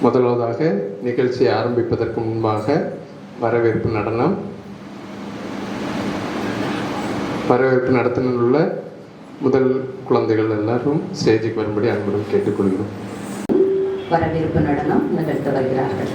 முதலாவதாக நிகழ்ச்சியை ஆரம்பிப்பதற்கு முன்பாக வரவேற்பு நடனம். வரவேற்பு நடத்தினில் உள்ள முதல் குழந்தைகள் எல்லாரும் ஸ்டேஜுக்கு வரும்படி அன்புடன் கேட்டுக்கொள்கிறோம். வரவேற்பு நடனம் நிகழ்த்த வருகிறார்கள்.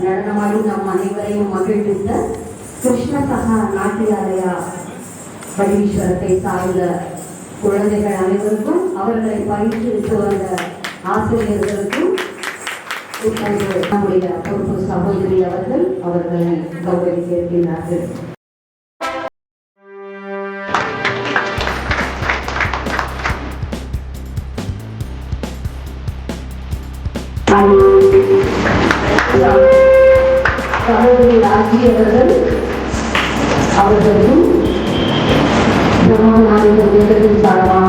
நடனமாடி நம் அனைவரையும் மகிழ்வித்த கிருஷ்ணசகா நாட்டியாலயா பரீஸ்வரத்தை சார்ந்த குழந்தைகள் அனைவருக்கும் அவர்களை பயிற்றுவித்து வந்த ஆசிரியர்களுக்கும் இப்போது நம்முடைய பொறுப்பு சகோதரி அவர்கள் அவர்களை கௌரவிக்க இருக்கிறார்கள். சகோதரி ராஜி அவர்களும் பிரம்மநாயகத்தின் சார்பாக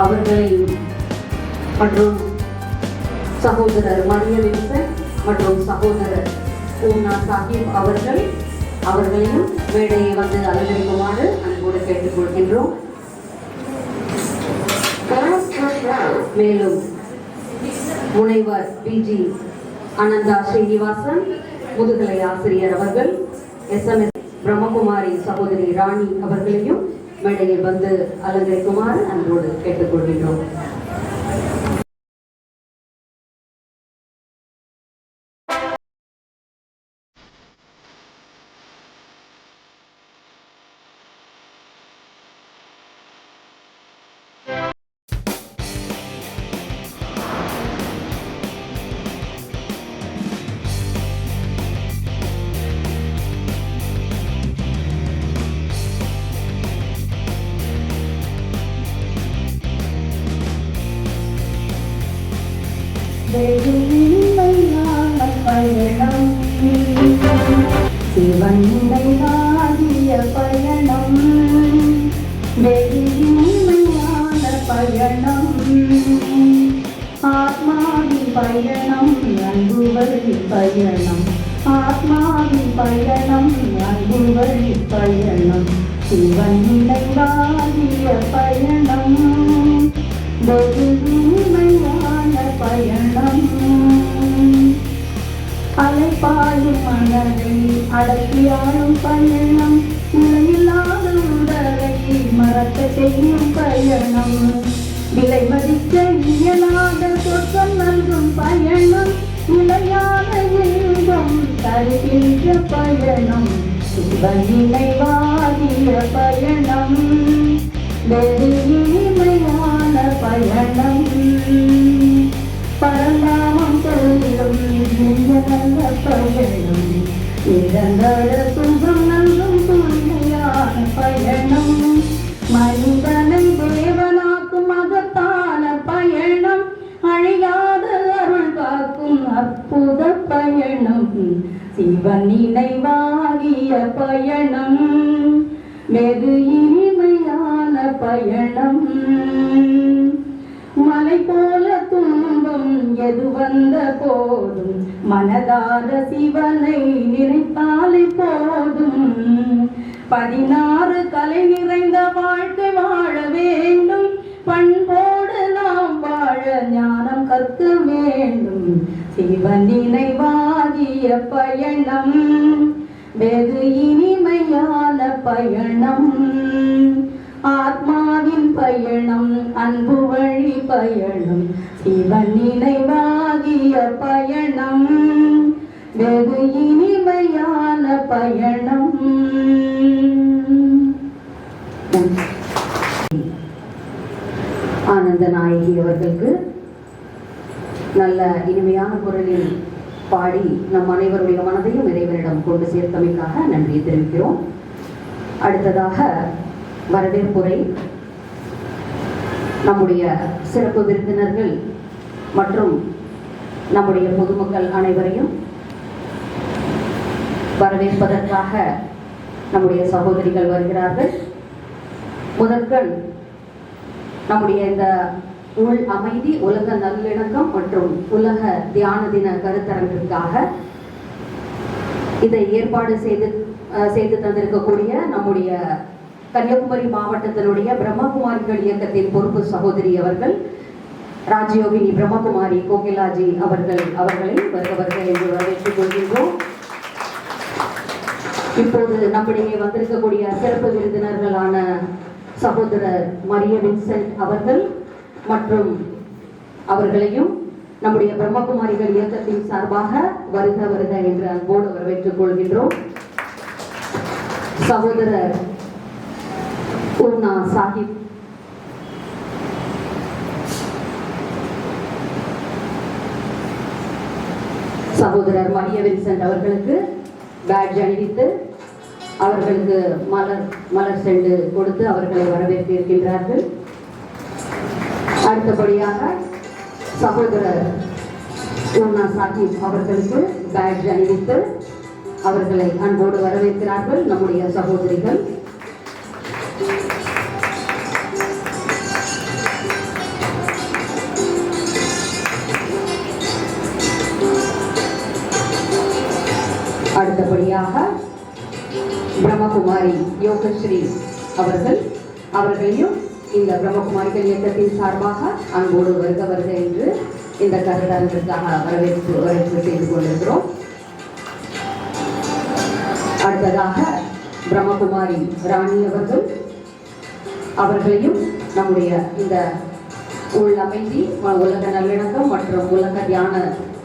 அவர்களை மற்றும் சகோதரர் மரியவின்சன் மற்றும் சகோதரர் பூர்ணா சாஹிப் அவர்களையும் மேடையை வந்து அலங்கரிக்குமாறு அன்போடு கேட்டுக்கொள்கின்றோம். மேலும் முனைவர் பிஜி அனந்தா ஸ்ரீனிவாசன் முதுகலை ஆசிரியர் அவர்கள், SMS பிரம்மகுமாரி சகோதரி ராணி அவர்களையும் மேடையில் வந்து அலங்கரிக்குமாறு அன்போடு கேட்டுக்கொள்கின்றோம். பயணம் சிவந்தை வாதிய பயணம் வெறியுமையான பயணம் ஆத்மாவின் பயணம் அன்புவழி பயணம் ஆத்மாவின் பயணம் அன்புவழி பயணம் சிவன் நினைவாகிய பயணம் வெகு இனிமையான பயணம் அலைப்பாயும் மனதை அடக்கியாளும் பயணம் நிலையில்லாத உடலை மறக்க செய்யும் பயணம் விலை மதிக்க இயலாத சொற்கள் நல்கும் பயணம் நிலையான இன்பம் தருகின்ற பயணம் சிவன் நினைவாகிய பயணம் வெகு இனிமையான பயணம் பரநாமம் சொல்லும் நல்ல பயணம் நிரந்தர சுகம் நல்கும் தூய்மையான பயணம் மனிதனை தேவனாக்கும் மகத்தான பயணம் அழியாத அருள் காக்கும் அற்புத பயணம் சிவன் நினைவாகிய பயணம் வெகு இனிமையான பயணம் மலை போல துன்பம் எது வந்த போதும் மனதார சிவனை நினைத்தாலே போதும் 16 கலை நிறைந்த வாழ்க்கை வாழ வேண்டும் பண்போடு நாம் வாழ ஞானம் கற்க வேண்டும் சிவன் நினைவாகிய பயணம் வெகு இனிமையான பயணம் ஆத்மாவின் பயணம் அன்பு வழி பயணம் சிவன் நினைவாகிய பயணம் வெகு இனிமையான பயணம். ஆனந்த நாயகி அவர்களுக்கு நல்ல இனிமையான குரலில் பாடி நம் அனைவருடைய மனதையும் இறைவனிடம் கொண்டு சேர்த்தமைக்காக நன்றியை தெரிவிக்கிறோம். அடுத்ததாக வரவேற்புரை நம்முடைய சிறப்பு விருந்தினர்கள் மற்றும் நம்முடைய பொதுமக்கள் அனைவரையும் வரவேற்பதற்காக நம்முடைய சகோதரிகள் வருகிறார்கள். முதற்கண் நம்முடைய இந்த உள் அமைதி உலக நல்லிணக்கம் மற்றும் உலக தியான தின கருத்தரங்கிற்காக இதை ஏற்பாடு செய்து தந்திருக்கக்கூடிய நம்முடைய கன்னியாகுமரி மாவட்டத்தினுடைய பிரம்மகுமாரிகள் இயக்கத்தின் பொறுப்பு சகோதரி அவர்கள் ராஜயோகினி பிரம்மகுமாரி கோகிலாஜி அவர்களை வருக என்று வரவேற்றுக் கொள்கின்றோம். இப்போது நம்மிடையே வந்திருக்கக்கூடிய சிறப்பு விருந்தினர்களான சகோதரர் மரிய வின்சென்ட் அவர்கள் மற்றும் அவர்களையும் நம்முடைய பிரம்மகுமாரிகள் இயக்கத்தின் சார்பாக வருக என்று அன்போடு வரவேற்றுக் கொள்கின்றோம். சகோதரர் பூர்ணா சாஹிப் சகோதரர் மரிய வின்சென்ட் அவர்களுக்கு பேட்ஜ் அணிவித்து அவர்களுக்கு மலர் செண்டு கொடுத்து அவர்களை வரவேற்று இருக்கின்றார்கள். அடுத்தபடியாக சகோதரர் பூர்ணா சாஹிப் அவர்களுக்கு பேட்ஜ் அணிவித்து அவர்களை அன்போடு வரவேற்கிறார்கள் நம்முடைய சகோதரிகள். அடுத்தபடியாக பிரம்மகுமாரி யோகஸ்ரீ அவர்களையும் இந்த பிரம்மகுமாரிகள் இயக்கத்தின் சார்பாக அன்போடு வருக என்று இந்த கருத்தரங்கிற்காக வரவேற்பு செய்து கொண்டிருக்கிறோம். அடுத்ததாக பிரம்மகுமாரி ராணி அவர்களையும் நம்முடைய இந்த உள் அமைதி உலக நல்லிணக்கம் மற்றும் உலக தியான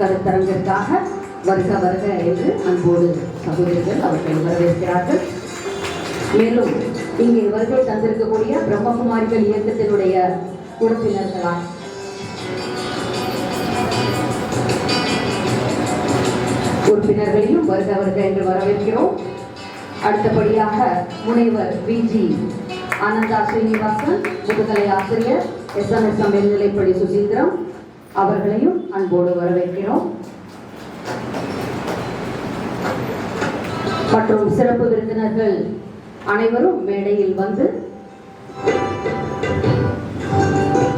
கருத்தரங்கிற்காக வருக என்று அன்போடு சகோதரிகள் அவர்கள் வரவேற்கிறார்கள். மேலும் இங்கே வருகை தந்திருக்கக்கூடிய பிரம்மகுமாரிகள் இயக்கத்தினுடைய உறுப்பினர்களால் உறுப்பினர்களையும் வருக என்று வரவேற்கிறோம். அடுத்தபடியாக முனைவர் பிஜி ஆனந்தா ஸ்ரீனிவாசன் முதுகலை ஆசிரியர் SMSM மேல்நிலைப்பள்ளி சுசீந்திரம் அவர்களையும் அன்போடு வரவேற்கிறோம். மற்றும் சிறப்பு விருந்தினர்கள் அனைவரும் மேடையில் வந்து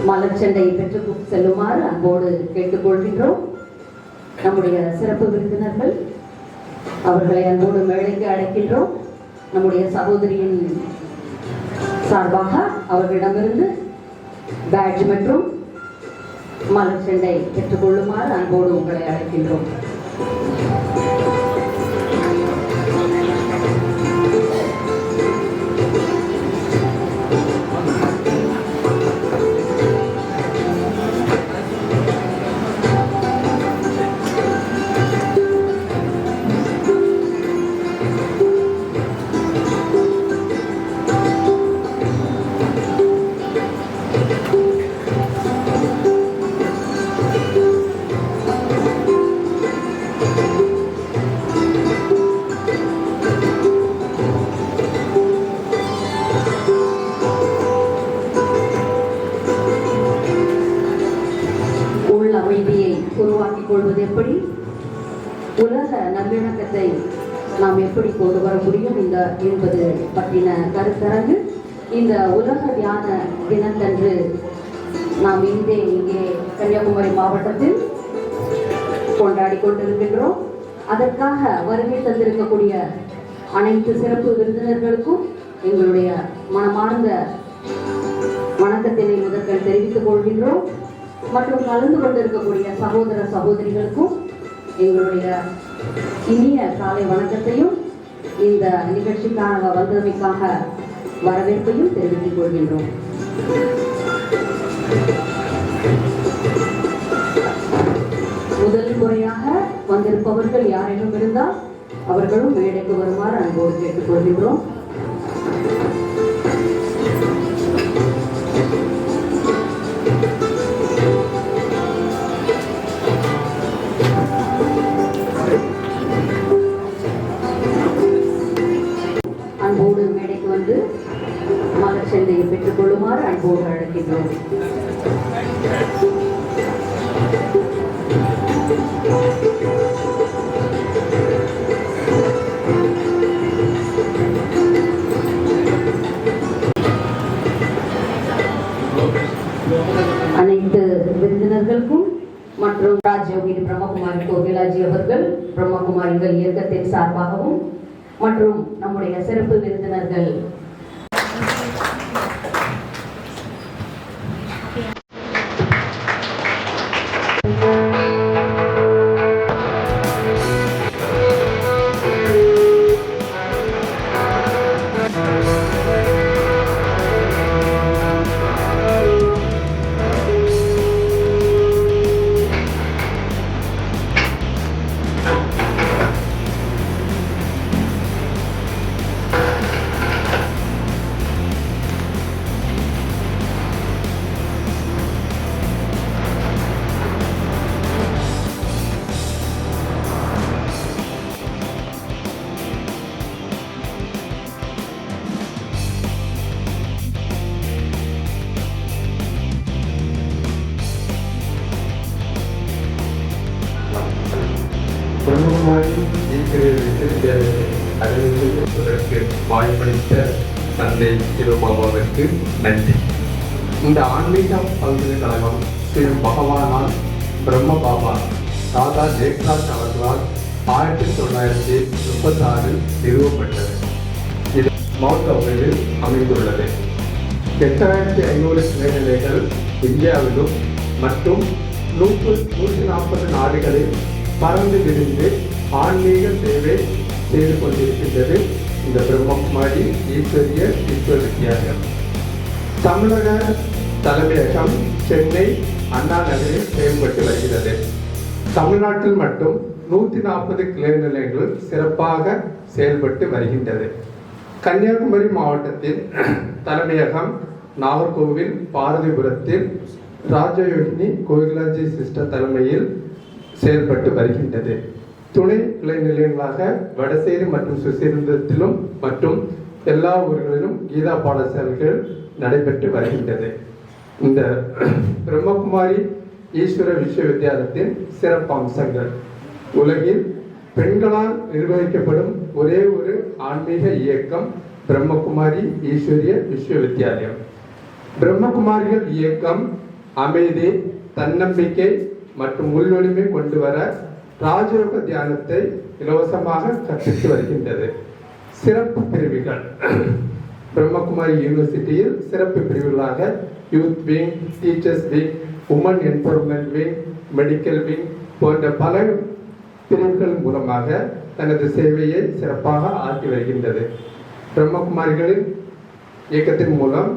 மலர் செண்டையை பெற்று செல்லுமாறு அன்போடு கேட்டுக்கொள்கின்றோம். நம்முடைய சிறப்பு விருந்தினர்கள் அவர்களை அன்போடு மேடைக்கு அழைக்கின்றோம். நம்முடைய சகோதரியின் சார்பாக அவர்களிடமிருந்து பேட்ஜ் மற்றும் மலர் செண்டை பெற்றுக்கொள்ளுமாறு அன்போடு உங்களை அழைக்கின்றோம். அமைதியை உருவாக்கிக் கொள்வது எப்படி, உலக நல்லிணக்கத்தை நாம் எப்படி கொண்டு வர முடியும் என்பது பற்றின கருத்தரங்கு இந்த உலக தியான தினத்தன்று நாம் இங்கே கன்னியாகுமரி மாவட்டத்தில் கொண்டாடி கொண்டிருக்கின்றோம். அதற்காக வருகை தந்திருக்கக்கூடிய அனைத்து சிறப்பு விருந்தினர்களுக்கும் எங்களுடைய மனமார்ந்த வணக்கத்தினை முதற்கண் தெரிவித்துக் கொள்கின்றோம். மற்றும் கலந்து கொண்டிருக்கக்கூடிய சகோதர சகோதரிகளுக்கும் எங்களுடைய இனிய காலை வணக்கத்தையும் இந்த நிகழ்ச்சிக்காக வந்தமைக்காக வரவேற்பையும் தெரிவித்துக் கொள்கின்றோம். முதல் முறையாக வந்திருப்பவர்கள் யாரேனும் இருந்தால் அவர்களும் மேடைக்கு வருமாறு அன்போடு கேட்டுக் கொள்கின்றோம். அன்போடு மேடைக்கு வந்து மலர் செண்டையை பெற்றுக் கொள்ளுமாறு அன்போடு அழைக்கின்றோம். அனைத்து விருந்தினர்களுக்கும் மற்றும் ராஜயோகினி பிரம்மகுமாரி கோகிலாஜி அவர்கள் பிரம்மகுமாரிகள் இயக்கத்தின் சார்பாகவும் மற்றும் நம்முடைய சிறப்பு விருந்தினர்கள் பிரம்மகுமாரி வித்தியாசத்தை அறிவிப்பதற்கு வாய்ப்பளித்த தந்தை சிவபாபாவிற்கு நன்றி. இந்த ஆன்மீக பல்கலைக்கழகம் ஸ்ரீ பகவானால் பிரம்ம பாபா தாதா ஜெயபிரகாஷ் அவர்களால் 1936 நிறுவப்பட்டது. இது மவுண்ட் அவுனில் அமைந்துள்ளது. 8500 கிளைநிலைகள் இந்தியாவிலும் மற்றும் 140 நாடுகளில் பறந்து விரிந்து ஆன்மீக சேவை செய்து கொண்டிருக்கின்றது இந்த பிரம்மகுமாரி ஈஸ்வரிய விஸ்வவித்யாலயம். தமிழக தலைமையகம் சென்னை அண்ணா நகரில் செயல்பட்டு வருகிறது. தமிழ்நாட்டில் மட்டும் 140 கிளை நிலையங்கள் சிறப்பாக செயல்பட்டு வருகின்றது. கன்னியாகுமரி மாவட்டத்தில் தலைமையகம் நாகர்கோவில் பாரதிபுரத்தில் ராஜயோகினி கோகிலாஜி சிஸ்டர் தலைமையில் செயல்பட்டு வருகின்றது. துணை கிளை நிலையங்களாக வடசேரி மற்றும் சுசீந்திரத்திலும் மற்றும் எல்லா ஊர்களிலும் கீதா பாடசாலைகள் நடைபெற்று வருகின்றது. இந்த பிரம்மகுமாரி ஈஸ்வர விஸ்வவித்யாலயத்தின் சிறப்பு அம்சங்கள்: உலகில் பெண்களால் நிர்வகிக்கப்படும் ஒரே ஒரு ஆன்மீக இயக்கம் பிரம்மகுமாரி ஈஸ்வரிய விஸ்வவித்யாலயம். பிரம்மகுமாரிகள் இயக்கம் அமைதி, தன்னம்பிக்கை மற்றும் உள்வலிமை கொண்டு வர ராஜயோக தியானத்தை இலவசமாக கற்பித்து வருகின்றது. சிறப்பு பிரிவுகள் பிரம்மகுமாரி யூனிவர்சிட்டியில் சிறப்பு பிரிவுகளாக youth wing, teachers wing, woman empowerment wing, medical wing போன்ற பல பிரிவுகள் மூலமாக தனது சேவையை சிறப்பாக ஆற்றி வருகின்றது. பிரம்மகுமாரிகளின் இயக்கத்தின் மூலம்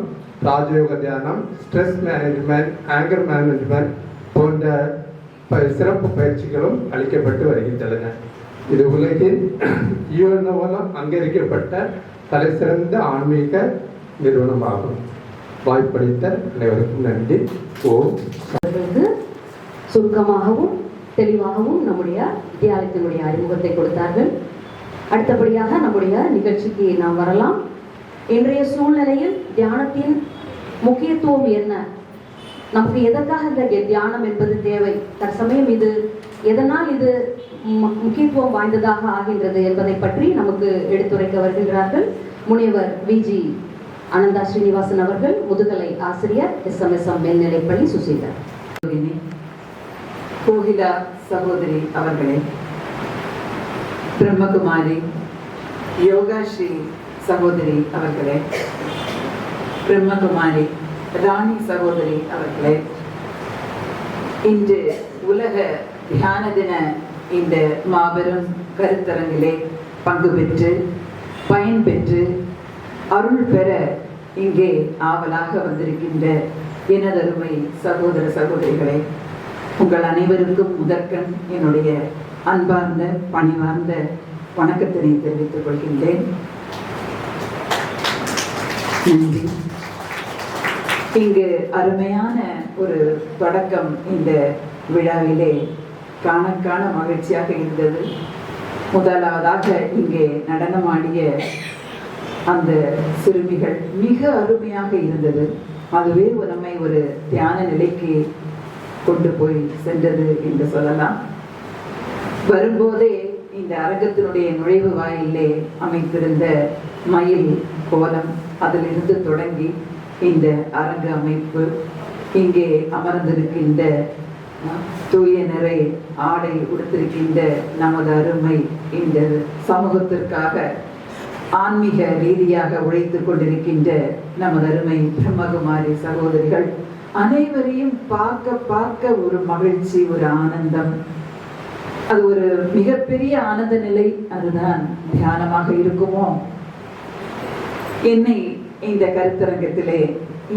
ராஜயோக தியானம், ஸ்ட்ரெஸ் மேனேஜ்மெண்ட், ஆங்கர் மேனேஜ்மெண்ட் போன்ற சிறப்பு பயிற்சிகளும் அளிக்கப்பட்டு வருகின்றன. இது உலகில் யுனெஸ்கோவால் அங்கீகரிக்கப்பட்ட தலைசிறந்த ஆன்மீக நிறுவனமாகும். வாய்ப்பளித்த அனைவருக்கும் நன்றி. சுருக்கமாகவும் தெளிவாகவும் நம்முடைய வித்தியாலயத்தினுடைய அறிமுகத்தை கொடுத்தார்கள். அடுத்தபடியாக நம்முடைய நிகழ்ச்சிக்கு நாம் வரலாம். இன்றைய சூழ்நிலையில் தியானத்தின் முக்கியத்துவம் என்ன, நமக்கு எதற்காக இந்த தியானம் என்பது தேவை, தற்சமயம் இது எதனால் இது முக்கியத்துவம் வாய்ந்ததாக ஆகின்றது என்பதை பற்றி நமக்கு எடுத்துரைக்க வருகிறார்கள் முனைவர் விஜி அனந்தா ஸ்ரீனிவாசன் அவர்கள், முதுகலை ஆசிரியர், SMSM மேல்நிலைப்பள்ளி சுசீலா. கோகிலா சகோதரி அவர்களே, பிரம்மகுமாரி யோகா ஸ்ரீ சகோதரி அவர்களே, பிரம்மகுமாரி ராணி சகோதரி அவர்களே, இன்று உலக தியான தின இந்த மாபெரும் கருத்தரங்கிலே பங்கு பெற்று பயன்பெற்று அருள் பெற இங்கே ஆவலாக வந்திருக்கின்ற எனதருமை சகோதர சகோதரிகளே, உங்கள் அனைவருக்கும் முதற்கண் என்னுடைய அன்பார்ந்த பணிவார்ந்த வணக்கத்தினை தெரிவித்துக் கொள்கின்றேன். நன்றி. இங்கு அருமையான ஒரு தொடக்கம் இந்த விழாவிலே காண மகிழ்ச்சியாக இருந்தது. முதலாவதாக இங்கே நடனமாடிய அந்த சிறுமிகள் மிக அருமையாக இருந்தது. அதுவே நம்மை ஒரு தியான நிலைக்கு கொண்டு போய் சென்றது என்று சொல்லலாம். வரும்போதே இந்த அரங்கத்தினுடைய நுழைவு வாயிலே அமைத்திருந்த மயில் கோலம், அதிலிருந்து தொடங்கி இந்த அரங்க அமைப்பு, இங்கே அமர்ந்திருக்கின்ற தூய நிறை ஆடை உடுத்திருக்கின்ற நமது அருமை இந்த சமூகத்திற்காக ஆன்மீக ரீதியாக உழைத்துக் கொண்டிருக்கின்ற நமது அருமை பிரம்மகுமாரி சகோதரிகள் அனைவரையும் பார்க்க ஒரு மகிழ்ச்சி, ஒரு ஆனந்தம். அது ஒரு மிகப்பெரிய ஆனந்த நிலை. அதுதான் தியானமாக இருக்குமோ? என்னை இந்த கருத்தரங்கத்திலே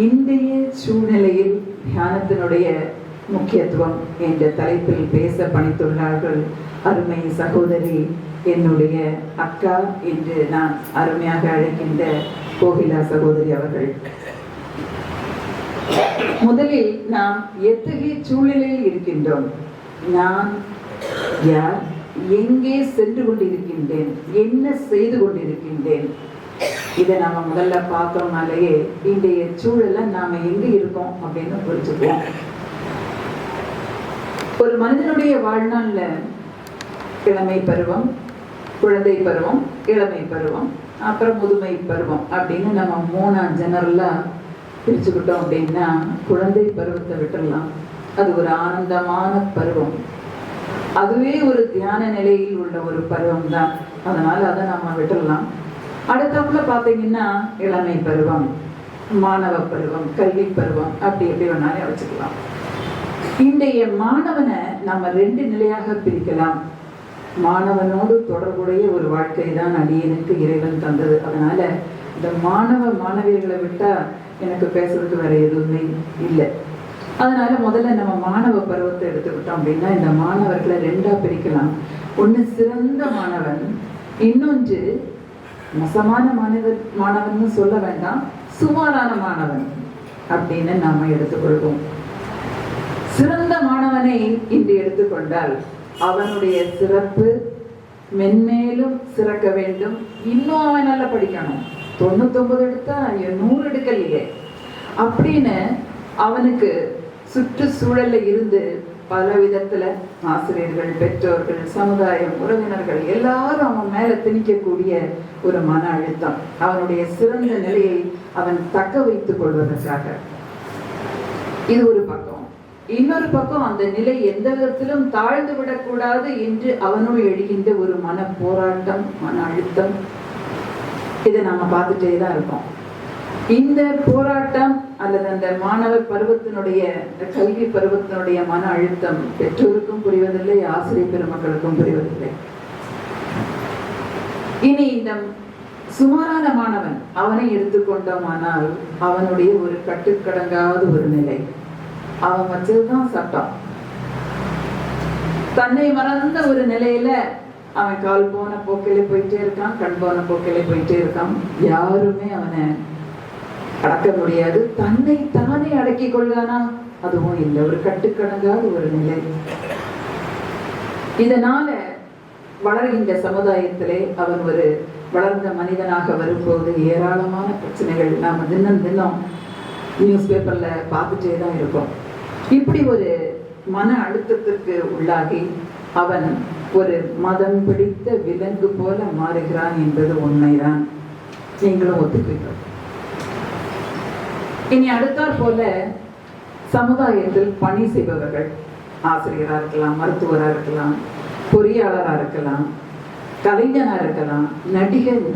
இன்றைய சூழ்நிலையில் தியானத்தினுடைய முக்கியத்துவம் என்ற தலைப்பில் பேச பணித்துள்ளார்கள் அருமை சகோதரி, என்னுடைய அக்கா என்று நான் அருமையாக அழைக்கின்ற கோகிலா சகோதரி அவர்கள். முதலில் நாம் எத்தகைய சூழ்நிலையில் இருக்கின்றோம், நான் யார், எங்கே சென்று கொண்டிருக்கின்றேன், என்ன செய்து கொண்டிருக்கின்றேன், இதை நாம முதல்ல பார்த்தோம்னாலேயே இன்றைய சூழல நாம எங்க இருக்கோம் அப்படின்னு புரிஞ்சுக்குவோம். ஒரு மனிதனுடைய வாழ்நாள்ல இளமை பருவம், குழந்தை பருவம், இளமை பருவம், அப்புறம் முதுமை பருவம் அப்படின்னு நம்ம 3 ஜெனரலா பிரிச்சுக்கிட்டோம். அப்படின்னா குழந்தை பருவத்தை விட்டுடலாம். அது ஒரு ஆனந்தமான பருவம், அதுவே ஒரு தியான நிலையில் உள்ள ஒரு பருவம் தான். அதனால அதை நம்ம விட்டுடலாம். அடுத்தவங்கள பார்த்தீங்கன்னா இளமை பருவம், மாணவ பருவம், கல்வி பருவம், அப்படி எப்படி வேணாலும் வச்சுக்கலாம். இன்றைய மாணவனை நம்ம 2 நிலையாக பிரிக்கலாம். மாணவனோடு தொடர்புடைய ஒரு வாழ்க்கை தான் அடியனுக்கு இறைவன் தந்தது. அதனால இந்த மாணவியர்களை விட்டா எனக்கு பேசுறதுக்கு வேற எதுவுமே இல்லை. அதனால முதல்ல நம்ம மாணவ பருவத்தை எடுத்துக்கிட்டோம் அப்படின்னா இந்த மாணவர்களை 2ஆ பிரிக்கலாம். ஒண்ணு சிறந்த மாணவன், இன்னொன்று மோசமான மாணவன் சொல்ல வேண்டாம், சுமாரான மாணவன் அப்படின்னு நாம எடுத்துக்கொள்வோம். சிறந்த மாணவனை இன்று எடுத்துக்கொண்டால் அவனுடைய சிறப்பு மென்மேலும் சிறக்க வேண்டும். இன்னும் அவன் நல்லா படிக்கணும். 99 எடுத்தா 100 எடுக்கலையே அப்படின்னு அவனுக்கு சுற்றுச்சூழல்ல இருந்து பல விதத்துல ஆசிரியர்கள், பெற்றோர்கள், சமுதாயம், உறவினர்கள் எல்லாரும் அவன் மேல திணிக்கக்கூடிய ஒரு மன அழுத்தம், அவனுடைய சிறந்த நிலையை அவன் தக்க வைத்துக் கொள்வதற்காக. இது ஒரு பக்கம். இன்னொரு பக்கம் அந்த நிலை எந்த விதத்திலும் தாழ்ந்து விடக்கூடாது என்று அவனுள் எழுகின்ற ஒரு மன போராட்டம், மன அழுத்தம். இதை நாம பார்த்துட்டே தான் இருக்கோம். இந்த போராட்டம் அல்லது அந்த மாணவர் பருவத்தினுடைய கல்வி பருவத்தினுடைய மன அழுத்தம் பெற்றோருக்கும் புரிவதில்லை, ஆசிரியர் பெருமக்களுக்கும் புரிவதில்லை. இனி இந்த சுமாரான மாணவன் அவனை எடுத்துக்கொண்டோமானால் அவனுடைய ஒரு கட்டுக்கடங்காத ஒரு நிலை, அவன் வச்சதுதான் சட்டம். தன்னை மறந்த ஒரு நிலையில அவன் கால் போன போக்கிலே போயிட்டே இருக்கான், கண் போன போக்கிலே போயிட்டே இருக்கான். யாருமே அவனை அடக்க முடியாது. தன்னை தானே அடக்கிக் கொள்ளானா, அதுவும் இல்லை. ஒரு கட்டுக்கடங்காத ஒரு நிலை. இதனால வளர்கின்ற சமுதாயத்திலே அவன் ஒரு வளர்ந்த மனிதனாக வரும்போது ஏராளமான பிரச்சனைகள் நாம தினம் தினம் நியூஸ் பேப்பர்ல பார்த்துட்டே தான் இருக்கோம். இப்படி ஒரு மன அழுத்தத்திற்கு உள்ளாகி அவன் ஒரு மதம் பிடித்த விலங்கு போல மாறுகிறான் என்பது உண்மைதான். நீங்களும் ஒத்துக்குவீங்க. இனி அடுத்தாற் போல சமுதாயத்தில் பணி செய்பவர்கள், ஆசிரியராக இருக்கலாம், மருத்துவராக இருக்கலாம், பொறியாளராக இருக்கலாம், கலைஞனாக இருக்கலாம்,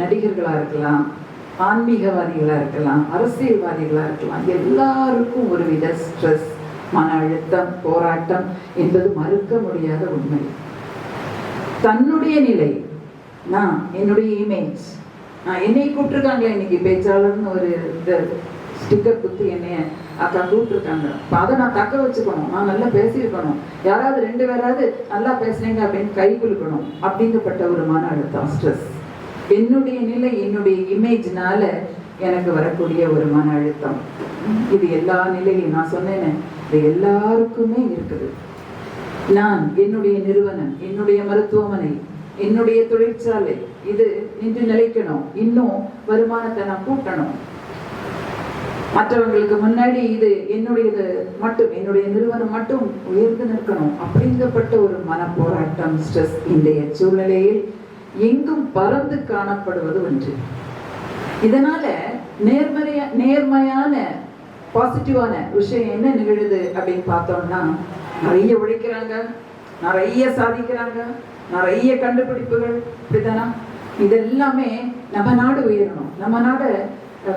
நடிகர்களாக இருக்கலாம், ஆன்மீகவாதிகளாக இருக்கலாம், அரசியல்வாதிகளாக இருக்கலாம். எல்லாருக்கும் ஒருவித ஸ்ட்ரெஸ், மன அழுத்தம், போராட்டம் என்பது மறுக்க முடியாத உண்மை. தன்னுடைய நிலை, நான் என்னுடைய இமேஜ், என்னை கூப்பிட்டுருக்காங்களே இன்னைக்கு பேச்சாளர்னு ஒரு ஸ்டிக்கர் குத்தி என்னைய அக்கா கூப்பிட்டுருக்காங்க. அதை நான் தக்க வச்சுக்கணும், நான் நல்லா பேசியிருக்கணும், யாராவது 2 பேராவது நல்லா பேசுனீங்க அப்படின்னு கை குலுக்கணும் அப்படிங்கப்பட்ட ஒரு மன அழுத்தம், ஸ்ட்ரெஸ். என்னுடைய நிலை, என்னுடைய இமேஜ்னால எனக்கு வரக்கூடிய ஒரு மன அழுத்தம். இது எல்லா நிலையிலும் நான் சொன்னேன்னு இது எல்லாருக்குமே இருக்குது. நான் என்னுடைய நிறுவனம், என்னுடைய மருத்துவமனை, என்னுடைய தொழிற்சாலை இது நின்று நிலைக்கணும், இன்னும் வருமானத்தை நான் கூட்டணும், மற்றவங்களுக்கு முன்னாடி இது என்னுடையது மட்டும், என்னுடைய நிறுவனம் மட்டும் உயர்ந்து நிற்கணும் அப்படிங்கப்பட்ட ஒரு மன போராட்டம், ஸ்ட்ரெஸ் இன்றைய சூழ்நிலையில் எங்கும் பறந்து காணப்படுவது ஒன்று. இதனால நேர்மையான பாசிட்டிவான விஷயம் என்ன நிகழுது அப்படின்னு பார்த்தோம்னா, நிறைய உழைக்கிறாங்க, நிறைய சாதிக்கிறாங்க, நிறைய கண்டுபிடிப்புகள், இப்படிதானா? இதெல்லாமே நம்ம நாடு உயரணும், நம்ம நாடு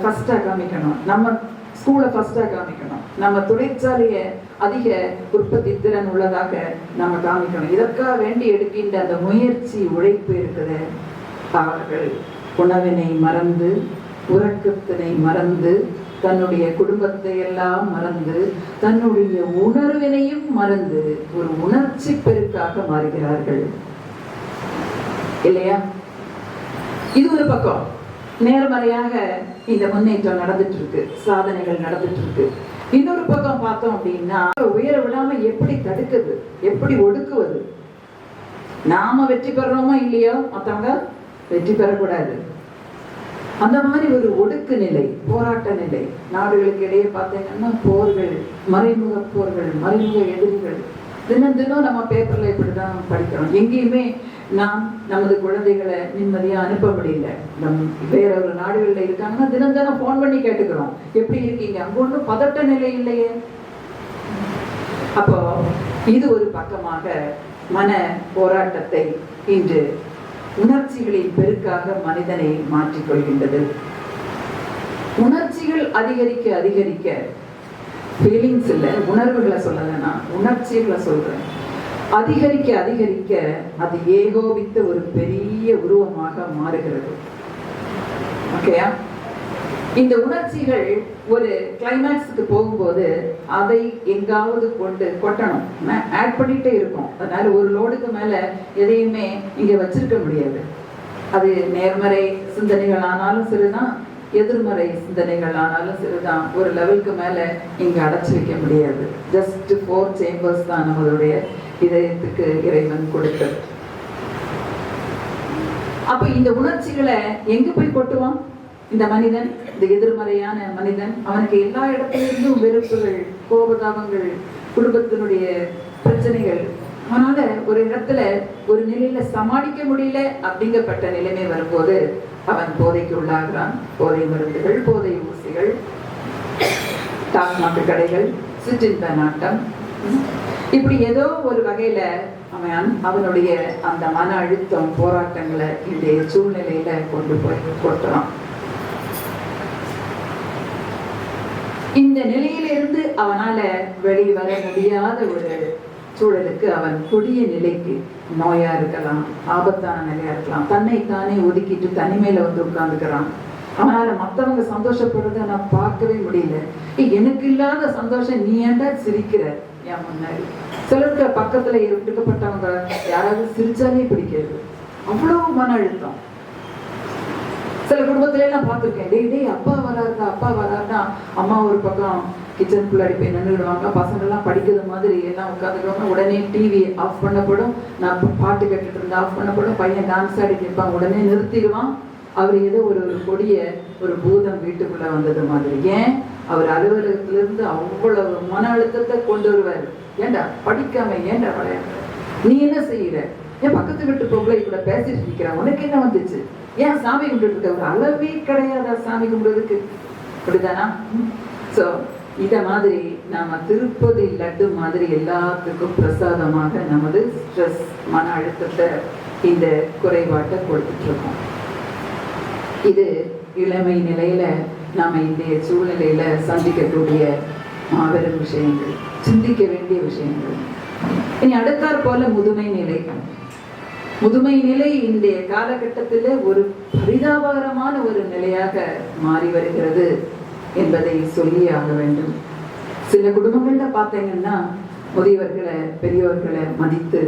ஃபர்ஸ்டா காமிக்கணும், நம்ம ஸ்கூலை ஃபர்ஸ்டா காமிக்கணும், நம்ம தொழிற்சாலையை அதிக உற்பத்தி திறன் உள்ளதாக நம்ம காமிக்கணும். இதற்காக வேண்டி எடுக்கின்ற அந்த முயற்சி, உழைப்பு இருக்குது. அவர்கள் உணவினை மறந்து, உறக்கத்தினை மறந்து, தன்னுடைய குடும்பத்தை எல்லாம் மறந்து, தன்னுடைய உணர்வினையும் மறந்து ஒரு உணர்ச்சி பெருக்காக மாறுகிறார்கள் இல்லையா? இது ஒரு பக்கம். நேர்மறையாக இந்த முன்னேற்றம் நடந்துட்டு இருக்கு, சாதனைகள் நடந்துட்டு இருக்கு. இன்னொரு பக்கம் பார்த்தோம் அப்படின்னா, உயர விடாம எப்படி தடுக்குது, எப்படி ஒடுக்குவது? நாம வெற்றி பெறணுமோ இல்லையோ, மற்றவங்க வெற்றி பெறக்கூடாது. அந்த மாதிரி ஒரு ஒடுக்கு நிலை, போராட்ட நிலை. நாடுகளுக்கு இடையே பார்த்தீங்கன்னா போர்கள், மறைமுக போர்கள், மறைமுக எதிரிகள். தினம் தினம் நம்ம பேப்பர்ல இப்படிதான் படிக்கிறோம். எங்கேயுமே நாம் நமது குழந்தைகளை நிம்மதியா அனுப்ப முடியல. வேற ஒரு நாடுகள்ல இருக்காங்கன்னா தினம் தினம் போன் பண்ணி கேட்டுக்கிறோம், எப்படி இருக்கீங்க? அங்க ஒன்றும் பதட்ட நிலை இல்லையே. அப்போ இது ஒரு பக்கமாக மன போராட்டத்தை இன்று உணர்ச்சிகளின் பெருக்காக மனிதனை மாற்றிக்கொள்கின்றது. உணர்ச்சிகள் அதிகரிக்க அதிகரிக்க, ஃபீலிங்ஸ் இல்ல, உணர்வுகளை சொல்லலைன்னா உணர்ச்சிகளை சொல்றேன், அதிகரிக்க அதிகரிக்க அது ஏகோபித்த ஒரு பெரிய உருவமாக மாறுகிறது. ஓகேயா? இந்த உணர்ச்சிகள் ஒரு கிளைமேக்ஸுக்கு போகும்போது அதை எங்காவது கொட்டணும், ஆட் பண்ணிட்டே இருக்கும். அதனால ஒரு லோடுக்கு மேல எதையுமே இங்க வச்சிருக்க முடியாது. அது நேர்மறை சிந்தனைகள் ஆனாலும் சரிதான், எதிர்மறை சிந்தனைகள் ஆனாலும் சரிதான். ஒரு லெவலுக்கு மேல இங்க அடைச்சு வைக்க முடியாது. ஜஸ்ட் 4 சேம்பர்ஸ் தான் நம்மளுடைய இதயத்துக்கு இறைவன் கொடுத்தது. அப்ப இந்த உணர்ச்சிகளை எங்க போய் கொட்டுவான் இந்த மனிதன்? இந்த எதிர்மறையான மனிதன், அவனுக்கு எல்லா இடத்திலிருந்தும் வெறுப்புகள், கோபதாபங்கள், குடும்பத்தினுடைய பிரச்சனைகள். அதனால ஒரு இடத்துல ஒரு நிலையில சமாளிக்க முடியல அப்படிங்கப்பட்ட நிலைமை வரும்போது அவன் போதைக்கு உள்ளாகிறான். போதை மருந்துகள், போதை ஊசிகள், டாஸ்மாக் கடைகள், சிற்றின்ப நாட்டம், இப்படி ஏதோ ஒரு வகையில அவனுடைய அந்த மன அழுத்தம், போராட்டங்களை இந்த சூழ்நிலையில கொண்டு போய் கொட்டுறான். இந்த நிலையிலிருந்து அவனால வெளிவர முடியாத ஒரு சூழலுக்கு, அவன் கொடிய நிலைக்கு, நோயா இருக்கலாம், ஆபத்தான நிலையா இருக்கலாம், தன்னை தானே ஒதுக்கிட்டு தனிமையில வந்து உட்கார்ந்துக்கிறான். அவனால மத்தவங்க சந்தோஷப்படுறத நான் பார்க்கவே முடியல. எனக்கு இல்லாத சந்தோஷம் நீ ஏன்டா சிரிக்கிற என் முன்னாடி? சிலருக்கு பக்கத்துல இருக்கப்பட்டவங்க யாராவது சிரிச்சாலே பிடிக்கிறது, அவ்வளவு மன அழுத்தம். சில குடும்பத்துல எல்லாம் பார்த்துருக்கேன், டேய் அப்பா வராருடா, அம்மா ஒரு பக்கம் கிச்சனுக்குள்ளாடி போய் நின்றுடுவாங்க, பசங்க எல்லாம் படிக்கிற மாதிரி எல்லாம் உட்காந்துடுவாங்க. உடனே டிவி ஆஃப் பண்ணப்படும், நான் பாட்டு கேட்டுட்டு இருந்தா ஆஃப் பண்ணப்படும், பையன் டான்ஸ் ஆடி நிற்பான், உடனே நிறுத்திடுவான். அவர் ஏதோ ஒரு கொடிய ஒரு பூதம் வீட்டுக்குள்ள வந்தது மாதிரி. ஏன்? அவர் அலுவலகத்திலிருந்து அவ்வளவு மன அழுத்தத்தை கொண்டு வருவார். ஏண்டா படிக்காம ஏண்டா விளையாடுற? நீ என்ன செய்யற? என் பக்கத்து வீட்டு பொம்பளை கூட பேசிட்டு நிற்கிற, உனக்கு என்ன வந்துச்சு? ஏன் சாமி கும்பிட்டு இருக்க? ஒரு அளவே கிடையாதா சாமி கும்பிடுறதுக்கு? அப்படிதானா? ஸோ இத மாதிரி நாம திருப்பதி லட்டு மாதிரி எல்லாத்துக்கும் பிரசாதமாக நமது ஸ்ட்ரெஸ், மன அழுத்தத்தை, இந்த குறைபாட்டை கொடுத்துட்டு இருக்கோம். இது இளமை நிலையில நாம இன்றைய சூழ்நிலையில சந்திக்கக்கூடிய மாபெரும் விஷயங்கள், சிந்திக்க வேண்டிய விஷயங்கள். இனி அடுத்தாற் போல முதுமை நிலை. முதுமை நிலை இன்றைய காலகட்டத்தில் ஒரு பரிதாபகரமான ஒரு நிலையாக மாறி வருகிறது என்பதை சொல்லி ஆக வேண்டும். சில குடும்பங்கள்ல பார்த்தீங்கன்னா முதியவர்களை, பெரியவர்களை மதித்து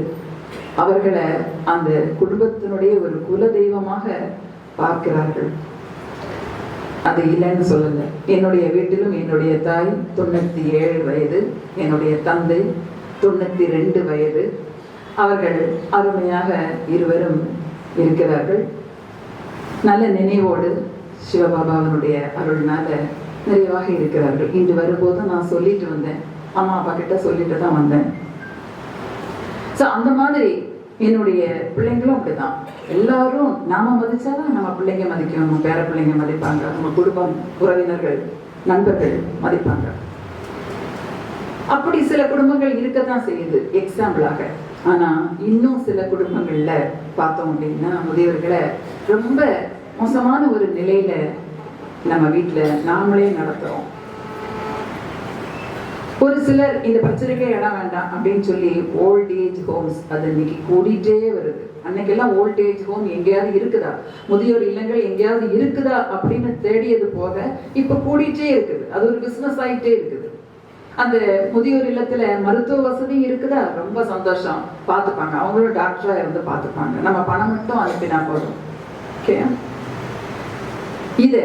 அவர்களை அந்த குடும்பத்தினுடைய ஒரு குல தெய்வமாக பார்க்கிறார்கள். அது இல்லைன்னு சொல்லல. என்னுடைய வீட்டிலும் என்னுடைய தாய் 97 வயது, என்னுடைய தந்தை 92 வயது. அவர்கள் அருமையாக இருவரும் இருக்கிறார்கள். நல்ல நினைவோடு சிவபாபாவினுடைய அருள்னால நிறைவாக இருக்கிறார்கள். இன்று வரும்போது நான் சொல்லிட்டு வந்தேன், அம்மா அப்பா கிட்ட சொல்லிட்டு தான் வந்தேன். ஸோ அந்த மாதிரி என்னுடைய பிள்ளைங்களும் அப்படிதான். எல்லாரும் நாம மதிச்சாதான் நம்ம பிள்ளைங்க மதிக்கும், நம்ம பேர பிள்ளைங்க மதிப்பாங்க, நம்ம குடும்பம், உறவினர்கள், நண்பர்கள் மதிப்பாங்க. அப்படி சில குடும்பங்கள் இருக்கத்தான் செய்யுது எக்ஸாம்பிளாக. ஆனா இன்னும் சில குடும்பங்கள்ல பார்த்தோம் அப்படின்னா முதியவர்களை ரொம்ப மோசமான ஒரு நிலையில நம்ம வீட்டுல நாமளே நடத்துறோம். ஒரு சிலர் இந்த பிரச்சனைக்கே இடம் வேண்டாம் அப்படின்னு சொல்லி ஓல்ட் ஏஜ் ஹோம்ஸ் அது இன்னைக்கு கூடிட்டே வருது. அன்னைக்கெல்லாம் ஓல்ட் ஏஜ் ஹோம் எங்கேயாவது இருக்குதா, முதியோர் இல்லங்கள் எங்கேயாவது இருக்குதா அப்படின்னு தேடியது போக இப்ப கூடிட்டே இருக்குது. அது ஒரு பிசினஸ் ஆகிட்டே இருக்குது. அந்த முதியோர் இல்லத்துல மருத்துவ வசதி இருக்குதா, ரொம்ப சந்தோஷம், பார்த்துப்பாங்க, அவங்களும் டாக்டரா இருந்து பார்த்துப்பாங்க, நம்ம பணம் மட்டும் அனுப்பினா போதும். ஓகே, இத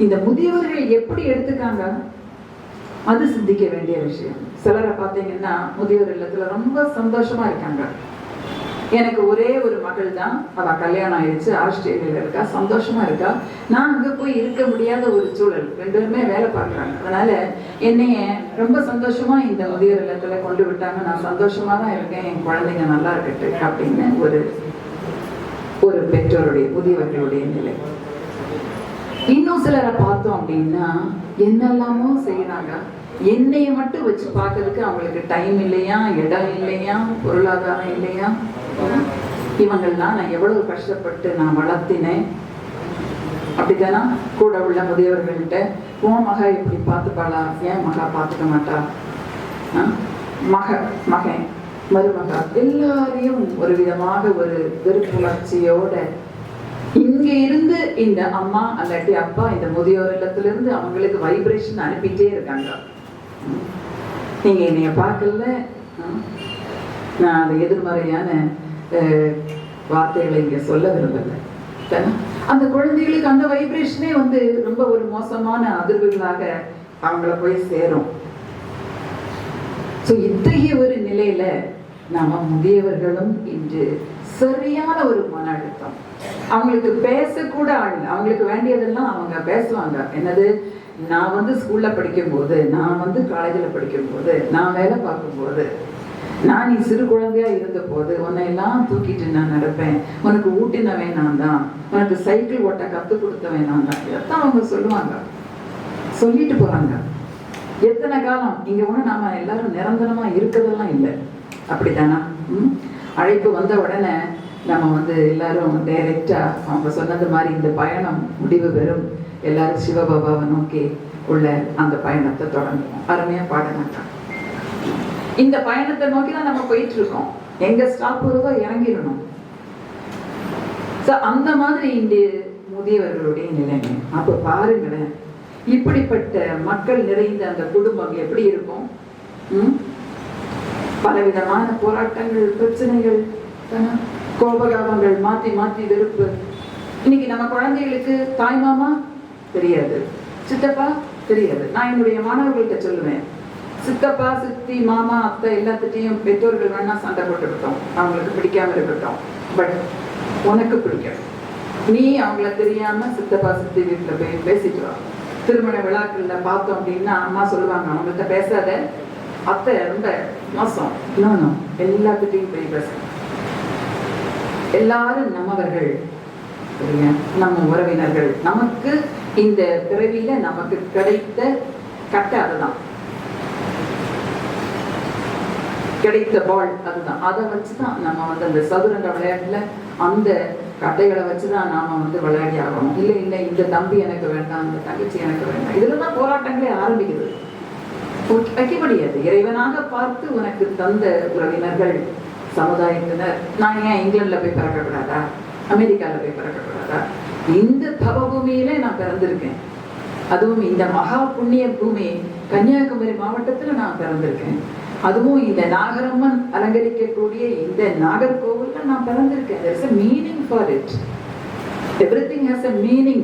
இந்த முதியவர்கள் எப்படி எடுத்துக்காங்க அது சிந்திக்க வேண்டிய விஷயம். சிலரை பார்த்தீங்கன்னா முதியோர் இல்லத்துல ரொம்ப சந்தோஷமா இருக்காங்க. எனக்கு ஒரே ஒரு மகள் தான், அவ கல்யாணம் ஆயிடுச்சு, ஆஸ்திரேலியால இருக்கா, சந்தோஷமா இருக்கா. நான் அங்க போய் இருக்க முடியாத ஒரு சூழல், ரெண்டு பேருமே வேலை பார்க்குறாங்க. அதனால என்னைய ரொம்ப சந்தோஷமா இந்த முதியோர் இல்லத்துல கொண்டு விட்டாங்க, நான் சந்தோஷமா தான் இருக்கேன், என் குழந்தைங்க நல்லா இருக்கட்டு அப்படின்னு ஒரு பெற்றோருடைய, முதியவர்களுடைய நிலை. இன்னும் சிலரை பார்த்தோம் அப்படின்னா என்னெல்லாமோ செய்யறாங்க. என்னைய மட்டும் வச்சு பார்க்கறதுக்கு அவங்களுக்கு டைம் இல்லையா, இடம் இல்லையா, பொருளாதாரம் இல்லையா. இவங்கள்லாம் நான் எவ்வளவு கஷ்டப்பட்டு நான் வளர்த்தினேன். அப்படித்தானா? கூட உள்ள முதியவர்கள்ட்ட உன் மக இப்படி பார்த்துப்பாளா, ஏன் மகா பார்த்துக்க மாட்டா, மகன் மருமகா எல்லாரையும் ஒரு விதமாக ஒரு வெறுப்புணர்ச்சியோட இங்க இருந்து இந்த அம்மா அல்லாட்டி அப்பா இந்த முதியோர் இல்லத்துல இருந்து அவங்களுக்கு வைப்ரேஷன் அனுப்பிட்டே இருக்காங்க. நீங்க என்னைய பார்க்கல, நான் அது எதிர்மறையான வார்த்தைகளை இங்க சொல்ல விரும்பல. அந்த குழந்தைகளுக்கு அந்த வைப்ரேஷனே ரொம்ப ஒரு மோசமான அதிர்வுகளாக அவங்கள போய் சேரும். இத்தகைய ஒரு நிலையில நாம முதியவர்களும் இன்று சரியான ஒரு மன அழுத்தம். அவங்களுக்கு பேசக்கூட ஆள், அவங்களுக்கு வேண்டியதெல்லாம் அவங்க பேசுவாங்க. என்னது, நான் ஸ்கூல்ல படிக்கும் போது, நான் காலேஜில் படிக்கும் போது, நான் வேலை பார்க்கும் போது, நான் நீ சிறு குழந்தையா இருந்த போது உன்னை எல்லாம் தூக்கிட்டு நான் நடப்பேன், உனக்கு ஊட்டினவன் நான் தான், உனக்கு சைக்கிள் ஓட்ட கற்றுக் கொடுத்தவன் நான் தான். இதைத்தான் அவங்க சொல்லுவாங்க, சொல்லிட்டு போறாங்க. எத்தனை காலம் இங்க ஒண்ணு நாம எல்லாரும் நிரந்தரமா இருக்கிறதெல்லாம் இல்லை. அப்படித்தானா? அழைப்பு வந்த உடனே நம்ம எல்லாரும் டைரக்டா அவங்க சொன்னது மாதிரி இந்த பயணம் முடிவு பெறும். எல்லாரும் சிவபாபாவை நோக்கி உள்ள அந்த பயணத்தை தொடங்குவோம். அருமையா பாடினாங்க. இந்த பயணத்தை நோக்கி தான் நம்ம போயிட்டு இருக்கோம். எங்க ஸ்டாப் வருவோ இறங்கிடணும். அந்த மாதிரி இந்த முதியவர்களுடைய நிலைமை. அப்ப பாருங்களேன், இப்படிப்பட்ட மக்கள் நிறைந்த அந்த குடும்பம் எப்படி இருக்கும்? பலவிதமான போராட்டங்கள், பிரச்சனைகள், கோபதாபங்கள், மாற்றி மாற்றி வெறுப்பு. இன்னைக்கு நம்ம குழந்தைகளுக்கு தாய் மாமா தெரியாது, சித்தப்பா தெரியாது. நான் என்னுடைய மாணவர்கள்ட்ட சொல்லுவேன், சித்தப்பா, சித்தி, மாமா, அத்தை எல்லாத்துட்டையும் பெற்றோர்கள் வேணா சண்டை போட்டுக்கிட்டோம், அவங்களுக்கு பிடிக்காம இருக்கட்டும். பட் உனக்கு பிடிக்கும், நீ அவங்கள தெரியாம சித்தப்பா சித்தி வீட்டுல போய் பேசிட்டு வா. திருமண விழாக்கள்ல பார்த்தோம் அப்படின்னா அம்மா சொல்லுவாங்க, அவங்கள்ட்ட பேசாத, அத்தை ரொம்ப மோசம். இன்னொன்னு எல்லாத்துட்டையும் போய் பேச. எல்லாரும் நம்மவர்கள், நம்ம உறவினர்கள். நமக்கு இந்த பிறவியில நமக்கு கிடைத்த கட்டை அதுதான், கிடைத்த பால் அதுதான். அதை வச்சுதான் நம்ம அந்த சதுரங்க விளையாட்டுல அந்த கட்டைகளை வச்சுதான் நாம விளையாடி ஆகணும். இல்லை இல்லை, இந்த தம்பி எனக்கு வேண்டாம், இந்த தங்கச்சி எனக்கு வேண்டாம். இதுலதான் போராட்டங்களே ஆரம்பிக்குது. வைக்க முடியாது. இறைவனாக பார்த்து உனக்கு தந்த உறவினர்கள், சமுதாயத்தினர். நான் ஏன் இங்கிலாந்துல போய் பிறக்கக்கூடாதா, அமெரிக்கால போய் பிறக்கக்கூடாதா? இந்த தவ பூமியில நான் பிறந்திருக்கேன். அதுவும் இந்த மகா புண்ணிய பூமி கன்னியாகுமரி மாவட்டத்துல நான் பிறந்திருக்கேன். அதுவும் இந்த நாகரம்மன் அலங்கரிக்கக்கூடிய இந்த நாகர்கோவில்ல நான் பிறந்திருக்கேன். There is a meaning for it. Everything has a meaning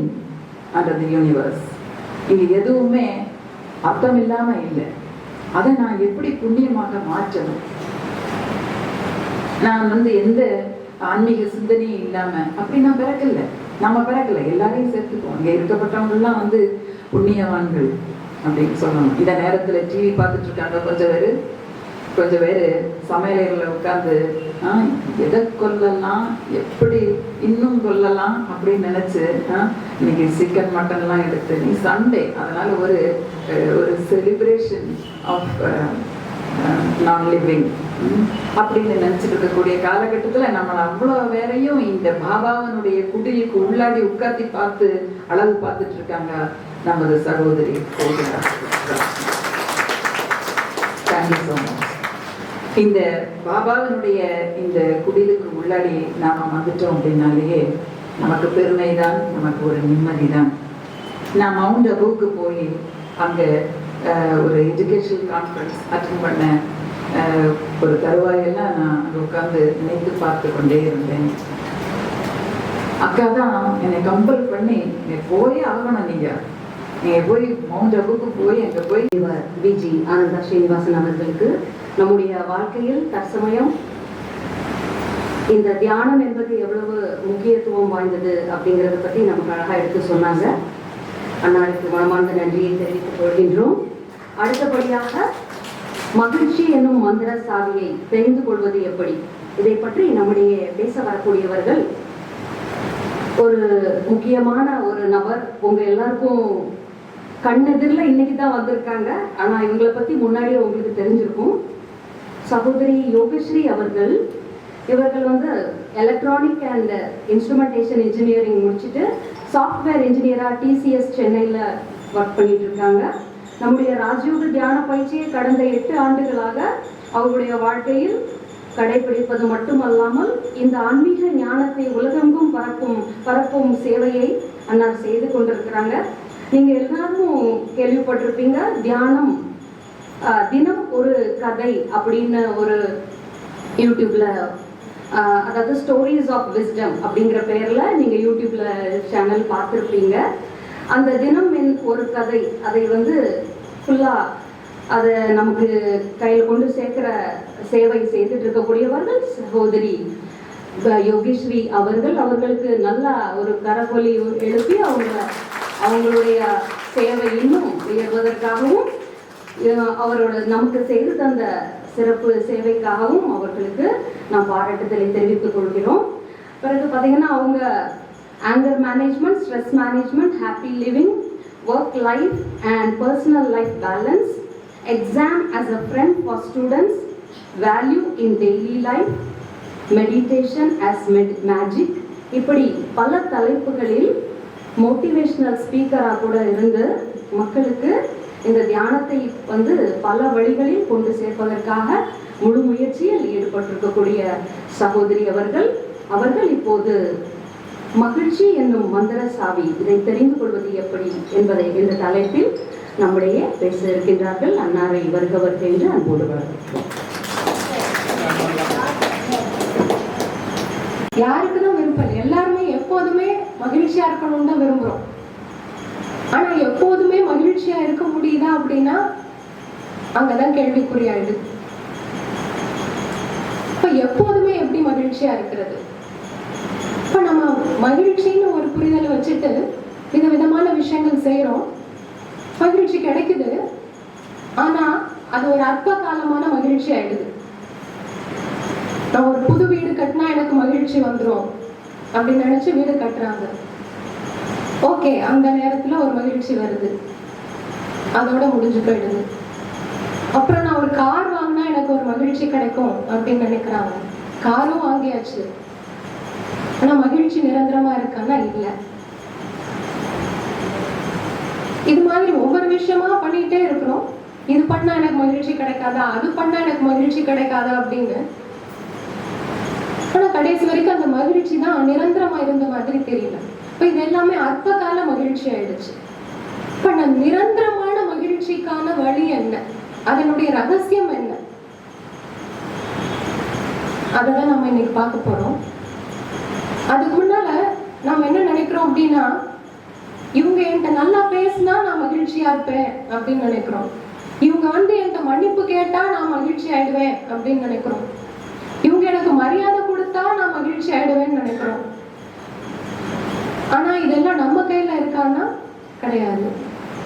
under the universe. இங்க எதுவுமே அர்த்தம் இல்லாம இல்லை. அதை நான் எப்படி புண்ணியமாக மாற்றணும்? நான் எந்த ஆன்மீக சிந்தனையும் இல்லாம அப்படி நான் பிறக்கல. நம்ம பிறக்கல, எல்லாரையும் சேர்த்துப்போம். இங்க இருக்கப்பட்டவங்க எல்லாம் புண்ணியவான்கள் அப்படின்னு சொல்லணும். இந்த நேரத்துல டிவி பார்த்துட்டு இருக்காங்க கொஞ்சம் பேரு சமையலறையில உட்கார்ந்து எதை கொல்லலாம், எப்படி இன்னும் கொல்லலாம் அப்படின்னு நினைச்சு இன்னைக்கு சிக்கன் மட்டன் எல்லாம் எடுத்து, நீ சண்டே அதனால ஒரு செலிப்ரேஷன் ஆஃப் நான் லிவிங் அப்படின்னு நினைச்சிட்டு இருக்கக்கூடிய காலகட்டத்துல நம்ம அவ்வளவு வேறையும் இந்த பாபாவனுடைய குடிலுக்கு உள்ளாடி உட்கார்த்தி பார்த்து அழகு பார்த்துட்டு இருக்காங்க நமது சகோதரி. Thank you so much. இந்த பாபாவினுடைய இந்த குடிலுக்கு உள்ளாடி நாம வந்துட்டோம் அப்படின்னாலேயே நமக்கு பெருமைதான், நமக்கு ஒரு நிம்மதி தான். நான் மவுண்ட் அபுவுக்கு போய் அங்க ஒரு எஜுகேஷனல் கான்ஃபரன்ஸ் அட்டென்ட் பண்ண ஒரு தருவாயெல்லாம் நான் அங்கே உட்காந்து நினைத்து பார்த்து கொண்டே இருந்தேன். அக்கா தான் என்னை கம்பல் பண்ணி, நீ போயே ஆகணும், நீங்க போய் மவுண்ட் அபுக்கு போய் அங்க போய். விஜி ஆனந்தா ஸ்ரீனிவாசன் அவர்களுக்கு நம்முடைய வாழ்க்கையில் தற்சமயம் இந்த தியானம் என்பது எவ்வளவு முக்கியத்துவம் வாய்ந்தது அப்படிங்கிறத பற்றி நமக்கு அழகா எடுத்து சொன்னாங்க. அன்னாருக்கு மனமார்ந்த நன்றியை தெரிவித்துக் கொள்கின்றோம். அடுத்தபடியாக மகிழ்ச்சி என்னும் மந்திர சாவியை தெரிந்து கொள்வது எப்படி, இதை பற்றி நம்முடைய பேச வரக்கூடியவர்கள் ஒரு முக்கியமான ஒரு நபர். உங்க எல்லாருக்கும் கண்ணெதிரில் இன்னைக்கு தான் வந்திருக்காங்க. ஆனா இவங்களை பத்தி முன்னாடியே உங்களுக்கு தெரிஞ்சிருக்கும். சகோதரி யோகஸ்ரீ அவர்கள். இவர்கள் எலக்ட்ரானிக் அண்ட் இன்ஸ்ட்ருமெண்டேஷன் இன்ஜினியரிங் முடிச்சுட்டு சாஃப்ட்வேர் இன்ஜினியரா டிசிஎஸ் சென்னையில் ஒர்க் பண்ணிட்டு இருக்காங்க. நம்முடைய ராஜயோக தியான பயிற்சியை கடந்த 8 ஆண்டுகளாக அவருடைய வாழ்க்கையில் கடைபிடிப்பது மட்டுமல்லாமல் இந்த ஆன்மீக ஞானத்தை உலகெங்கும் பரப்பும் சேவையை அன்னார் செய்து கொண்டிருக்கிறாங்க. நீங்க எல்லாரும் கேள்விப்பட்டிருப்பீங்க, தியானம் தினம் ஒரு கதை அப்படின்னு ஒரு யூடியூப்ல, அதாவது ஸ்டோரிஸ் ஆஃப் விஸ்டம் அப்படிங்கிற பெயர்ல நீங்க யூடியூப்ல சேனல் பார்த்துருப்பீங்க. அந்த தினம் ஒரு கதை, அதை ஃபுல்லா அதை நமக்கு கையில் கொண்டு சேர்க்கிற சேவை செய்துட்டு இருக்கக்கூடியவர்கள் சகோதரி யோகேஸ்வரி அவர்கள். அவர்களுக்கு நல்ல ஒரு கரகொலி எழுப்பி அவங்களுடைய சேவை இன்னும் உயர்வதற்காகவும் அவரோட நமக்கு செய்து தந்த சிறப்பு சேவைக்காகவும் அவர்களுக்கு நாம் பாராட்டுதலை தெரிவித்துக் கொள்கிறோம். பிறகு பார்த்தீங்கன்னா அவங்க anger management, stress management, happy living, work life and personal life balance, exam as a friend for students, value in daily life, meditation as magic, இப்படி பல தலைப்புகளில் மோட்டிவேஷனல் ஸ்பீக்கராக கூட இருந்து மக்களுக்கு இந்த தியானத்தை வந்து பல வழிகளில் கொண்டு சேர்ப்பதற்காக முழு முயற்சியில் ஈடுபட்டிருக்கக்கூடிய சகோதரி அவர்கள் இப்போது மகிழ்ச்சி என்னும் மந்திர சாவி இதை தெரிந்து கொள்வது எப்படி என்பதை இந்த தலைப்பில் நம்முடைய பேச இருக்கின்றார்கள். அன்னாரை வருகவர் என்று அன்போடு வரவேற்கிறோம். யாருக்குதான் விருப்பம்? எல்லாருமே எப்போதுமே மகிழ்ச்சியா இருக்கணும்னு தான் விரும்புறோம். ஆனா எப்போதுமே மகிழ்ச்சியா இருக்க முடியுதா அப்படின்னா அங்கதான் கேள்விக்குறியாயிடுது. இப்ப எப்போதுமே எப்படி மகிழ்ச்சியா இருக்கிறது? இப்ப நம்ம மகிழ்ச்சின்னு ஒரு புரிதலை வச்சுட்டு விதவிதமான விஷயங்கள் செய்யறோம், மகிழ்ச்சி கிடைக்குது. ஆனா அது ஒரு அற்ப காலமான மகிழ்ச்சி ஆயிடுது. நான் ஒரு புது வீடு கட்டினா எனக்கு மகிழ்ச்சி வந்துடும் அப்படின்னு நினைச்சு வீடு கட்டுறாங்க. ஓகே, அந்த நேரத்துல ஒரு மகிழ்ச்சி வருது, அதோட முடிஞ்சு போயிடுது. அப்புறம் நான் ஒரு கார் வாங்கினா எனக்கு ஒரு மகிழ்ச்சி கிடைக்கும் அப்படின்னு நினைக்கிறாங்க. காரும் வாங்கியாச்சு, ஆனா மகிழ்ச்சி நிரந்தரமா இருக்கான்னா இல்ல. இது மாதிரி ஒவ்வொரு விஷயமா பண்ணிட்டே இருக்கிறோம். இது பண்ணா எனக்கு மகிழ்ச்சி கிடைக்காதா, அது பண்ணா எனக்கு மகிழ்ச்சி கிடைக்காதா அப்படின்னு. ஆனா கடைசி வரைக்கும் அந்த மகிழ்ச்சி தான் நிரந்தரமா இருந்த மாதிரி தெரியல. இப்ப இது எல்லாமே அற்ப கால மகிழ்ச்சி ஆயிடுச்சு. இப்ப நான் நிரந்தரமான மகிழ்ச்சிக்கான வழி என்ன, அதனுடைய ரகசியம் என்ன, அததான் நம்ம இன்னைக்கு பார்க்க போறோம். அதுக்கு முன்னால நாம என்ன நினைக்கிறோம் அப்படின்னா, இவங்க என்கிட்ட நல்லா பேசினா நான் மகிழ்ச்சியா இருப்பேன் அப்படின்னு நினைக்கிறோம். இவங்க வந்து என்கிட்ட மன்னிப்பு கேட்டா நான் மகிழ்ச்சி ஆயிடுவேன் அப்படின்னு நினைக்கிறோம். இவங்க எனக்கு மரியாதை கொடுத்தா நான் மகிழ்ச்சி ஆயிடுவேன்னு நினைக்கிறோம். ஆனா இதெல்லாம் நம்ம கையில இருக்கான்னா கிடையாது.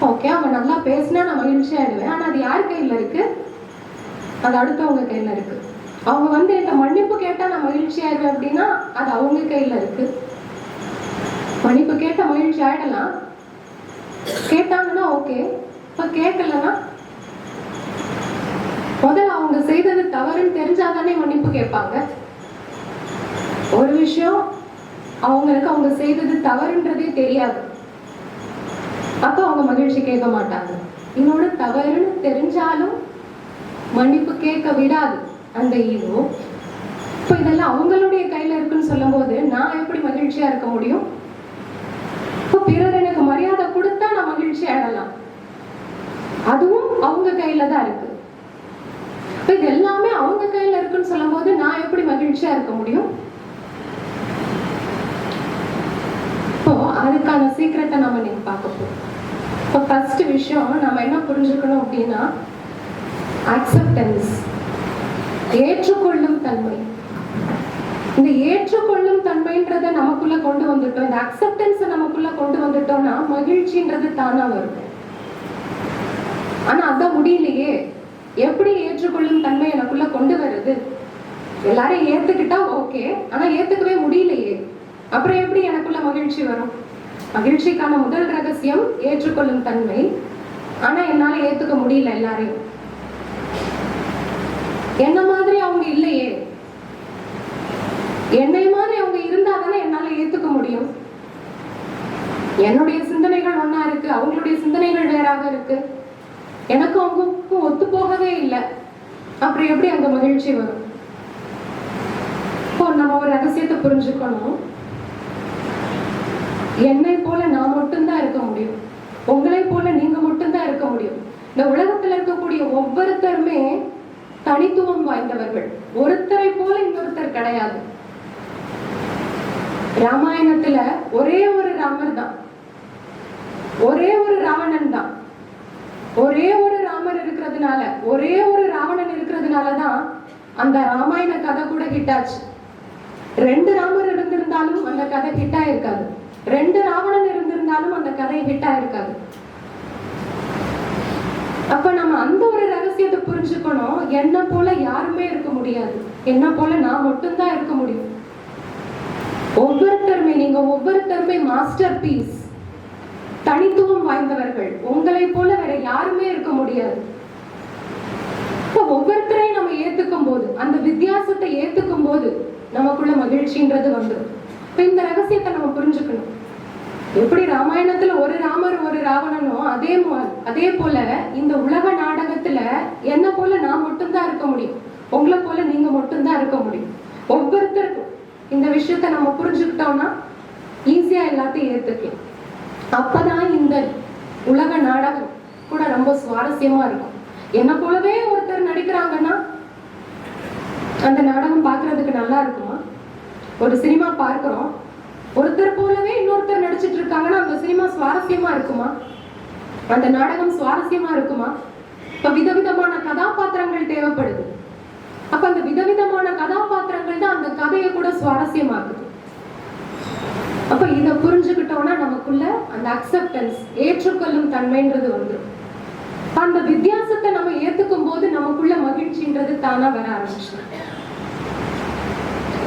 ஓகே, அவங்க நல்லா பேசினா நான் மகிழ்ச்சி ஆயிடுவேன், ஆனா அது யார் கையில இருக்கு? அது அடுத்தவங்க கையில இருக்கு. அவங்க வந்து என்கிட்ட மன்னிப்பு கேட்டா நான் மகிழ்ச்சி ஆயிடுவேன் அப்படின்னா அது அவங்க கையில இருக்கு. மன்னிப்பு கேட்ட மகிழ்ச்சி ஆயிடலாம், கேட்டாங்கன்னா ஓகே. இப்ப கேட்கலன்னா முதல்ல அவங்க செய்தது தவறுன்னு தெரிஞ்சாதானே மன்னிப்பு கேட்பாங்க. ஒரு விஷயம் அவங்களுக்கு அவங்க செய்தது தவறுன்றதே தெரியாது, அப்ப அவங்க மகிழ்ச்சி கேட்க மாட்டாங்க. இன்னொன்னு, தவறுன்னு தெரிஞ்சாலும் மன்னிப்பு கேட்க விடாது அந்த ஈகோ. இப்ப இதெல்லாம் அவங்களுடைய கையில இருக்குன்னு சொல்லும் போது நான் எப்படி மகிழ்ச்சியா இருக்க முடியும்? இப்ப பிறர் எனக்கு மரியாதை கொடுத்தா நான் மகிழ்ச்சி ஆடலாம், அதுவும் அவங்க கையில தான் இருக்கு. இது எல்லாமே அவங்க கையில இருக்குன்னு சொல்லும் போது நான் எப்படி மகிழ்ச்சியா இருக்க முடியும்? இப்போ அதுக்கான சீக்கிரத்தை நம்ம நீங்க பார்க்க போறோம். இப்போ ஃபர்ஸ்ட் விஷயம் நம்ம என்ன புரிஞ்சுக்கணும் அப்படின்னா, அக்செப்டன்ஸ், ஏற்றுக்கொள்ளும் தன்மை. இந்த ஏற்றுக்கொள்ளும் தன்மைன்றத நமக்குள்ள கொண்டு வந்துட்டோம், இந்த அக்செப்டன்ஸ் நமக்குள்ள கொண்டு வந்துட்டோம்னா மகிழ்ச்சின்றது தானா வரும். ஆனா அதான் முடியலையே. எப்படி ஏற்றுக்கொள்ளும் தன்மை எனக்குள்ள கொண்டு வருது? எல்லாரும் ஏத்துக்கிட்டா ஓகே, ஆனா ஏத்துக்கவே முடியலையே, அப்புறம் எப்படி எனக்குள்ள மகிழ்ச்சி வரும்? மகிழ்ச்சிக்கான முதல் ரகசியம் ஏற்றுக்கொள்ளும் தன்மை. ஆனா என்னால ஏத்துக்க முடியல எல்லாரையும். என்ன மாதிரி அவங்க இல்லையே, என்னை மாதிரி அவங்க இருந்தா தானே என்னால ஏத்துக்க முடியும். என்னுடைய சிந்தனைகள் ஒன்னா இருக்கு, அவங்களுடைய சிந்தனைகள் வேறாக இருக்கு, எனக்கு அவங்களுக்கும் ஒத்து போகவே இல்லை, அப்புறம் எப்படி அங்க மகிழ்ச்சி வரும்? இப்போ நம்ம ஒரு ரகசியத்தை புரிஞ்சுக்கணும். என்னை போல நான் மட்டும்தான் இருக்க முடியும், உங்களை போல நீங்க மட்டும்தான் இருக்க முடியும். இந்த உலகத்துல இருக்கக்கூடிய ஒவ்வொருத்தருமே தனித்துவம் வாய்ந்தவர்கள், ஒருத்தரை போல இன்னொருத்தர் கிடையாது. ராமாயணத்துல ஒரே ஒரு ராமர் தான், ஒரே ஒரு ராவணன் தான். ஒரே ஒரு ராமர் இருக்கிறதுனால, ஒரே ஒரு ராவணன் இருக்கிறதுனாலதான் அந்த ராமாயண கதை கூட ஹிட் ஆச்சு. 2 ராமர் இருந்திருந்தாலும் அந்த கதை ஹிட் ஆயிருக்காது, 2 ராவணன் இருந்திருந்தாலும் அந்த கதை ஹிட் ஆயிருக்காது. அப்ப நம்ம அந்த ஒரு ரகசியத்தை புரிஞ்சுக்கணும். என்ன போல யாருமே இருக்க முடியாது, என்ன போல நான் மட்டும்தான் இருக்க முடியும். ஒவ்வொருத்தருமே, நீங்க ஒவ்வொருத்தருமே மாஸ்டர் பீஸ், தனித்துவம் வாய்ந்தவர்கள். உங்களை போல வேற யாருமே இருக்க முடியாது. ஒவ்வொருத்தரையும் நம்ம ஏத்துக்கும் போது, அந்த வித்தியாசத்தை ஏத்துக்கும் போது நமக்குள்ள மகிழ்ச்சின்றது வந்துடும். இப்ப இந்த ரகசியத்தை நம்ம புரிஞ்சுக்கணும். எப்படி ராமாயணத்துல ஒரு ராமர் ஒரு ராவணனோ அதே போல இந்த உலக நாடகத்துல என்ன போல நான் மட்டும்தான் இருக்க முடியும், உங்களை போல நீங்க மட்டும்தான் இருக்க முடியும். ஒவ்வொருத்தருக்கும் இந்த விஷயத்த நம்ம புரிஞ்சுக்கிட்டோம்னா ஈஸியா எல்லாத்தையும் ஏத்துக்கலாம். அப்பதான் இந்த உலக நாடகம் கூட ரொம்ப சுவாரஸ்யமா இருக்கும். என்ன போலவே ஒருத்தர் நடிக்கிறாங்கன்னா அந்த நாடகம் பார்க்கறதுக்கு நல்லா இருக்குமா? ஒரு சினிமா பார்க்கிறோம், ஒருத்தர் போலவே இன்னொருத்தர் நடிச்சிட்டு இருக்காங்கன்னா அந்த சினிமா சுவாரஸ்யமா இருக்குமா? அந்த நாடகம் சுவாரஸ்யமா இருக்குமா? இப்ப விதவிதமான கதாபாத்திரங்கள் தேவைப்படுது. அப்ப அந்த விதவிதமான கதாபாத்திரங்கள் தான் அந்த கதையை கூட சுவாரஸ்யமாக்குது. அப்ப இத புரிஞ்சுக்கிட்டோம்னா நமக்குள்ள அந்த அக்செப்டன்ஸ், ஏற்றுக்கொள்ளும் தன்மைன்றது வந்துடும். அந்த வித்தியாசத்தை நம்ம ஏத்துக்கும் போது நமக்குள்ள மகிழ்ச்சின்றது தானா வர ஆரம்பிச்சு.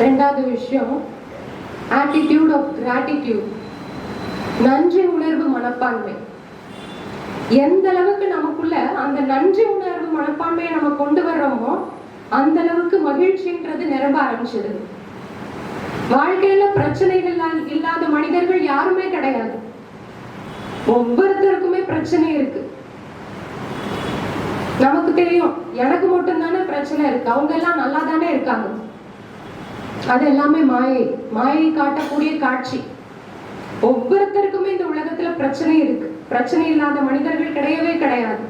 ரெண்டாவது விஷயம், ஆட்டிடியூட் ஆஃப் கிராட்டிடியூட், நன்றி உணர்வு மனப்பான்மை. எந்த அளவுக்கு நமக்குள்ள அந்த நன்றி உணர்வு மனப்பான்மையை நம்ம கொண்டு வர்றோமோ அந்த அளவுக்கு மகிழ்ச்சின்றது நிரம்ப ஆரம்பிச்சிடுது. வாழ்க்கையில பிரச்சனைகள் இல்லாத மனிதர்கள் யாருமே கிடையாது. ஒவ்வொருத்தருக்குமே பிரச்சனை இருக்கு. நமக்கு தெரியும் எனக்கு மட்டும்தானே பிரச்சனை இருக்கு, அவங்க எல்லாம் நல்லா தானே இருக்காங்க. அது எல்லாமே மாயை காட்டக்கூடிய காட்சி. ஒவ்வொருத்தருக்குமே இந்த உலகத்துல பிரச்சனை இருக்கு. பிரச்சனை இல்லாத மனிதர்கள் கிடையவே கிடையாது.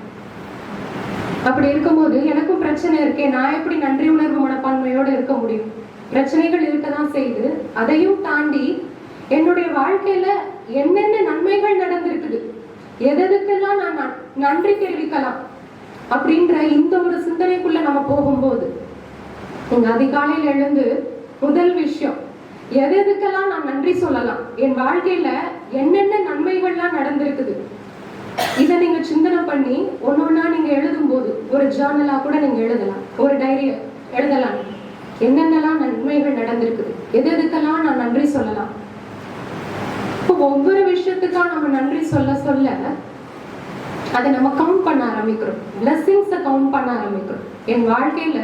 அப்படி இருக்கும்போது எனக்கும் பிரச்சனை இருக்கே, நான் எப்படி நன்றி உணர்வு மனப்பான்மையோட இருக்க முடியும்? பிரச்சனைகள் இருக்கதான் செய்து, அதையும் தாண்டி என்னுடைய வாழ்க்கையில என்னென்ன நன்மைகள் நடந்திருக்குது, எதற்கெல்லாம் நான் நன்றி தெரிவிக்கலாம் அப்படின்ற இந்த ஒரு சிந்தனைக்குள்ள நம்ம போகும்போது, நீங்க அதிகாலையில் எழுந்து முதல் விஷயம் எதுக்கெல்லாம் நான் நன்றி சொல்லலாம், என் வாழ்க்கையில என்னென்ன நன்மைகள்லாம் நடந்திருக்குது, இதை நீங்க சிந்தனை பண்ணி ஒன்னொன்னா நீங்க எழுதும் போது, ஒரு ஜேர்னலா கூட நீங்க எழுதலாம், ஒரு டைரி எழுதலாம், என்னென்னலாம் நன்மைகள் நடந்திருக்குது, எதுக்கெல்லாம் நான் நன்றி சொல்லலாம். இப்போ ஒவ்வொரு விஷயத்துக்கா நம்ம நன்றி சொல்ல சொல்ல அதை நம்ம கவுண்ட் பண்ண ஆரம்பிக்கிறோம், பிளெஸிங்ஸை கவுண்ட் பண்ண ஆரம்பிக்கிறோம். என் வாழ்க்கையில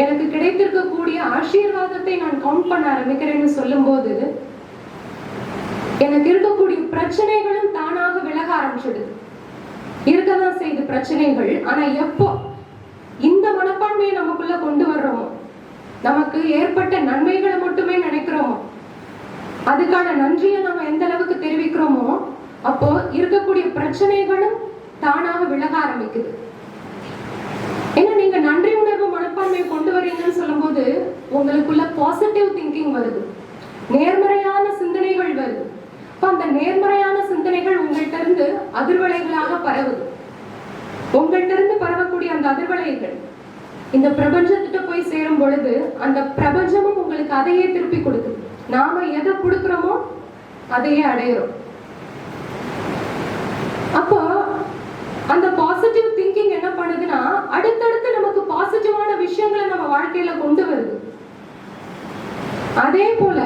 எனக்கு கிடைத்திருக்கக்கூடிய ஆசீர்வாதத்தை நான் கவுண்ட் பண்ண ஆரம்பிக்கிறேன்னு சொல்லும் போது எனக்கு இருக்கக்கூடிய பிரச்சனைகளும் தானாக விலக ஆரம்பிச்சிடுது. இருக்கதான் செய்து பிரச்சனைகள், ஆனா எப்போ இந்த மனப்பான்மையை நமக்குள்ள கொண்டு வர்றோமோ, நமக்கு ஏற்பட்ட நன்மைகளை மட்டுமே நினைக்கிறோமோ, அதுக்கான நன்றியை நம்ம எந்த அளவுக்கு தெரிவிக்கிறோமோ, அப்போ இருக்கக்கூடிய பிரச்சனைகளும் தானாக விலக ஆரம்பிக்குது. ஏன்னா நீங்க நன்றி உணர்வு மனப்பான்மையை கொண்டு வரீங்கன்னு சொல்லும் போது உங்களுக்குள்ள பாசிட்டிவ் திங்கிங் வருது, நேர்மறையான சிந்தனைகள் வருது. அப்ப அந்த நேர்மறையான சிந்தனைகள் உங்கள்கிட்ட இருந்து அதிர்வலைகளாக பரவுது. உங்கள்கிட்ட இருந்து பரவக்கூடிய அந்த அதிர்வலைகள் இந்த பிரபஞ்சத்திட்ட போய் சேரும் பொழுது அந்த பிரபஞ்சமும் உங்களுக்கு அதையே திருப்பி கொடுக்குது. நாம எதை கொடுக்கிறோமோ அதையே அடையிறோம். அப்போ அந்த பாசிட்டிவ் திங்கிங் என்ன பண்ணுதுன்னா அடுத்தடுத்து நமக்கு பாசிட்டிவான விஷயங்களை நம்ம வாழ்க்கையில கொண்டு வருது. அதே போல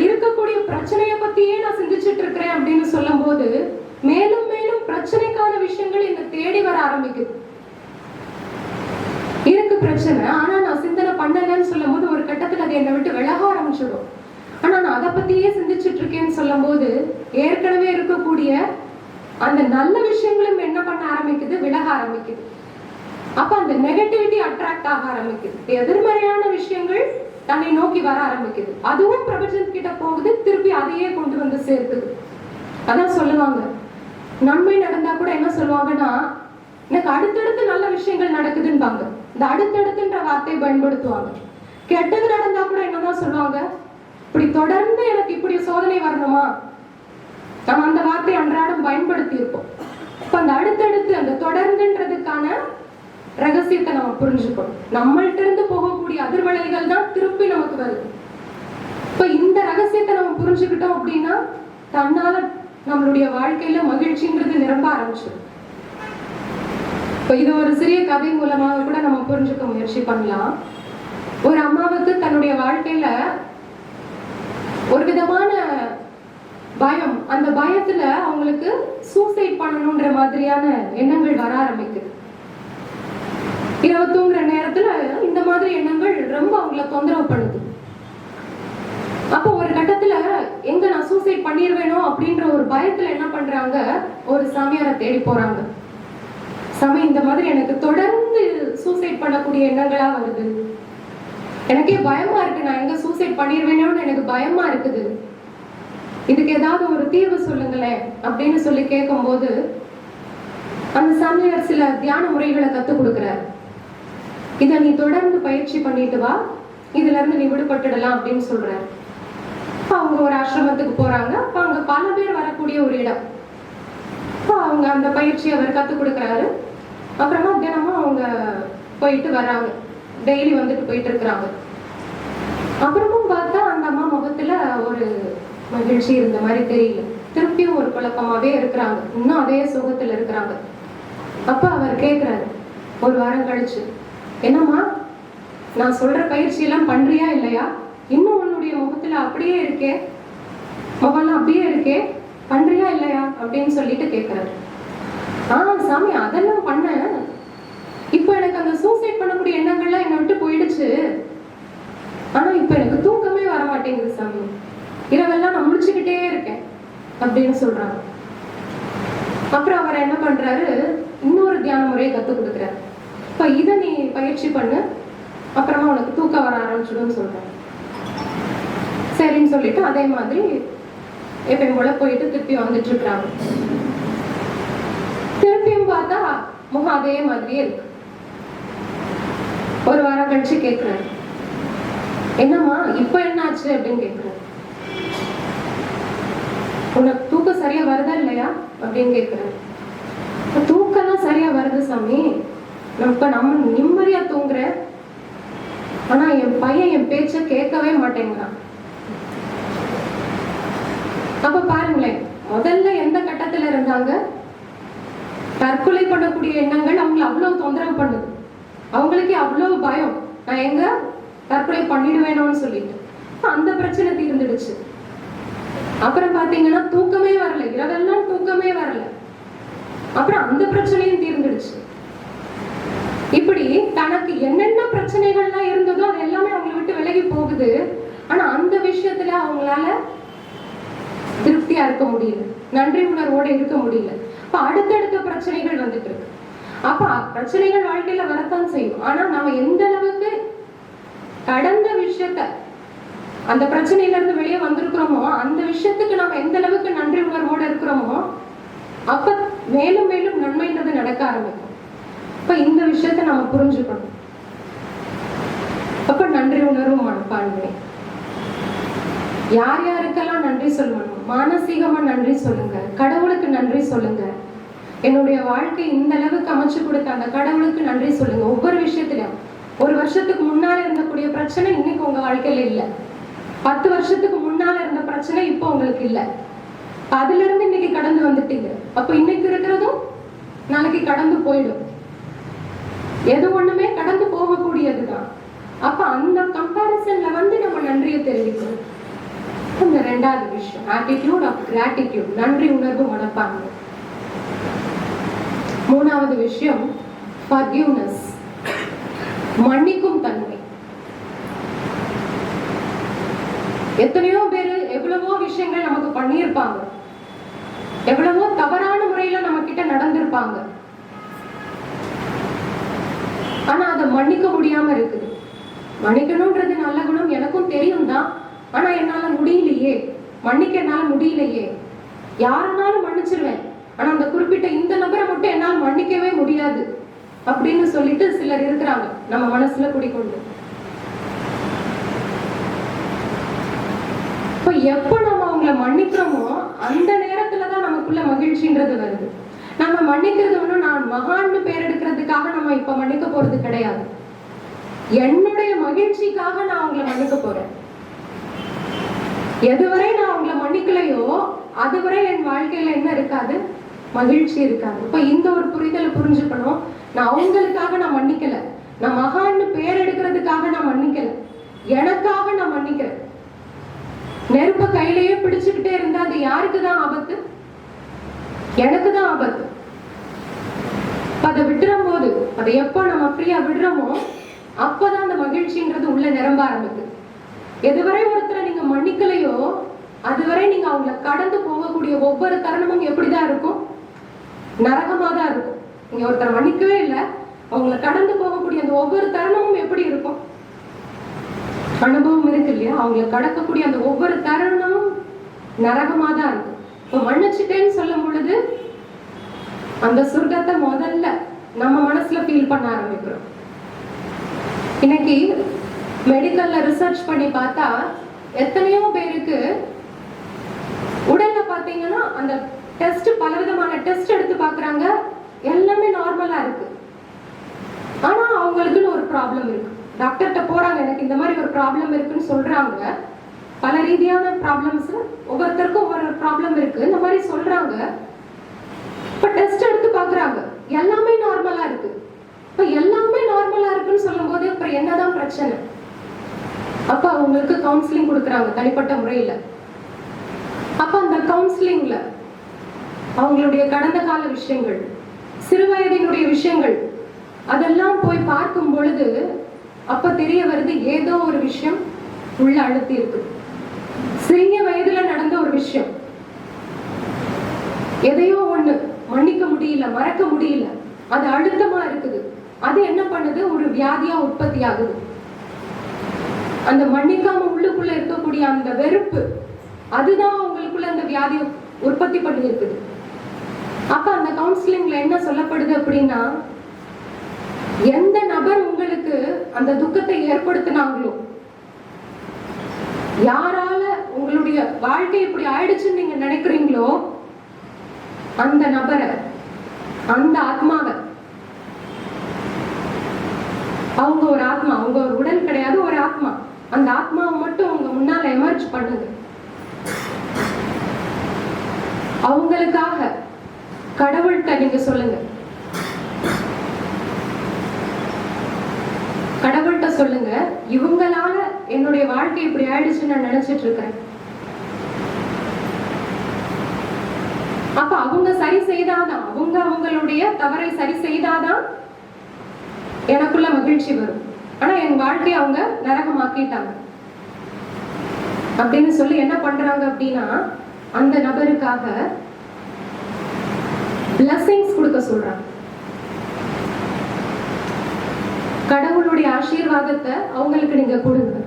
இருக்கக்கூடிய பிரச்சனையை பத்தியே நான் சிந்திச்சுட்டு இருக்கிறேன் அப்படின்னு சொல்லும் போது மேலும் மேலும் பிரச்சனைக்கான விஷயங்கள் என்ன தேடி வர ஆரம்பிக்குது. இருக்கு பிரச்சனை, ஆனா நான் சிந்தனை பண்ணலன்னு சொல்லும் போது ஒரு கட்டத்துல அது என்னை விட்டு விலக ஆரம்பிச்சிடும். ஆனா நான் அதை பத்தியே சிந்திச்சுட்டு இருக்கேன்னு சொல்லும் போது ஏற்கனவே இருக்கக்கூடிய அந்த நல்ல விஷயங்களும் என்ன பண்ண ஆரம்பிக்குது, விலக ஆரம்பிக்குது. அப்ப அந்த நெகட்டிவிட்டி அட்ராக்ட் ஆக ஆரம்பிக்குது. எதிர்மறையான விஷயங்கள் தன்னை நோக்கி வர ஆரம்பிக்குது. அதுவும் பிரபஞ்சத்துக்கிட்ட போகுது, திருப்பி அதையே கொண்டு வந்து சேர்க்குது. அதான் சொல்லுவாங்க, நன்மை நடந்தா கூட என்ன சொல்லுவாங்கன்னா, எனக்கு அடுத்தடுத்து நல்ல விஷயங்கள் நடக்குதுன்பாங்க. இந்த அடுத்தடுத்துன்ற வார்த்தையை பயன்படுத்துவாங்க. கெட்டது நடந்தா கூட என்னதான் சொல்லுவாங்க, இப்படி தொடர்ந்து எனக்கு இப்படி சோதனை வரணுமா, நம்ம அந்த வார்த்தையை அன்றாடம் பயன்படுத்தி இருப்போம். இப்ப அந்த அடுத்தடுத்து அந்த தொடர்ந்துன்றதுக்கான ரகசியத்தை நம்ம புரிஞ்சுக்கணும். நம்மள்ட்ட இருந்து போகக்கூடிய அதிர்வலைகள் தான் திருப்பி நமக்கு வருது. இப்ப இந்த ரகசியத்தை நம்ம புரிஞ்சுக்கிட்டோம் அப்படின்னா தன்னால நம்மளுடைய வாழ்க்கையில மகிழ்ச்சின்றது நிரம்ப ஆரம்பிச்சிடும். இப்ப இது ஒரு சிறிய கதை மூலமாக கூட நம்ம புரிஞ்சுக்க முயற்சி பண்ணலாம். ஒரு அம்மாவுக்கு தன்னுடைய வாழ்க்கையில ஒரு விதமான பயம், அந்த பயத்துல அவங்களுக்கு சூசைட் பண்ணணும்ன்ற மாதிரியான எண்ணங்கள் வர ஆரம்பிக்குது. இரவு தூங்குற நேரத்துல இந்த மாதிரி எண்ணங்கள் ரொம்ப அவங்கள தொந்தரவு பண்ணுது. அப்போ ஒரு கட்டத்துல நேரத்துல எங்க நான் சூசைட் பண்ணிடுவேனோ அப்படின்ற ஒரு பயத்துல என்ன பண்றாங்க, ஒரு சாமியாரை தேடி போறாங்க. சாமி, இந்த மாதிரி எனக்கு தொடர்ந்து சூசைட் பண்ணக்கூடிய எண்ணங்களா வருது, எனக்கே பயமா இருக்கு, நான் எங்க சூசைட் பண்ணிடுவேனோன்னு எனக்கு பயமா இருக்குது, இதுக்கு ஏதாவது ஒரு தீர்வு சொல்லுங்களேன் அப்படின்னு சொல்லி கேட்கும்போது அந்த சாமியார் சில தியான முறைகளை கத்துக் கொடுக்கிறார். இதை நீ தொடர்ந்து பயிற்சி பண்ணிட்டு வா, இதுல இருந்து நீ விடுபட்டுடலாம் அப்படின்னு சொல்றாரு. அவங்க ஒரு ஆசிரமத்துக்கு போறாங்க. அப்ப அங்க பல பேர் வரக்கூடிய ஒரு இடம். அவங்க அந்த பயிற்சி அவர் கத்துக் கொடுக்குறாரு. அப்புறமா தினமும் அவங்க போயிட்டு வர்றாங்க, டெய்லி வந்துட்டு போயிட்டு இருக்கிறாங்க. அப்புறமும் பார்த்தா அந்த அம்மா முகத்துல ஒரு மகிழ்ச்சி இருந்த மாதிரி தெரியல, திருப்பியும் ஒரு குழப்பமாவே இருக்கிறாங்க, இன்னும் அதே சுகத்துல இருக்கிறாங்க. அப்ப அவர் கேட்கிறாரு ஒரு வாரம் கழிச்சு, என்னம்மா நான் சொல்ற பயிற்சி எல்லாம் பண்றியா இல்லையா, இன்னும் உன்னுடைய முகத்துல அப்படியே இருக்கே, முகம்லாம் அப்படியே இருக்கே, பண்றியா இல்லையா அப்படின்னு சொல்லிட்டு கேட்கிறாரு. சாமி, அதெல்லாம் பண்ணேன், இப்ப எனக்கு அந்த சூசைட் பண்ணக்கூடிய எண்ணங்கள்லாம் என்னை விட்டு போயிடுச்சு, ஆனா இப்ப எனக்கு தூக்கமே வர மாட்டேங்குது சாமி, இரவெல்லாம் நான் முடிச்சுக்கிட்டே இருக்கேன் அப்படின்னு சொல்றாங்க. அப்புறம் அவர் என்ன பண்றாரு, இன்னொரு தியான முறையை கத்துக் கொடுக்குறாரு. இப்ப இதை நீ பயிற்சி பண்ணு, அப்புறமா உனக்கு தூக்கம் வர ஆரம்பிச்சிடும்னு சொல்றாரு. சரின்னு சொல்லிட்டு அதே மாதிரி எப்பயும் போல போயிட்டு திருப்பி வந்துட்டு இருக்கிறாங்க. திருப்பியும் பார்த்தா முகம் அதே மாதிரியே இருக்கு. ஒரு வாரம் கழிச்சு கேட்கிறாரு, என்னம்மா இப்ப என்ன ஆச்சு அப்படின்னு கேட்கிறாரு. உனக்கு தூக்கம் சரியா வருதா இல்லையா அப்படின்னு கேட்கிறாரு. தூக்கம்லாம் சரியா வருது சாமி, நம்ம நிம்மதியா தூங்குறேன், ஆனா என் பையன் என் பேச்ச கேட்கவே மாட்டேங்கிறான். அப்ப பாருங்களேன், முதல்ல எந்த கட்டத்துல இருந்தாங்க, தற்கொலை பண்ணக்கூடிய எண்ணங்கள் அவங்களை அவ்வளவு தொந்தரவு பண்ணுது, அவங்களுக்கே அவ்வளவு பயம், நான் எங்க தற்கொலை பண்ணிடுவேணும்னு சொல்லிட்டு அந்த பிரச்சனை தீர்ந்துடுச்சு. அப்புறம் பாத்தீங்கன்னா தூக்கமே வரல, இரவெல்லாம் தூக்கமே வரல, அப்புறம் அந்த பிரச்சனையும் தீர்ந்துடுச்சு. இப்படி தனக்கு என்னென்ன பிரச்சனைகள்லாம் இருந்ததோ அது எல்லாமே அவங்களை விட்டு விலகி போகுது. ஆனா அந்த விஷயத்துல அவங்களால திருப்தியா இருக்க முடியல, நன்றி உணர்வோட இருக்க முடியல. அப்ப அடுத்தடுத்த பிரச்சனைகள் வந்துட்டு இருக்கு. அப்ப பிரச்சனைகள் வாழ்க்கையில வரத்தான் செய்யும். ஆனா நாம எந்த அளவுக்கு கடந்த விஷயத்த, அந்த பிரச்சனையில இருந்து வெளியே வந்திருக்கிறோமோ அந்த விஷயத்துக்கு நம்ம எந்த அளவுக்கு நன்றி உணர்வோட இருக்கிறோமோ அப்ப மேலும் மேலும் நன்மைன்றது நடக்க ஆரம்பிக்கும். அப்ப இந்த விஷயத்த நம்ம புரிஞ்சுக்கணும். அப்ப நன்றி உணர்வும் மனப்பான்மை. யார் யாருக்கெல்லாம் நன்றி சொல்லணும், மானசீகமா நன்றி சொல்லுங்க, கடவுளுக்கு நன்றி சொல்லுங்க. என்னுடைய வாழ்க்கை இந்த அளவுக்கு அமைச்சு கொடுத்த அந்த கடவுளுக்கு நன்றி சொல்லுங்க. ஒவ்வொரு விஷயத்திலும் ஒரு வருஷத்துக்கு முன்னால இருந்தக்கூடிய பிரச்சனை இன்னைக்கு உங்க வாழ்க்கையில இல்ல, 10 வருஷத்துக்கு முன்னால இருந்த பிரச்சனை இப்போ உங்களுக்கு இல்ல, அதுல இருந்து இன்னைக்கு கடந்து வந்துட்டீங்க. அப்ப இன்னைக்கு இருக்கிறதும் நாளைக்கு கடந்து போயிடும், எது ஒண்ணுமே கடந்து போகக்கூடியதுதான். அப்ப அந்த கம்பாரிசன்ல வந்து நம்ம நன்றியை தெரிவிக்கணும். இந்த ரெண்டாவது விஷயம் ஆட்டிடியூட் ஆஃப் கிராட்டிடியூட், நன்றி உணர்வு மனப்பான்மை. மூணாவது விஷயம் forgiveness, மன்னிக்கும் தன்மை. எத்தனையோ பேரு எவ்வளவோ விஷயங்கள் நமக்கு பண்ணியிருப்பாங்க, எவ்வளவோ தவறான முறையில நம்ம கிட்ட நடந்திருப்பாங்க, ஆனா அதை மன்னிக்க முடியாம இருக்குது. மன்னிக்கணும்ன்றது நல்ல குணம், எனக்கும் தெரியும் தான், ஆனா என்னால முடியலையே, மன்னிக்க என்னால முடியலையே. யாருனாலும் மன்னிச்சிருவேன், ஆனா அந்த குறிப்பிட்ட இந்த நபரை மட்டும் என்னால மன்னிக்கவே முடியாது அப்படின்னு சொல்லிட்டு சிலர் இருக்கிறாங்க நம்ம மனசுல குடிக்கொண்டு. இப்ப எப்ப நம்ம அவங்களை மன்னிக்கிறோமோ அந்த நேரத்துலதான் நமக்குள்ள மகிழ்ச்சின்றது வருது. நம்ம மன்னிக்கிறது ஒண்ணும் நான் மகான்னு பேர் எடுக்கிறதுக்காக நம்ம இப்ப மன்னிக்க போறது கிடையாது, என்னுடைய மகிழ்ச்சிக்காக நான் அவங்களை மன்னிக்க போறேன். எதுவரை நான் அவங்களை மன்னிக்கலையோ அதுவரை என் வாழ்க்கையில என்ன இருக்காது, மகிழ்ச்சி இருக்காது. இப்ப இந்த ஒரு புரிதலை புரிஞ்சுக்கணும். நான் அவங்களுக்காக நான் மன்னிக்கல, நான் மகான்னு பேர் எடுக்கிறதுக்காக நான் மன்னிக்கல, எனக்காக நான் மன்னிக்கிறேன். நெருப்ப கையிலேயே பிடிச்சுக்கிட்டே இருந்தா அது யாருக்குதான் ஆபத்து, எனக்குதான் ஆபத்து. அதை விட்டுறும் போது, அதை எப்போ நம்ம ஃப்ரீயா விடுறோமோ அப்பதான் அந்த மகிழ்ச்சின்றது உள்ள நிரம்ப ஆரம்பிக்குது. எதுவரை ஒருத்தரை நீங்க மன்னிக்கலையோ அதுவரை நீங்க அவங்கள கடந்து போகக்கூடிய ஒவ்வொரு தருணமும் எப்படிதான் இருக்கும்? நரகமா தான் இருக்கும். நீங்க ஒருத்தர் மன்னிக்கவே இல்லை, அவங்கள கடந்து போகக்கூடிய அந்த ஒவ்வொரு தருணமும் எப்படி இருக்கும்? அனுபவம் இருக்கு இல்லையா? அவங்கள கடக்கக்கூடிய அந்த ஒவ்வொரு தருணமும் நரகமா தான் இருக்கும். இப்போ மன்னிச்சுட்டேன்னு சொல்லும் பொழுது அந்த சொர்க்கத்தை முதல்ல நம்ம மனசுல ஃபீல் பண்ண ஆரம்பிக்கிறோம். இன்னைக்கு மெடிக்கல்ல ரிசர்ச் பண்ணி பார்த்தா எத்தனையோ பேருக்கு உடல்ல பாத்தீங்கன்னா அந்த டெஸ்ட், பலவிதமான டெஸ்ட் எடுத்து பாக்குறாங்க, எல்லாமே நார்மலா இருக்கு. ஆனா அவங்களுக்குன்னு ஒரு ப்ராப்ளம் இருக்கு. டாக்டர்கிட்ட போறாங்க, எனக்கு இந்த மாதிரி ஒரு ப்ராப்ளம் இருக்குன்னு சொல்றாங்க. பல ரீதியான ப்ராப்ளம்ஸ், ஒவ்வொருத்தருக்கும் ஒவ்வொரு ப்ராப்ளம் இருக்கு, இந்த மாதிரி சொல்றாங்க. இப்ப டெஸ்ட் எடுத்து பாக்குறாங்க, எல்லாமே நார்மலா இருக்கு. இப்ப எல்லாமே நார்மலா இருக்குன்னு சொல்லும் போது அப்புறம் என்னதான் பிரச்சனை? அப்ப அவங்களுக்கு கவுன்சிலிங் கொடுக்குறாங்க தனிப்பட்ட முறையில. அப்ப அந்த கவுன்சிலிங்ல அவங்களுடைய கடந்த கால விஷயங்கள், சிறு வயதினுடைய விஷயங்கள் அதெல்லாம் போய் பார்க்கும் பொழுது அப்ப தெரிய வருது ஏதோ ஒரு விஷயம் உள்ள அழுத்தி இருக்கு. சிறிய வயதுல நடந்த ஒரு விஷயம், எதையோ ஒண்ணு மன்னிக்க முடியல, மறக்க முடியல, அது அழுத்தமா இருக்குது. அது என்ன பண்ணுது? ஒரு வியாதியா உற்பத்தி ஆகுது. அந்த மன்னிக்காம உள்ளுக்குள்ள இருக்கக்கூடிய அந்த வெறுப்பு, அதுதான் அவங்களுக்குள்ள அந்த வியாதியை உற்பத்தி பண்ணி இருக்குது. அப்ப அந்த கவுன்சிலிங்ல என்ன சொல்லப்படுது அப்படின்னா, எந்த நபர் உங்களுக்கு அந்த துக்கத்தை ஏற்படுத்தினாங்களோ, யாரால உங்களுடைய வாழ்க்கை இப்படி ஆயிடுச்சுன்னு நீங்க நினைக்கிறீங்களோ, அந்த நபரை, அந்த ஆத்மாவை, அவங்க ஒரு ஆத்மா, அவங்க ஒரு உடல் கிடையாது, ஒரு ஆத்மா, அந்த ஆத்மாவை மட்டும் உங்க முன்னால எமர்ஜ் பண்ணுது. அவங்களுக்காக கடவுள்கிட்ட நீங்க சொல்லுங்க, கடவுள்கிட்ட சொல்லுங்க, இவங்களால என்னுடைய வாழ்க்கை இப்படி ஆயிடுச்சுன்னு நான் நினைச்சிட்டு இருக்கிறேன். அப்ப அவங்க சரி செய்தாதான், அவங்களுடைய தவறை சரி செய்தாதான் எனக்குள்ள மகிழ்ச்சி வரும். ஆனா என் வாழ்க்கையை அவங்க நரகமாக்கிட்டாங்க அப்படின்னு சொல்லி என்ன பண்றாங்க அப்படின்னா, அந்த நபருக்காக பிளஸிங்ஸ் கொடுக்க சொல்றாங்க. கடவுளுடைய ஆசீர்வாதத்தை அவங்களுக்கு நீங்க கொடுங்க.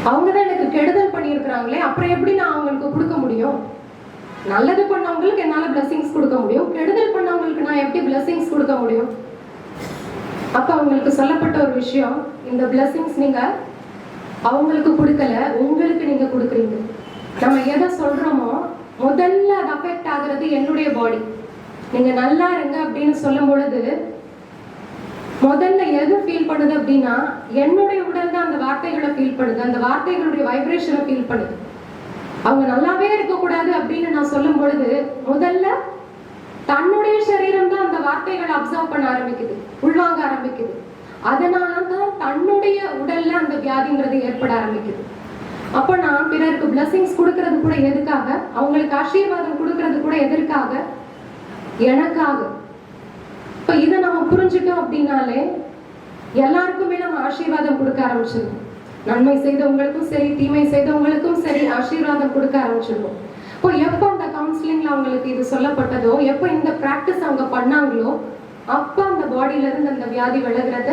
அவங்கதான் எனக்கு கெடுதல் பண்ணியிருக்கிறாங்களே, அப்புறம் எப்படி நான் அவங்களுக்கு கொடுக்க முடியும்? நல்லது பண்ணவங்களுக்கு என்னால பிளஸிங்ஸ் கொடுக்க முடியும், கெடுதல் பண்ணவங்களுக்கு நான் எப்படி பிளஸிங்ஸ் கொடுக்க முடியும்? அப்ப அவங்களுக்கு சொல்லப்பட்ட ஒரு விஷயம், இந்த பிளஸிங்ஸ் நீங்க அவங்களுக்கு கொடுக்கல, உங்களுக்கு நீங்க கொடுக்குறீங்க. நம்ம எதை சொல்றோமோ முதல்ல அது அஃபெக்ட் ஆகுறது என்னுடைய பாடி. நீங்க நல்லா இருங்க அப்படின்னு சொல்லும் பொழுது முதல்ல எது ஃபீல் பண்ணுது அப்படின்னா, என்னுடைய உடல் தான் அந்த வார்த்தைகளை ஃபீல் பண்ணுது, அந்த வார்த்தைகளுடைய வைப்ரேஷனை ஃபீல் பண்ணுது. அவங்க நல்லாவே இருக்கக்கூடாது அப்படின்னு நான் சொல்லும் பொழுது முதல்ல தன்னுடைய சரீரம் தான் அந்த வார்த்தைகளை அப்சர்வ் பண்ண ஆரம்பிக்குது, உள்வாங்க ஆரம்பிக்குது. அதனாலதான் தன்னுடைய உடல்ல அந்த வியாதிங்கிறது ஏற்பட ஆரம்பிக்குது. அப்ப நான் பிறருக்கு பிளஸிங்ஸ் கொடுக்கறது கூட எதுக்காக? அவங்களுக்கு ஆசீர்வாதம் கொடுக்கறது கூட எதற்காக? எனக்காக. இப்ப இதை நம்ம புரிஞ்சுட்டோம் அப்படின்னாலே எல்லாருக்குமே நம்ம ஆசீர்வாதம் கொடுக்க ஆரம்பிச்சிருவோம். நன்மை செய்தவங்களுக்கும் சரி, தீமை செய்தவங்களுக்கும் சரி ஆசீர்வாதம் கொடுக்க ஆரம்பிச்சிருவோம். இப்போ எப்போ அந்த கவுன்சிலிங்ல அவங்களுக்கு இது சொல்லப்பட்டதோ, எப்போ இந்த பிராக்டிஸ் அவங்க பண்ணாங்களோ, அப்ப அந்த பாடியில இருந்து அந்த வியாதி விலகிறத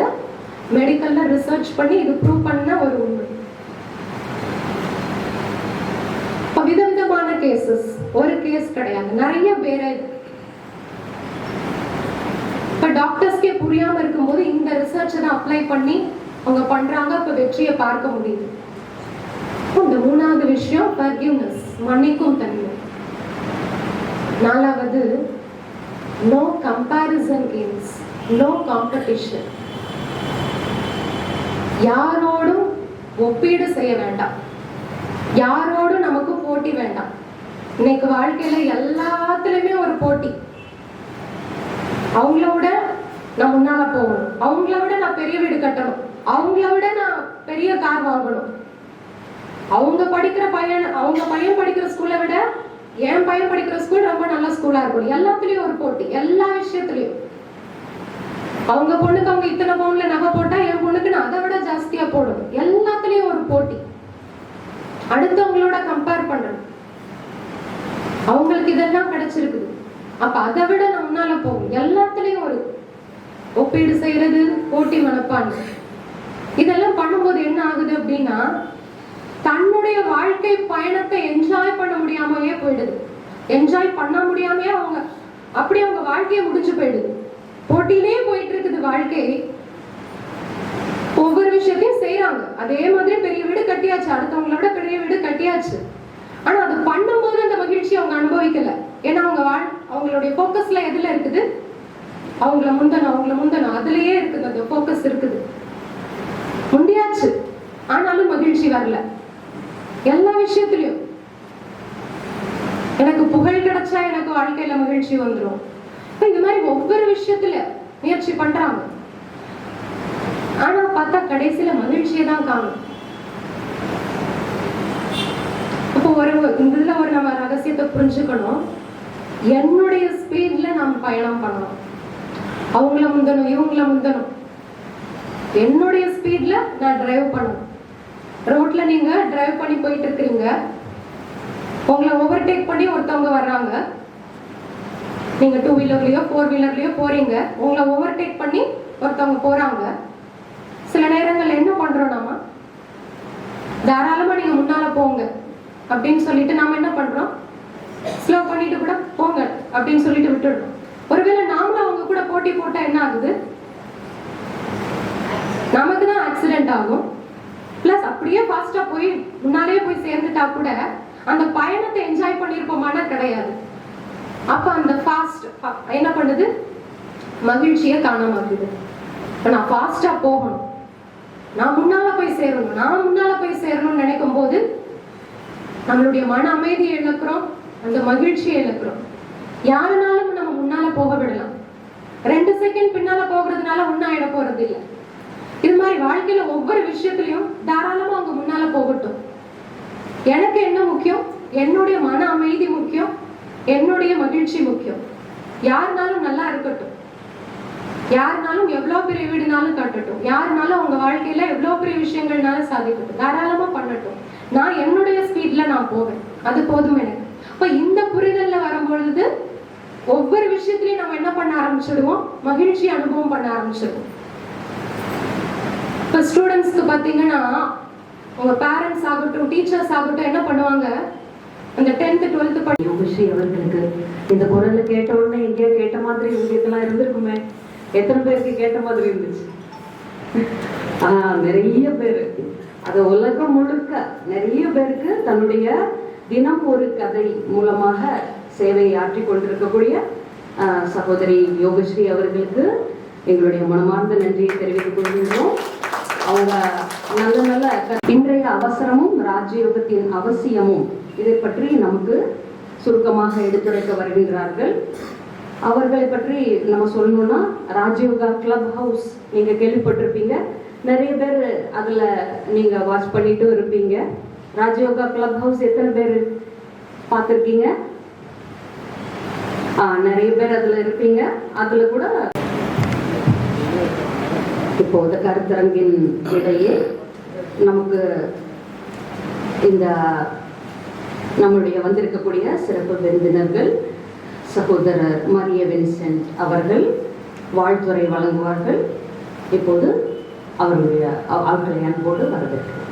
மெடிக்கல்ல ரிசர்ச் பண்ணி இது ப்ரூவ் பண்ண ஒரு உண்மை. இப்போ விதவிதமான கேசஸ், ஒரு கேஸ் கிடையாது, நிறைய பேரை. இப்ப டாக்டர்ஸ்க்கே புரியாம இருக்கும்போது இந்த ரிசர்ச்சை தான் அப்ளை பண்ணி அவங்க பண்றாங்க. இப்ப வெற்றியை பார்க்க முடியுது. இந்த மூணாவது விஷயம் ஃபர்கிவ்னஸ், மன்னிக்கும் தன்மை. நாலாவது no comparison games, no competition. யாரோடும் ஒப்பீடு செய்ய வேண்டாம், யாரோடும் நமக்கு போட்டி வேண்டாம். இன்னைக்கு வாழ்க்கையில எல்லாத்துலயுமே ஒரு போட்டி. அவங்கள விட நான் முன்னால போகணும், அவங்கள விட நான் பெரிய வீடு கட்டணும், அவங்கள விட நான் பெரிய கார் வாங்கணும், அவங்க பையன் படிக்கிற ஸ்கூலை விட என் பையன் படிக்கிற ஸ்கூல் ரொம்ப நல்ல ஸ்கூலா இருக்கணும். எல்லாத்துலயும் ஒரு போட்டி, எல்லா விஷயத்துலயும். அவங்க பொண்ணுக்கு அவங்க இத்தனை பவுன்ல நகை போட்டா என் பொண்ணுக்கு நான் அதை விட ஜாஸ்தியா போடணும். எல்லாத்துலயும் ஒரு போட்டி. அடுத்தவங்களோட கம்பேர் பண்றது. அவங்களுக்கு இதெல்லாம் கிடைச்சிருக்குது, அப்ப அதை விட நான் முன்னால போகும். எல்லாத்துலயும் ஒரு ஒப்பீடு செய்யறது, போட்டி மனப்பான்மை, இதெல்லாம் பண்ணும்போது என்ன ஆகுது அப்படின்னா தன்னுடைய வாழ்க்கை பயணத்தை என்ஜாய் பண்ண முடியாமயே போயிடுது. என்ஜாய் பண்ண முடியாமயே அவங்க அப்படி அவங்க வாழ்க்கையை முடிச்சு போயிடுது. போட்டியிலேயே போயிட்டு இருக்குது வாழ்க்கை. ஒவ்வொரு விஷயத்தையும் செய்யறாங்க. அதே மாதிரி பெரிய வீடு கட்டியாச்சு, அடுத்தவங்களோட பெரிய வீடு கட்டியாச்சு. ஆனா அது பண்ணும்போது அந்த மகிழ்ச்சி அவங்க அனுபவிக்கல. ஏன்னா அவங்களுடைய போக்கஸ்ல எதுல இருக்குது? அவங்கள முந்தணும் அதுலயே இருக்குது, அந்த போக்கஸ் இருக்குது. முடியாச்சு, ஆனாலும் மகிழ்ச்சி வரல. எல்லா விஷயத்திலயும் எனக்கு புகழ் கிடைச்சா எனக்கு வாழ்க்கையில மகிழ்ச்சி வந்துடும். இந்த மாதிரி ஒவ்வொரு விஷயத்துல முயற்சி பண்றாங்க. ஆனா பார்த்தா கடைசியில மகிழ்ச்சியை தான் காணும். இப்போ இதுல ஒரு நம்ம ரகசியத்தை புரிஞ்சுக்கணும். என்னுடைய ஸ்பீட்ல நாம் பயணம் பண்ணணும். அவங்கள முந்தணும், இவங்கள முந்தணும். என்னுடைய ஸ்பீட்ல நான் டிரைவ் பண்ணணும். ரோட்ல நீங்க டிரைவ் பண்ணி போயிட்டு இருக்கிறீங்க, உங்களை ஓவர்டேக் பண்ணி ஒருத்தவங்க வர்றாங்க. நீங்க 2 வீலர்லயோ 4 வீலர்லயோ போறீங்க, உங்களை ஓவர்டேக் பண்ணி ஒருத்தவங்க போறாங்க. சில நேரங்கள் என்ன பண்றோம், நாம தாராளமா நீங்க முன்னால போங்க அப்படின்னு சொல்லிட்டு நாம என்ன பண்றோம், ஸ்லோ பண்ணிட்டு கூட போங்க அப்படின்னு சொல்லிட்டு விட்டுடுறோம். ஒருவேளை நாமளும் அவங்க கூட போட்டி போட்டா என்ன ஆகுது? நமக்கு தான் ஆக்சிடென்ட் ஆகும். பிளஸ் அப்படியே ஃபாஸ்டா போய் முன்னாலே போய் சேர்ந்துட்டா கூட அந்த பயணத்தை என்ஜாய் பண்ணிருப்போமானா கிடையாது. அப்ப அந்த ஃபாஸ்ட் என்ன பண்ணுது? மகிழ்ச்சியை காணாம இருக்குது. நான் ஃபாஸ்டா போகணும், நான் முன்னால போய் சேரணும்னு நினைக்கும் போது நம்மளுடைய மன அமைதியை இழக்கிறோம், அந்த மகிழ்ச்சியை இழக்கிறோம். யாருனாலும் நம்ம முன்னால போக விடலாம். 2 செகண்ட் பின்னால போகிறதுனால ஒன்னாயிட போறது இல்லை. இது மாதிரி வாழ்க்கையில ஒவ்வொரு விஷயத்திலையும் தாராளமா அவங்க முன்னால போகட்டும். எனக்கு என்ன முக்கியம்? என்னுடைய மன அமைதி முக்கியம், என்னுடைய மகிழ்ச்சி முக்கியம். யாருனாலும் நல்லா இருக்கட்டும், யாருனாலும் எவ்வளவு பெரிய வீடுனாலும் கட்டட்டும், யாருனாலும் அவங்க வாழ்க்கையில எவ்வளவு பெரிய விஷயங்கள்னாலும் சாதிக்கட்டும், தாராளமா பண்ணட்டும். நான் என்னுடைய ஸ்பீட்ல நான் போவேன், அது போதும் எனக்கு. அப்ப இந்த புரிதல்ல வரும்பொழுது ஒவ்வொரு விஷயத்திலையும் நம்ம என்ன பண்ண ஆரம்பிச்சிடுவோம்? மகிழ்ச்சி அனுபவம் பண்ண ஆரம்பிச்சிடுவோம். இப்ப ஸ்டூடெண்ட்ஸ்க்கு பாத்தீங்கன்னா உங்க பேரண்ட்ஸ் ஆகட்டும், டீச்சர்ஸ் ஆகட்டும் என்ன பண்ணுவாங்க, அந்த 10th 12th யோகஸ்ரீ அவர்களுக்கு இந்த குரல்ல கேட்ட உடனே எங்கேயோ கேட்ட மாதிரி உங்களுக்கெல்லாம் இருந்திருக்குமே. எத்தனை பேருக்கு கேட்ட மாதிரி இருந்துச்சு? நிறைய பேரு. அது உலகம் முழுக்க நிறைய பேருக்கு தன்னுடைய தினம் ஒரு கதை மூலமாக சேவையை ஆற்றி கொண்டிருக்கக்கூடிய சகோதரி யோகஸ்ரீ அவர்களுக்கு எங்களுடைய மனமார்ந்த நன்றியை தெரிவித்துக் கொள்கின்றோம். அவங்க நல்ல இன்றைய அவசரமும் ராஜயோகத்தின் அவசியமும் இதை பற்றி நமக்கு சுருக்கமாக எடுத்துரைக்க வருகின்றார்கள். அவர்களை பற்றி நம்ம சொல்லணும்னா, ராஜயோகா கிளப் ஹவுஸ் நீங்க கேள்விப்பட்டிருப்பீங்க, நிறைய பேர் அதுல நீங்க வாட்ச் பண்ணிட்டு இருப்பீங்க. ராஜயோகா கிளப் ஹவுஸ் எத்தனை பேர் பார்த்திருக்கீங்க? நிறைய பேர் அதுல இருப்பீங்க. அதுல கூட இப்போது கருத்தரங்கின் இடையே நமக்கு இந்த நம்முடைய வந்திருக்கக்கூடிய சிறப்பு விருந்தினர்கள் சகோதரர் மரிய வின்சென்ட் அவர்கள் வாழ்த்துரை வழங்குவார்கள். இப்போது அவர்களை அன்போடு வரவேற்கிறோம்.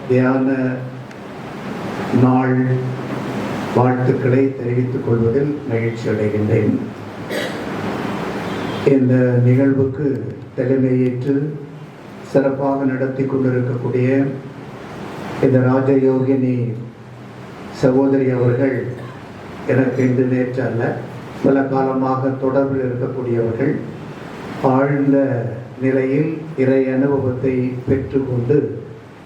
தியான நாள் வாழ்த்துக்களை தெரிவித்துக் கொள்வதில் மகிழ்ச்சி அடைகின்றேன். இந்த நிகழ்வுக்கு தலைமையேற்று சிறப்பாக நடத்தி கொண்டிருக்கக்கூடிய இந்த ராஜயோகினி சகோதரி அவர்கள் எனக்கு இன்று நேற்று அல்ல, பல காலமாக தொடர்பில் இருக்கக்கூடியவர்கள். ஆழ்ந்த நிலையில் இறை அனுபவத்தை பெற்றுக்கொண்டு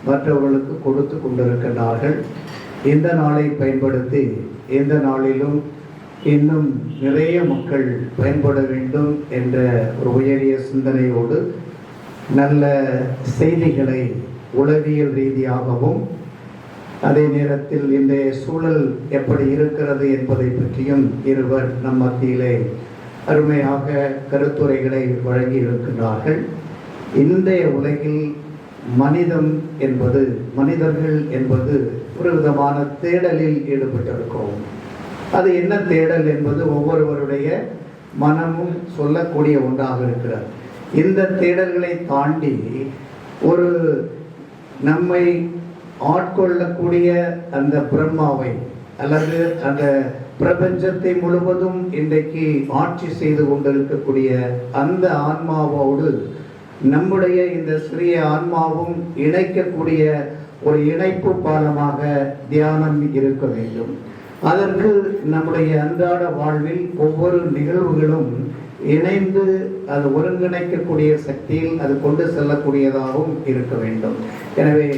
மற்றவர்களுக்கு கொடுத்து கொண்டிருக்கிறார்கள். இந்த நாளை பயன்படுத்தி இந்த நாளிலும் இன்னும் நிறைய மக்கள் பயன்பட வேண்டும் என்ற ஒரு உயரிய சிந்தனையோடு நல்ல செய்திகளை உளவியல் ரீதியாகவும் அதே நேரத்தில் இன்றைய சூழல் எப்படி இருக்கிறது என்பதை பற்றியும் இருவர் நம் மத்தியிலே அருமையாக கருத்துரைகளை வழங்கி இருக்கின்றார்கள். இன்றைய உலகில் மனிதர்கள் என்பது ஒரு விதமான தேடலில் ஈடுபட்டிருக்கிறோம். அது என்ன தேடல் என்பது ஒவ்வொருவருடைய மனமும் சொல்லக்கூடிய ஒன்றாக இருக்கிறது. இந்த தேடல்களை தாண்டி ஒரு நம்மை ஆட்கொள்ளக்கூடிய அந்த பிரம்மாவை அல்லது அந்த பிரபஞ்சத்தை முழுவதும் இன்றைக்கு ஆட்சி செய்து கொண்டிருக்கக்கூடிய அந்த ஆன்மாவோடு நம்முடைய இந்த சிறிய ஆன்மாவும் இணைக்கக்கூடிய ஒரு இணைப்பு பாலமாக தியானம் இருக்க வேண்டும். அதற்கு நம்முடைய அன்றாட வாழ்வில் ஒவ்வொரு நிகழ்வுகளும் இணைந்து அது ஒருங்கிணைக்கக்கூடிய சக்தியில் அது கொண்டு செல்லக்கூடியதாகவும் இருக்க வேண்டும். எனவே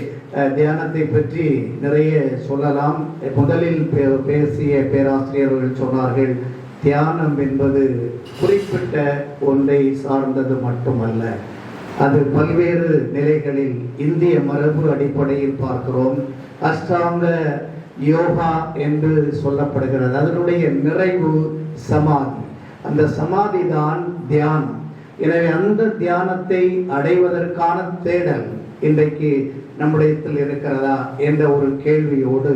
தியானத்தை பற்றி நிறைய சொல்லலாம். முதலில் பேசிய பேராசிரியர்கள் சொன்னார்கள், தியானம் என்பது குறிப்பிட்ட ஒன்றை சார்ந்தது மட்டுமல்ல, அது பல்வேறு நிலைகளில் இந்திய மரபு அடிப்படையில் பார்க்கிறோம். அஷ்டாங்க யோகா என்று சொல்லப்படுகிறது. அதனுடைய நிறைவு சமாதி. அந்த சமாதி தான் தியானம். எனவே அந்த தியானத்தை அடைவதற்கான தேடல் இன்றைக்கு நம்முடையத்தில் இருக்கிறதா என்ற ஒரு கேள்வியோடு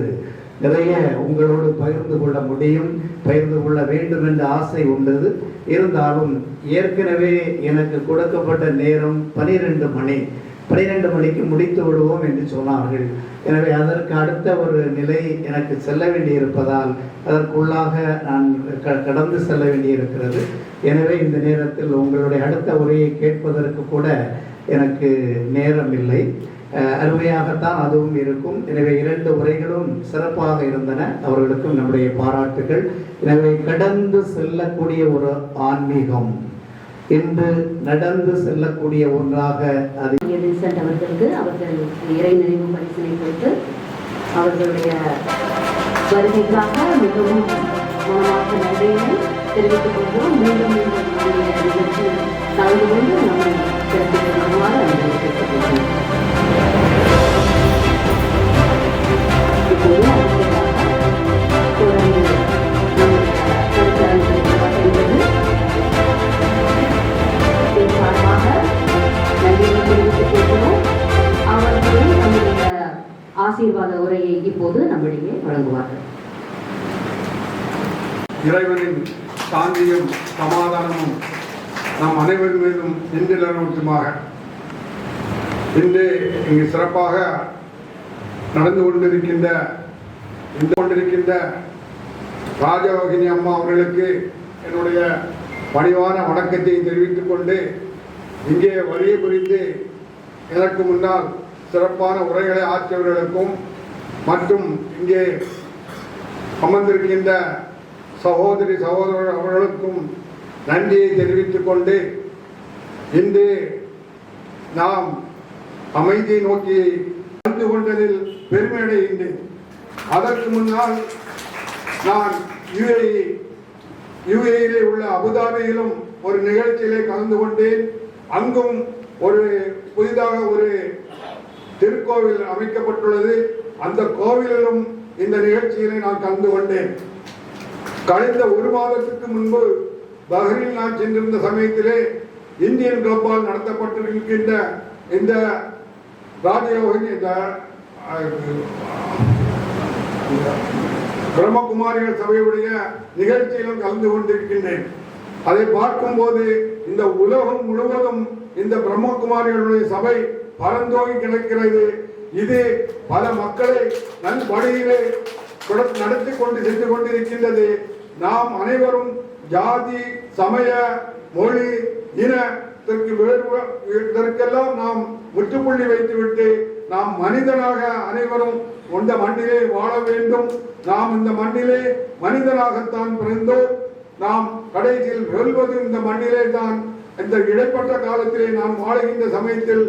நிறைய உங்களோடு பகிர்ந்து கொள்ள முடியும், பகிர்ந்து கொள்ள வேண்டும் என்ற ஆசை உள்ளது. இருந்தாலும் ஏற்கனவே எனக்கு கொடுக்கப்பட்ட நேரம் 12 மணி. 12 மணிக்கு முடித்து விடுவோம் என்று சொன்னார்கள். எனவே அதற்கு அடுத்த ஒரு நிலை எனக்கு செல்ல வேண்டியிருப்பதால் அதற்குள்ளாக நான் கடந்து செல்ல வேண்டியிருக்கிறது. எனவே இந்த நேரத்தில் உங்களுடைய அடுத்த உரையை கேட்பதற்கு கூட எனக்கு நேரம் இல்லை. அருமையாகத்தான் அதுவும் இருக்கும். எனவே 2 உரைகளும் சிறப்பாக இருந்தன. அவர்களுக்கும் நம்முடைய பாராட்டுகள். எனவே கடந்து செல்லக்கூடிய ஒரு ஆன்மீகம் என்று நடந்து செல்லக்கூடிய ஒன்றாக அது அவர்களுக்கு அவர்கள் இறை நினைவு பரிசினை கொடுத்து அவர்களுடைய வருகைக்காக மிகவும் மனமாக நன்றியை தெரிவித்துக் கொள்கிறோம். மீண்டும் நிகழ்ச்சியில் கலந்து கொண்டு நம்மை சிறப்பித்து வருமாறு அவர்களை கேட்டுக்கொள்கிறோம். இப்போது அடுத்ததாக தொடர்ந்து சார்பாக நன்றியை தெரிவித்துக் கொள்கிறோம். அவர்களும் நம்முடைய ஆசீர்வாத உரையை இப்போது நம்மிடையே வழங்குவார்கள். இறைவனின் சாந்தியும் சமாதானமும் நாம் அனைவர் மீதும் நின்றிலனூட்டுமாக. இன்று இங்கு சிறப்பாக நடந்து கொண்டிருக்கின்ற ராஜயோகினி அம்மா அவர்களுக்கு என்னுடைய பணிவான வணக்கத்தை தெரிவித்துக் கொண்டு, இங்கே வழியை குறித்து இதற்கு முன்னால் சிறப்பான உரைகளை ஆற்றியவர்களுக்கும் மற்றும் இங்கே அமர்ந்திருக்கின்ற சகோதரி சகோதரர் அவர்களுக்கும் நன்றியை தெரிவித்துக் கொண்டு, இன்று நாம் அமைதியை நோக்கி வந்து கொண்டதில் பெருமையடைகின்றேன். அதற்கு முன்னால் நான் யுஏஇலே உள்ள அபுதாபியிலும் ஒரு நிகழ்ச்சியிலே கலந்து கொண்டேன். அங்கும் புதிதாக ஒரு திருக்கோவில் அமைக்கப்பட்டுள்ளது. அந்த கோவிலிலும் இந்த நிகழ்ச்சியிலே நான் கலந்து கொண்டேன். கழிந்த 1 மாதத்துக்கு முன்பு பஹ்ரைன் நான் சென்றிருந்த சமயத்திலே இந்தியன் கிளப்பால் நடத்தப்பட்டிருக்கின்ற இந்த ராஜயோகினி பிரம்மகுமாரிகள் சபையுடைய நிகழ்ச்சியிலும் கலந்து கொண்டிருக்கின்றேன். அதை பார்க்கும்போது இந்த உலகம் முழுவதும் இந்த பிரம்மகுமாரிகளுடைய சபை பரந்தோங்கி கிடக்கிறது. இது பல மக்களை நல் வழியிலே நடத்தி கொண்டு சென்று கொண்டிருக்கின்றது. நாம் அனைவரும் ஜாதி, சமய, மொழி, இதற்கெல்லாம் நாம் முற்றுப்புள்ளி வைத்துவிட்டு நாம் மனிதனாக அனைவரும் இந்த மண்ணிலே வாழ வேண்டும். நாம் இந்த மண்ணிலே மனிதனாகத்தான் பிறந்தோம். நாம் கடைசியில் வெல்வது இந்த மண்ணிலே தான். இந்த இடைப்பட்ட காலத்திலே நாம் வாழுகின்ற சமயத்தில்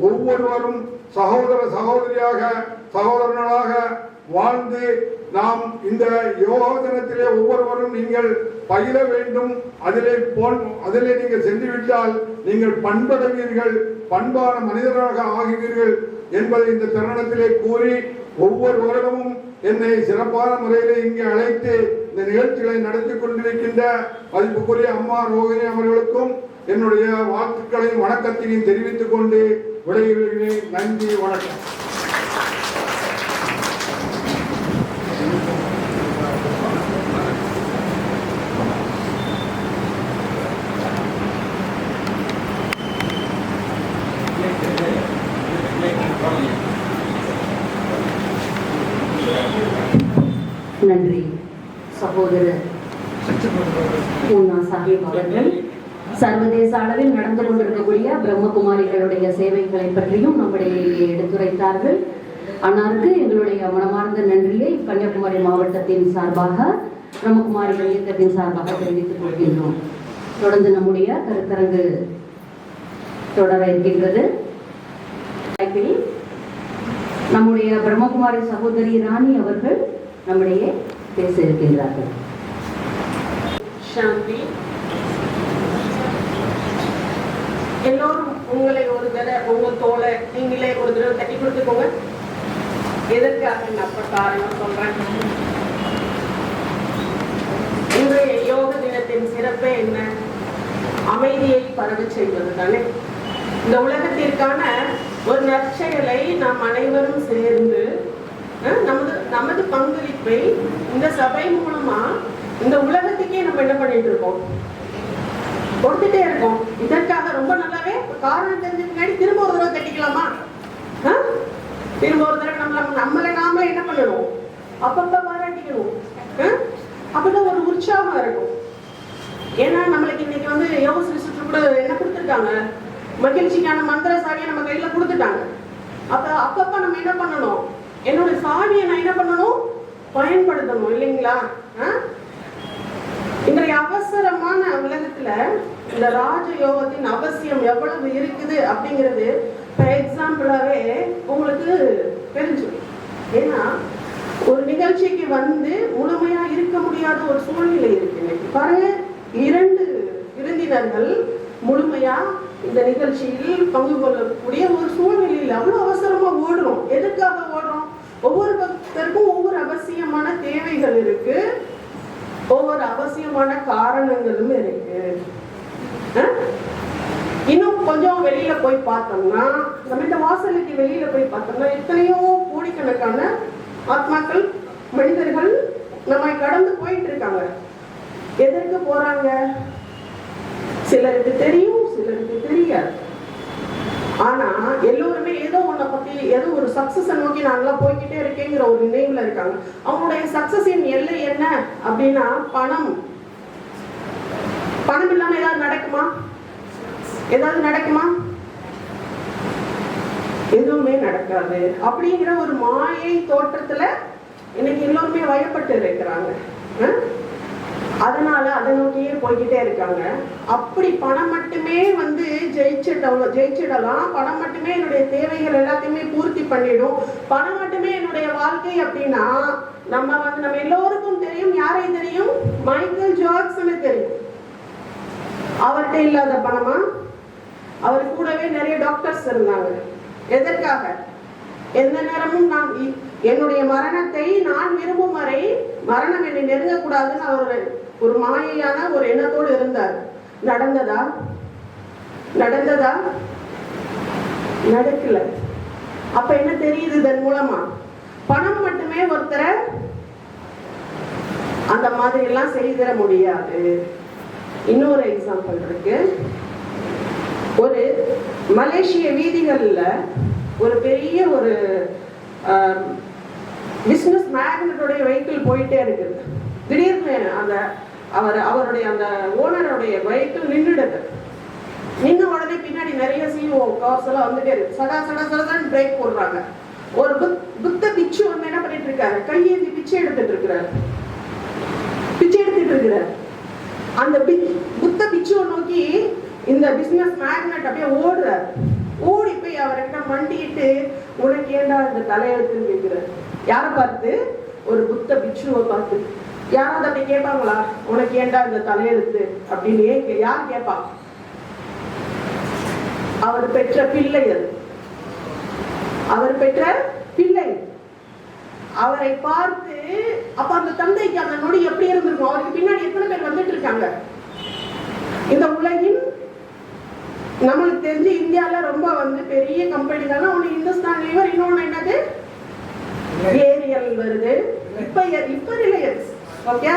ஒவ்வொருவரும் சகோதர சகோதரியாக சகோதரர்களாக வாழ்ந்து நாம் இந்த யோகா தினத்திலே ஒவ்வொருவரும் நீங்கள் பயில வேண்டும். அதிலே நீங்கள் சென்றுவிட்டால் நீங்கள் பண்படைவீர்கள், பண்பான மனிதராக ஆகுவீர்கள் என்பதை இந்த தருணத்திலே கூறி, ஒவ்வொரு வருடமும் என்னை சிறப்பான முறையிலே இங்கே அழைத்து இந்த நிகழ்ச்சிகளை நடத்தி கொண்டிருக்கின்ற மதிப்புக்குரிய அம்மா ரோகிணி அவர்களுக்கும் என்னுடைய வாழ்த்துக்களையும் வணக்கத்தையும் தெரிவித்துக் கொண்டு விடைபெறுகிறேன். நன்றி, வணக்கம். நன்றி சகோதரர் பூனா சாஹிப் அவர்கள் சர்வதேச அளவில் நடந்து கொண்டிருக்கக்கூடிய பிரம்மகுமாரிகளுடைய சேவைகளை பற்றியும் நம்மிடையே எடுத்துரைத்தார்கள். அன்னாருக்கு எங்களுடைய மனமார்ந்த நன்றியை கன்னியாகுமரி மாவட்டத்தின் சார்பாக பிரம்மகுமாரிகள் இயக்கத்தின் சார்பாக தெரிவித்துக் கொள்கின்றோம். தொடர்ந்து நம்முடைய கருத்தரங்கு தொடர இருக்கின்றது. நம்முடைய பிரம்மகுமாரி சகோதரி ராணி அவர்கள் நம்மிடையே பேச இருக்கின்றார்கள். சாந்தி. எல்லோரும் உங்களை ஒரு தடவை உங்க தோலை நீங்களே ஒரு தடவை தட்டி கொடுத்துக்கோங்க. எதற்காக நான் காரணம் சொல்றேன். இன்றைய யோக தினத்தின் சிறப்பே என்ன? அமைதியை பரவ செய்வது தானே. இந்த உலகத்திற்கான ஒரு நற்செயலை நாம் அனைவரும் சேர்ந்து நமது பங்களிப்பை இந்த சபை மூலமா இந்த உலகத்துக்கே நம்ம என்ன பண்ணிட்டு இருக்கோம், கொடுத்துட்டே இருக்கோம். இதற்காக ரொம்ப நல்லாவே காரணம் தெரிஞ்ச பின்னாடி திரும்ப ஒரு தடவை கட்டிக்கலாமா? திரும்ப ஒரு தடவை நம்மளை நாமளே என்ன பண்ணணும், அப்பப்ப பாராட்டிக்கணும். அப்பதான் ஒரு உற்சாகம் இருக்கும். ஏன்னா நம்மளுக்கு இன்னைக்கு யோக சிஸ்டர் கூட என்ன கொடுத்துருக்காங்க, மகிழ்ச்சிக்கான மந்திர சாவியை நம்ம கையில கொடுத்துட்டாங்க. அப்பப்ப நம்ம என்ன பண்ணணும், என்னோட சாவியை நான் என்ன பண்ணணும், பயன்படுத்தணும் இல்லைங்களா? இன்றைய அவசரமான உலகத்துல இந்த ராஜ யோகத்தின் அவசியம் எவ்வளவு இருக்குது அப்படிங்கிறது எக்ஸாம்பிளாவே உங்களுக்கு தெரிஞ்சிடும். ஏன்னா ஒரு நிகழ்ச்சிக்கு முழுமையா இருக்க முடியாத ஒரு சூழ்நிலை இருக்கு. இன்னைக்கு பாருங்க, 2 விருந்தினர்கள் முழுமையா இந்த நிகழ்ச்சியில் பங்கு கொள்ளக்கூடிய ஒரு சூழ்நிலையில் அவ்வளவு அவசரமா ஓடுறோம். எதுக்காக ஓடுறோம்? ஒவ்வொரு பக்தருக்கும் ஒவ்வொரு அவசியமான தேவைகள் இருக்கு, ஒவ்வொரு அவசியமான காரணங்களும் இருக்கு. இன்னும் கொஞ்சம் வெளியில போய் பார்த்தோம்னா, நம்ம இந்த வாசலுக்கு வெளியில போய் பார்த்தோம்னா எத்தனையோ கோடிக்கணக்கான ஆத்மாக்கள், மனிதர்கள் நம்ம கடந்து போயிட்டு இருக்காங்க. எதற்கு போறாங்க? சிலருக்கு தெரியும், சிலருக்கு தெரியாது. ஆனா எல்லோருமே ஏதோ ஒன்ன பத்தி, ஏதோ ஒரு சக்சஸ் நோக்கி நாங்களாம் போய்கிட்டே இருக்கேங்கிற ஒரு நினைவுல இருக்காங்க. அவங்களுடைய சக்சஸின் எல்லை என்ன அப்படின்னா பணம். பணம் இல்லாம ஏதாவது நடக்குமா? ஏதாவது நடக்குமா? எதுவுமே நடக்காது அப்படிங்கிற ஒரு மாயை தோற்றத்துல இன்னைக்கு எல்லோருமே வயப்பட்டு இருக்கிறாங்க. அதனால அதை நோக்கியே போய்கிட்டே இருக்காங்க. அப்படி பணம் மட்டுமே ஜெயிச்சிடலாம், பணம் மட்டுமே என்னுடைய தேவைகள் எல்லாத்தையுமே பூர்த்தி பண்ணிடும், பணம் மட்டுமே என்னுடைய வாழ்க்கை அப்படின்னா நம்ம எல்லோருக்கும் தெரியும். யாரை தெரியும்? மைக்கேல் ஜாக்சனை தெரியும். அவர்கிட்ட இல்லாத பணமா? அவர் கூடவே நிறைய டாக்டர்ஸ் இருந்தாங்க. எதற்காக? எந்த நேரமும் நான் என்னுடைய மரணத்தை நான் விரும்பும் வரை மரணம் என்னை நெருங்கக்கூடாதுன்னு அவர் ஒரு மாயையான ஒரு எண்ணத்தோடு இருந்தார். நடந்ததா? நடக்கல. அப்ப என்ன தெரியுது இதன் மூலமா? பணம் மட்டுமே ஒருத்தரை அந்த மாதிரி எல்லாம் செய்திட முடியாது. இன்னொரு எக்ஸாம்பிள் இருக்கு. ஒரு மலேசிய வீதிகள்ல ஒரு பெரிய ஒரு பிசினஸ் மேக்னட்டோடைய வெஹிக்கிள் போயிட்டே இருக்குது. திடீர்னு அவருடைய அந்த ஓனருடைய வெஹிக்கிள் நின்றுடுது. நின்று உடனே பின்னாடி நிறைய சிஓ கார்ஸ் எல்லாம் வந்துட்டே இருக்கு. சடா பிரேக் போடுறாங்க. ஒரு புத்த பிச்சு என்ன பண்ணிட்டு இருக்காரு, கையேந்தி பிச்சை எடுத்துட்டு இருக்கிறாரு. அந்த புத்த பிச்சுவை நோக்கி இந்த பிசினஸ் மேக்னட் அப்படியே ஓடுறாரு. ஓடி போய் அவர்கிட்ட மண்டிட்டு, உனக்கு ஏண்டா இந்த தலையெழுத்துன்னு கேட்கிறாரு. யாரை பார்த்து? ஒரு புத்த பிச்சுவை பார்த்து. யாராவது அப்படி கேட்பாங்களா? உனக்கு ஏண்டா இந்த தலையெழுத்து அப்படின்னு யார் கேட்பா? அவர் பெற்ற பிள்ளை. அது அவர் பெற்ற பிள்ளை. அவரை பார்த்து அப்ப அந்த தந்தைக்கு அந்த நொடி எப்படி இருந்திருக்கும்? அவருக்கு பின்னாடி எத்தனை பேர் வந்துட்டு இருக்காங்க? இந்த உலகின் நம்மளுக்கு தெரிஞ்சு இந்தியால ரொம்ப வந்து பெரிய கம்பெனிகள்லாம் ஒன்று இந்துஸ்தான் லீவர், இன்னொன்று என்னது ஏரியல் வருது. இப்ப ரிலையன்ஸ். ஓகே,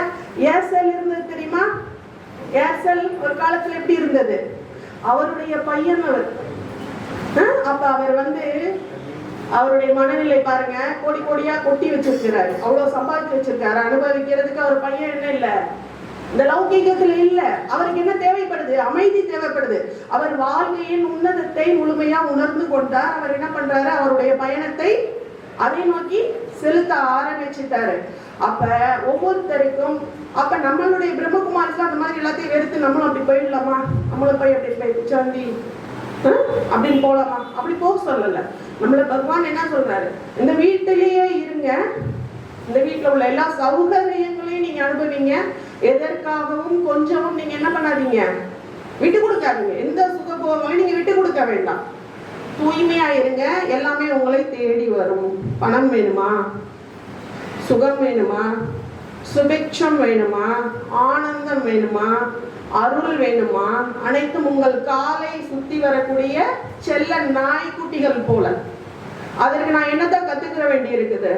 ஏர்செல் இருந்தது தெரியுமா? ஏர்செல் ஒரு காலத்துல எப்படி இருந்தது? அவருடைய பையன் அவர். அப்ப அவர் வந்து அவருடைய மனநிலை பாருங்க, கோடி கோடியா கொட்டி வச்சிருக்கிறாரு, அவ்வளவு சம்பாதிச்சு வச்சிருக்காரு. அனுபவிக்கிறதுக்கு அவர் பையன் என்ன இல்ல, இந்த லௌகீகத்துல இல்ல. அவருக்கு என்ன தேவைப்படுது? அமைதி தேவைப்படுது. அவர் வாழ்க்கையின் உன்னதத்தை முழுமையா உணர்ந்து கொண்டார். அவர் என்ன பண்றாரு? அவருடைய பயணத்தை அதை நோக்கி செலுத்த ஆரம்பிச்சுட்டாரு. அப்ப ஒவ்வொருத்தருக்கும் அப்ப நம்மளுடைய பிரம்மகுமாரிக்கு அந்த மாதிரி எல்லாத்தையும் வெறுத்து நம்மளும் அப்படி போயிடலாமா, நம்மளும் போய் அப்படி போய் சாந்தி அப்படின்னு போலாமா? அப்படி போக சொல்லல. நம்மள பகவான் என்ன சொல்றாரு? இந்த வீட்டிலேயே இருங்க, இந்த வீட்டுல உள்ள எல்லா சௌகரியங்களையும் நீங்க அனுபவிங்க, எதற்காகவும் கொஞ்சமும் நீங்க என்ன பண்ணாதீங்க, விட்டு கொடுக்காதீங்க. எந்த சுகபோகங்களையும் நீங்க விட்டு கொடுக்க வேண்டாம். தூய்மையா இருங்க, எல்லாமே உங்களை தேடி வரும். பணம் வேணுமா, சுகம் வேணுமா, சுபிக்ஷம் வேணுமா, ஆனந்தம் வேணுமா, அருள் வேணுமா, அனைத்தும் உங்கள் காலை சுத்தி வரக்கூடிய செல்ல நாய்க்குட்டிகள் போல. அதற்கு நான் என்னதான் கத்துக்கிற வேண்டி இருக்குது?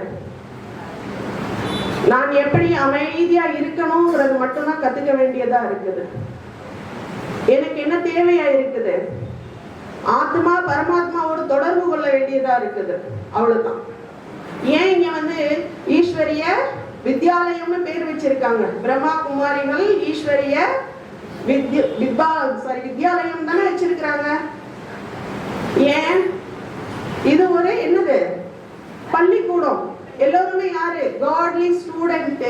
நான் எப்படி அமைதியா இருக்கணும்ங்கிறது மட்டும்தான் கத்துக்க வேண்டியதா இருக்குது. எனக்கு என்ன தேவையா இருக்குது? ஆத்மா பரமாத்மாவோட தொடர்பு கொள்ள வேண்டியதா இருக்குது. அவ்வளவுதான். ஏன் இங்க வந்து ஈஸ்வரிய வித்யாலயம்னு பேர் வச்சிருக்காங்க? பிரம்மா குமாரிகள் ஈஸ்வரிய வித்யாலயம் தானே வச்சிருக்கிறாங்க. ஏன்? இது ஒரு என்னது பள்ளிக்கூடம். எல்லோருமே யாரு? காட்லி ஸ்டூடெண்ட்.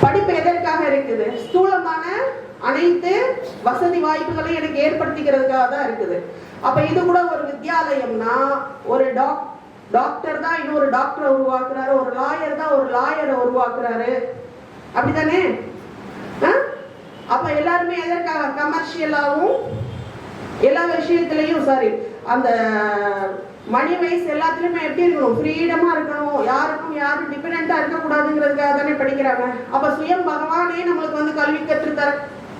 படிப்பு எதற்காக இருக்குது? ஸ்தூலமான அனைத்து வசதி வாய்ப்புகளை எனக்கு ஏற்படுத்திக்கிறதுக்காக தான் இருக்குது. அப்ப இது கூட ஒரு வித்யாலயம்னா, ஒரு டாக்டர் தான் இன்னொரு டாக்டரை உருவாக்குறாரு, ஒரு லாயர் தான் ஒரு லாயரை உருவாக்குறாரு. அப்படித்தானே? அப்ப எல்லாருமே எதற்காக? கமர்ஷியலாவும் எல்லா விஷயத்திலையும் அந்த மணி வைஸ் எல்லாத்துலயுமே எப்படி இருக்கணும்? ஃப்ரீடமா இருக்கணும், யாருக்கும் யாரும் டிபெண்டா இருக்கக்கூடாதுங்கிறதுக்காக தானே படிக்கிறாங்க. அப்ப சுயம் பகவானே நம்மளுக்கு வந்து கல்வி கற்று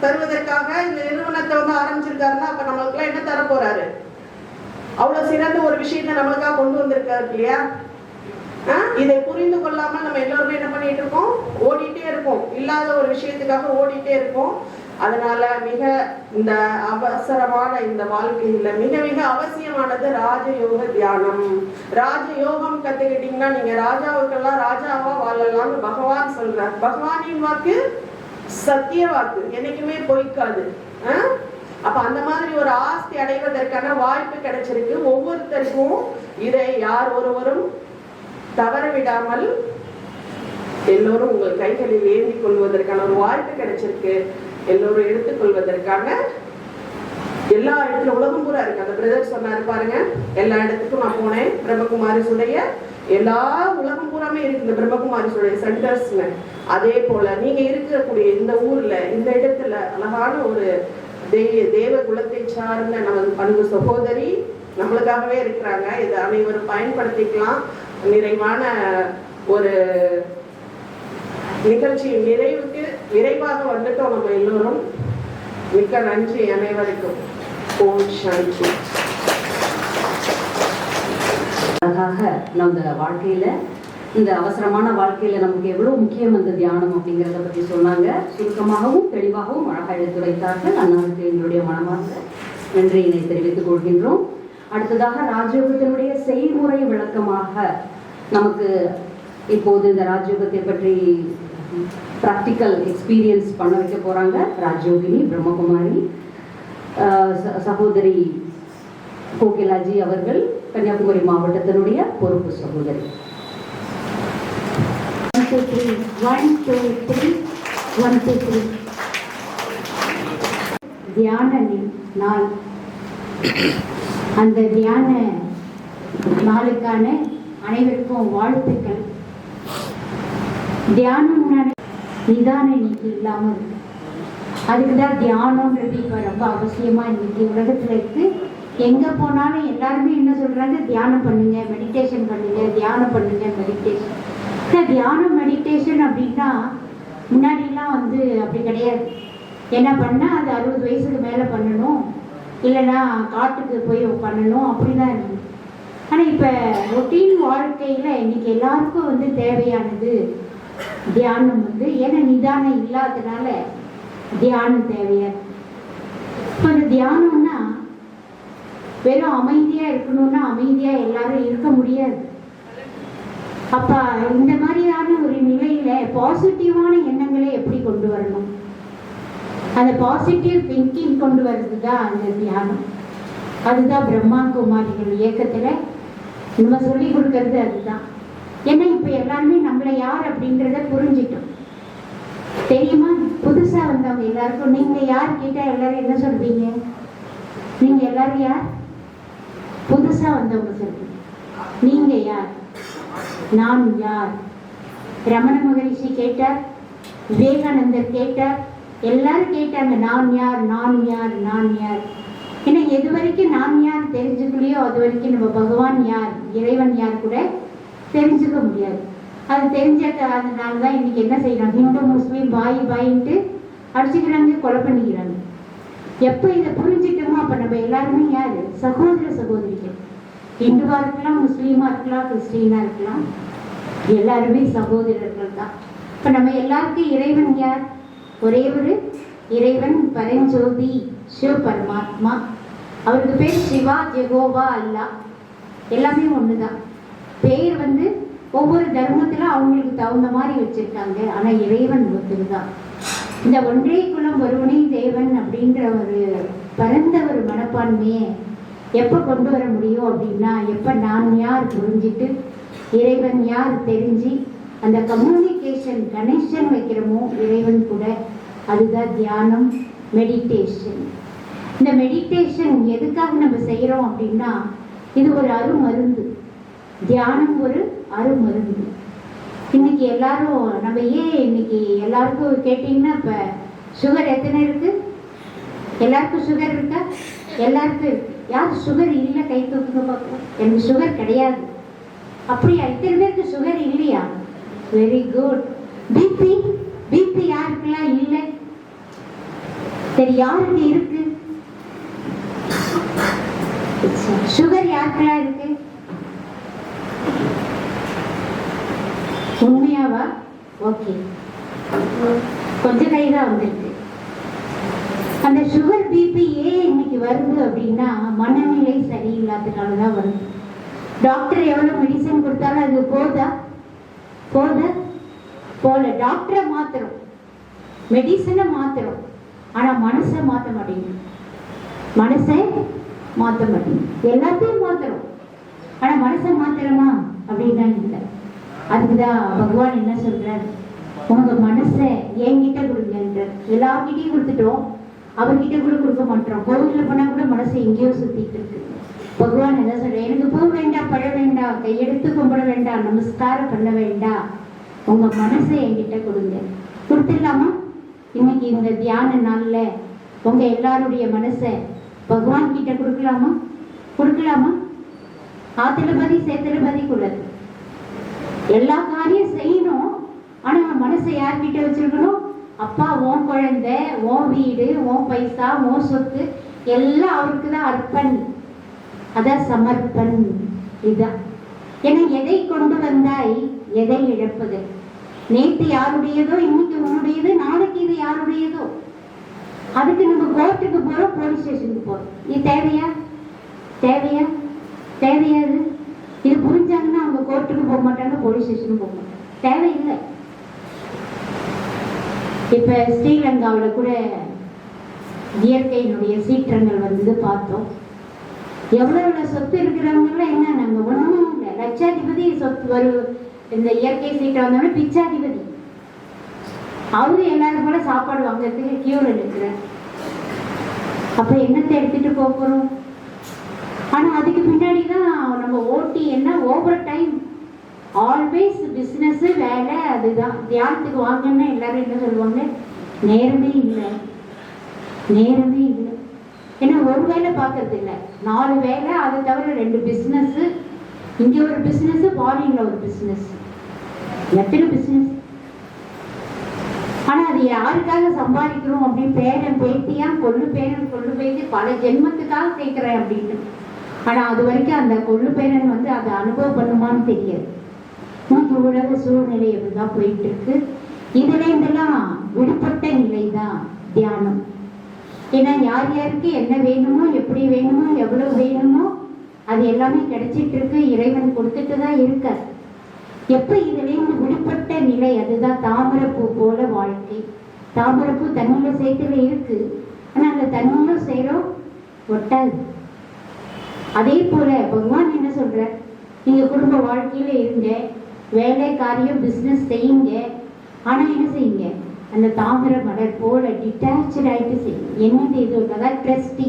தருவதற்காக இந்த நிறுவனத்தை வந்து ஆரம்பிச்சிருக்காருன்னா, அப்ப நம்மளுக்கு எல்லாம் என்ன தர போறாரு? அவ்வளவு சிறந்த ஒரு விஷயத்த நம்மளுக்காக கொண்டு வந்திருக்காரு இல்லையா? இதை புரிந்து கொள்ளாம நம்ம எல்லாருமே என்ன பண்ணிட்டு இருக்கோம்? ஓடிட்டே இருக்கோம், இல்லாத ஒரு விஷயத்துக்காக ஓடிட்டே இருக்கோம். அதனால மிக இந்த அவசரமான இந்த வாழ்க்கையில மிக மிக அவசியமானது ராஜயோக தியானம். ராஜயோகம் கத்துக்கிட்டீங்கன்னா நீங்க ராஜாவுக்கெல்லாம் ராஜாவா வாழலாம்னு பகவான் சொல்றார். பகவானின் வாக்கு சத்திய வாக்கு, என்னைக்குமே பொய்க்காது. அப்ப அந்த மாதிரி ஒரு ஆஸ்தி அடைவதற்கான வாய்ப்பு கிடைச்சிருக்கு ஒவ்வொருத்தருக்கும். இதை யார் ஒருவரும் தவற விடாமல் எல்லோரும் உங்கள் கைகளில் ஏந்தி கொள்வதற்கான ஒரு வாய்ப்பு கிடைச்சிருக்கு. எல்லோரும் எடுத்துக்கொள்வதற்கான எல்லா இடத்துல உலகம் பூரா இருக்கு. அந்த பிரதர் சொன்னாரு பாருங்க, எல்லா இடத்துக்கும் நான் போனேன். பிரம்மகுமாரிசுடைய எல்லா உலகம் பூராமே இருக்கு இந்த பிரம்மகுமாரிசுடைய சென்டர்ஸ்ல. அதே போல நீங்க இருக்கக்கூடிய இந்த ஊர்ல இந்த இடத்துல அழகான ஒரு தேவ குலத்தை சார்ந்த நமது பண்பு சகோதரி நம்மளுக்காகவே இருக்கிறாங்க. இதை அனைவரும் பயன்படுத்திக்கலாம். நிறைவான ஒரு நிகழ்ச்சியின் நிறைவுக்கு விரைவாக வந்துட்டோம் நம்ம எல்லோரும். மிக்க நன்றி அனைவருக்கும். ஓம் சாந்தி. அழகாக நம்ம வாழ்க்கையில இந்த அவசரமான வாழ்க்கையில நமக்கு எவ்வளவு முக்கியம் அந்த தியானம் அப்படிங்கிறத பத்தி சொன்னாங்க. சுருக்கமாகவும் தெளிவாகவும் அழகாக எடுத்துரைத்தார்கள். அன்னாருக்கு எங்களுடைய மனமார்ந்த நன்றியினை தெரிவித்துக் கொள்கின்றோம். அடுத்ததாக ராஜயோகத்தினுடைய செய்முறை விளக்கமாக நமக்கு இப்போது இந்த ராஜயோகத்தை பற்றி ப்ராக்டிக்கல் எக்ஸ்பீரியன்ஸ் பண்ண வைக்க போறாங்க ராஜயோகினி பிரம்மகுமாரி சகோதரி கோகிலாஜி அவர்கள், கன்னியாகுமரி மாவட்டத்தினுடைய பொறுப்பு சகோதரி. 1 2 3 1 2 3 தியான நாள். அந்த தியான நாளுக்கான அனைவருக்கும் வாழ்த்துக்கள். தியானம் நிதானம் இன்னைக்கு இல்லாமல் இருக்கு. அதுக்கு தான் தியானம்ன்றது இப்போ ரொம்ப அவசியமா இன்னைக்கு உலகத்துல இருக்கு. எங்க போனாலும் எல்லாருமே என்ன சொல்றாங்க? தியானம் பண்ணுங்க, மெடிடேஷன் பண்ணுங்க, தியானம் பண்ணுங்க, மெடிடேஷன். தியானம் மெடிடேஷன் அப்படின்னா முன்னாடிலாம் வந்து அப்படி கிடையாது. என்ன பண்ணால் அது 60 வயசுக்கு மேலே பண்ணணும், இல்லைன்னா காட்டுக்கு போய் பண்ணணும், அப்படிதான் இருந்தது. ஆனால் இப்போ ரொட்டீன் வாழ்க்கையில் இன்னைக்கு எல்லாருக்கும் வந்து தேவையானது தியானம் வந்து, ஏன்னா நிதானம் இல்லாததுனால தியானம் தேவையா. இப்போ அந்த தியானம்னா வெறும் அமைதியாக இருக்கணும்னா அமைதியாக எல்லாரும் இருக்க முடியாது. அப்போ இந்த மாதிரியான ஒரு நிலையில பாசிட்டிவான எண்ணங்களை எப்படி கொண்டு வரணும், அந்த பாசிட்டிவ் திங்கிங் கொண்டு வர்றது தான் அந்த தியானம். அதுதான் பிரம்மா குமாரிகள் இயக்கத்தில் நம்ம சொல்லி கொடுக்கறது அதுதான். ஏன்னா இப்போ எல்லாருமே நம்மளை யார் அப்படின்றத புரிஞ்சிட்டோம். தெரியுமா, புதுசா வந்தவங்க எல்லாருக்கும் நீங்க யார் கேட்டா எல்லாரும் என்ன சொல்றீங்க? நீங்க எல்லாரும் யார்? புதுசா வந்தவங்க சொல்றீங்க. நீங்க யார்? நான் யார்? ரமண மகரிஷி கேட்டார், விவேகானந்தர் கேட்டார், எல்லாரும் கேட்டாங்க நான் யார், நான் யார், நான் யார். ஏன்னா எது வரைக்கும் நான் யார் தெரிஞ்சுக்கலையோ அது வரைக்கும் நம்ம பகவான் யார், இறைவன் யார் கூட தெரிஞ்சுக்க முடியாது. அது தெரிஞ்சதுனால தான் இன்னைக்கு என்ன செய்யறாங்க, ஹிந்து முஸ்லீம் பாய் பாயின்ட்டு அடிச்சுக்கிறாங்க, கொலை பண்ணிக்கிறாங்க. எப்போ இதை புரிஞ்சுட்டோமோ அப்போ நம்ம எல்லாருமே யார்? சகோதர சகோதரிகள். இந்துவா இருக்கலாம், முஸ்லீமா இருக்கலாம், கிறிஸ்டினா இருக்கலாம், எல்லாருமே சகோதரர்கள் தான். இப்போ நம்ம எல்லாருக்கும் இறைவன் யார்? ஒரே ஒரு இறைவன், பரஞ்சோதி சிவ பரமாத்மா. அவருக்கு பேர் சிவா, ஜெகோவா, அல்லா, எல்லாமே ஒண்ணுதான். பேர் வந்து ஒவ்வொரு தர்மத்துல அவங்களுக்கு தகுந்த மாதிரி வச்சிருக்காங்க. ஆனா இறைவன் ஒருத்தருதான். இந்த ஒன்றே குலம் ஒருவனே தேவன் அப்படின்ற ஒரு பரந்த ஒரு மனப்பான்மையை எப்ப கொண்டு வர முடியும் அப்படின்னா, எப்ப நான் யார் புரிஞ்சிட்டு இறைவன் யார் தெரிஞ்சு அந்த கம்யூனிகேஷன் கனெக்ஷன் வைக்கிறோமோ இறைவன் கூட, அதுதான் தியானம், மெடிடேஷன். இந்த மெடிடேஷன் எதுக்காக நம்ம செய்யறோம் அப்படின்னா, இது ஒரு அருமருந்து. தியானம் ஒரு அருமருந்து. இன்னைக்கு எல்லாரும் நம்ம இன்னைக்கு எல்லாருக்கும் கேட்டீங்கன்னா, இப்ப சுகர் எத்தனை இருக்கு? எல்லாருக்கும் சுகர் இருக்கா? எல்லாருக்கும் இருக்கு. யார் சுகர் இல்லை கை தூக்குங்க பார்க்கலாம். எனக்கு சுகர் கிடையாது. அப்படியா? இத்தனை பேருக்கு சுகர் இல்லையா? Very good. பிபி, பிபி யாருக்கெல்லாம் இல்லை? சரி, யாருக்கு இருக்கு? சுகர் யாருக்கெல்லாம் இருக்கு? உண்மையாவா? ஓகே, கொஞ்சம் கைதான் வந்திருக்கு. அந்த சுகர் பிபி ஏன் இன்னைக்கு வருது அப்படின்னா, மனநிலை சரியில்லாததுனாலதான் வருது. டாக்டர் எவ்வளவு மெடிசன் கொடுத்தாலும் அது போல டாக்டரை மாத்துறோம், மெடிசனை மாத்துறோம், ஆனா மனசை மாத்த மாட்டேங்குது. மனசை மாத்த மாட்டேங்குது. எல்லாத்தையும் மாத்துறோம், ஆனா மனசை மாத்துறோமா அப்படின்னா இல்லை. அதுக்குதான் பகவான் என்ன சொல்றார், உங்க மனசை என்கிட்ட கொடுங்க. எல்லார்கிட்டையும் கொடுத்துட்டோம், அவர்கிட்ட கூட கொடுக்க மாட்டோம். கோவில்ல போனா கூட மனசை எங்கேயோ சுத்திட்டு இருக்கு. பகவான் என்ன சொல்ற, எனக்கு பூ வேண்டாம், பழம் வேண்டாம், கையெடுத்து கும்பிட வேண்டாம், நமஸ்காரம் பண்ண வேண்டாம், உங்க மனசை என்கிட்ட கொடுங்க. கொடுத்துடலாமா? இன்னைக்கு இந்த தியான நாள்ல உங்க எல்லாருடைய மனசை பகவான் கிட்ட கொடுக்கலாமா? கொடுக்கலாமா? ஆத்துல பதி சேத்துல பதி கூடாது. எல்லா காரியம் செய்யணும், ஆனா மனசை யார்கிட்ட வச்சிருக்கணும்? அப்பா, உன் குழந்தை, உன் வீடு, உன் பைசா, உன் சொத்து எல்லாம் அவருக்கு தான் அர்ப்பன். அதான் சமர்ப்பன். இதுதான். ஏன்னா எதை கொண்டு வந்தாய், எதை இழப்பது? நேற்று யாருடையதோ இன்னைக்கு உன்னுடையது, நாளைக்கு இது யாருடையதோ. அதுக்கு நம்ம கோர்ட்டுக்கு போறோம், போலீஸ் ஸ்டேஷனுக்கு போறோம். இது தேவையா? தேவையா? தேவையாது. இது புரிஞ்சாங்கன்னா அவங்க கோர்ட்டுக்கு போக மாட்டாங்க, போலீஸ் ஸ்டேஷனுக்கு போக மாட்டாங்க. தேவையில்லை. இப்ப ஸ்ரீலங்காவில் கூட இயற்கையினுடைய சீற்றங்கள் வந்து பார்த்தோம். எவ்வளவு சொத்து இருக்கிறவங்க என்ன, நாங்க ஒண்ணும் இல்லை, லட்சாதிபதி சொத்து வரும். இந்த இயற்கை சீற்றம் வந்தோடனே பிச்சாதிபதி அவரு எல்லாரும் போல சாப்பாடு வாங்கறதுக்கு கியூல நிற்கிறார். அப்ப என்னத்தை எடுத்துட்டு போறோம்? ஆனா அதுக்கு பின்னாடிதான் நம்ம ஓட்டி என்ன, ஓவர் டைம், ஆல்வேஸ் பிசினஸ், வேலை. அதுதான் தியானத்துக்கு வாங்கன்னா எல்லாரும் என்ன சொல்லுவாங்க, நேரமே இல்லை, நேரமே இல்லை. ஏன்னா ஒரு வேலை பார்க்கறது இல்லை, 4 வேலை, அதை தவிர 2 பிசினஸ், இங்க ஒரு பிசினஸ், ஃபாரின்ல ஒரு பிசினஸ். எத்தனை பிசினஸ்? ஆனா அது யாருக்காக சம்பாதிக்கிறோம் அப்படின்னு பேரன் பேத்தியா கொள்ளு பேத்தி பல ஜென்மத்துக்காக சேர்க்கிறேன் அப்படின்னு. ஆனா அது வரைக்கும் அந்த கொள்ளு பேரன் வந்து அதை அனுபவம் பண்ணுமான்னு தெரியாது. இன்னைக்கு உலக சூழ்நிலை அப்படிதான் போயிட்டு இருக்கு. இதுல இருந்தெல்லாம் விடுபட்ட நிலை தான் தியானம். ஏன்னா யார் யாருக்கு என்ன வேணுமோ, எப்படி வேணுமோ, எவ்வளவு வேணுமோ அது எல்லாமே கிடைச்சிட்டு இருக்கு. இறைவன் கொடுத்துட்டு தான் இருக்கார். எப்ப இதுல இருந்து விடுபட்ட நிலை, அதுதான் தாமரைப்பூ போல வாழ்க்கை. தாமரைப்பூ தண்ணியில சேர்த்துல இருக்கு, ஆனா அந்த தண்ணியில சேரும் ஒட்டாது. அதே போல பகவான் என்ன சொல்ற, நீங்க குடும்ப வாழ்க்கையில இருங்க, வேலை காரியம் பிசினஸ் செய்யுங்க, ஆனா என்ன செய்யுங்க, அந்த தாமரை மலர் போல டிட்டாச்சு ஆயிட்டு செய்யுங்க. என்னது இது, அதான் ட்ரஸ்டி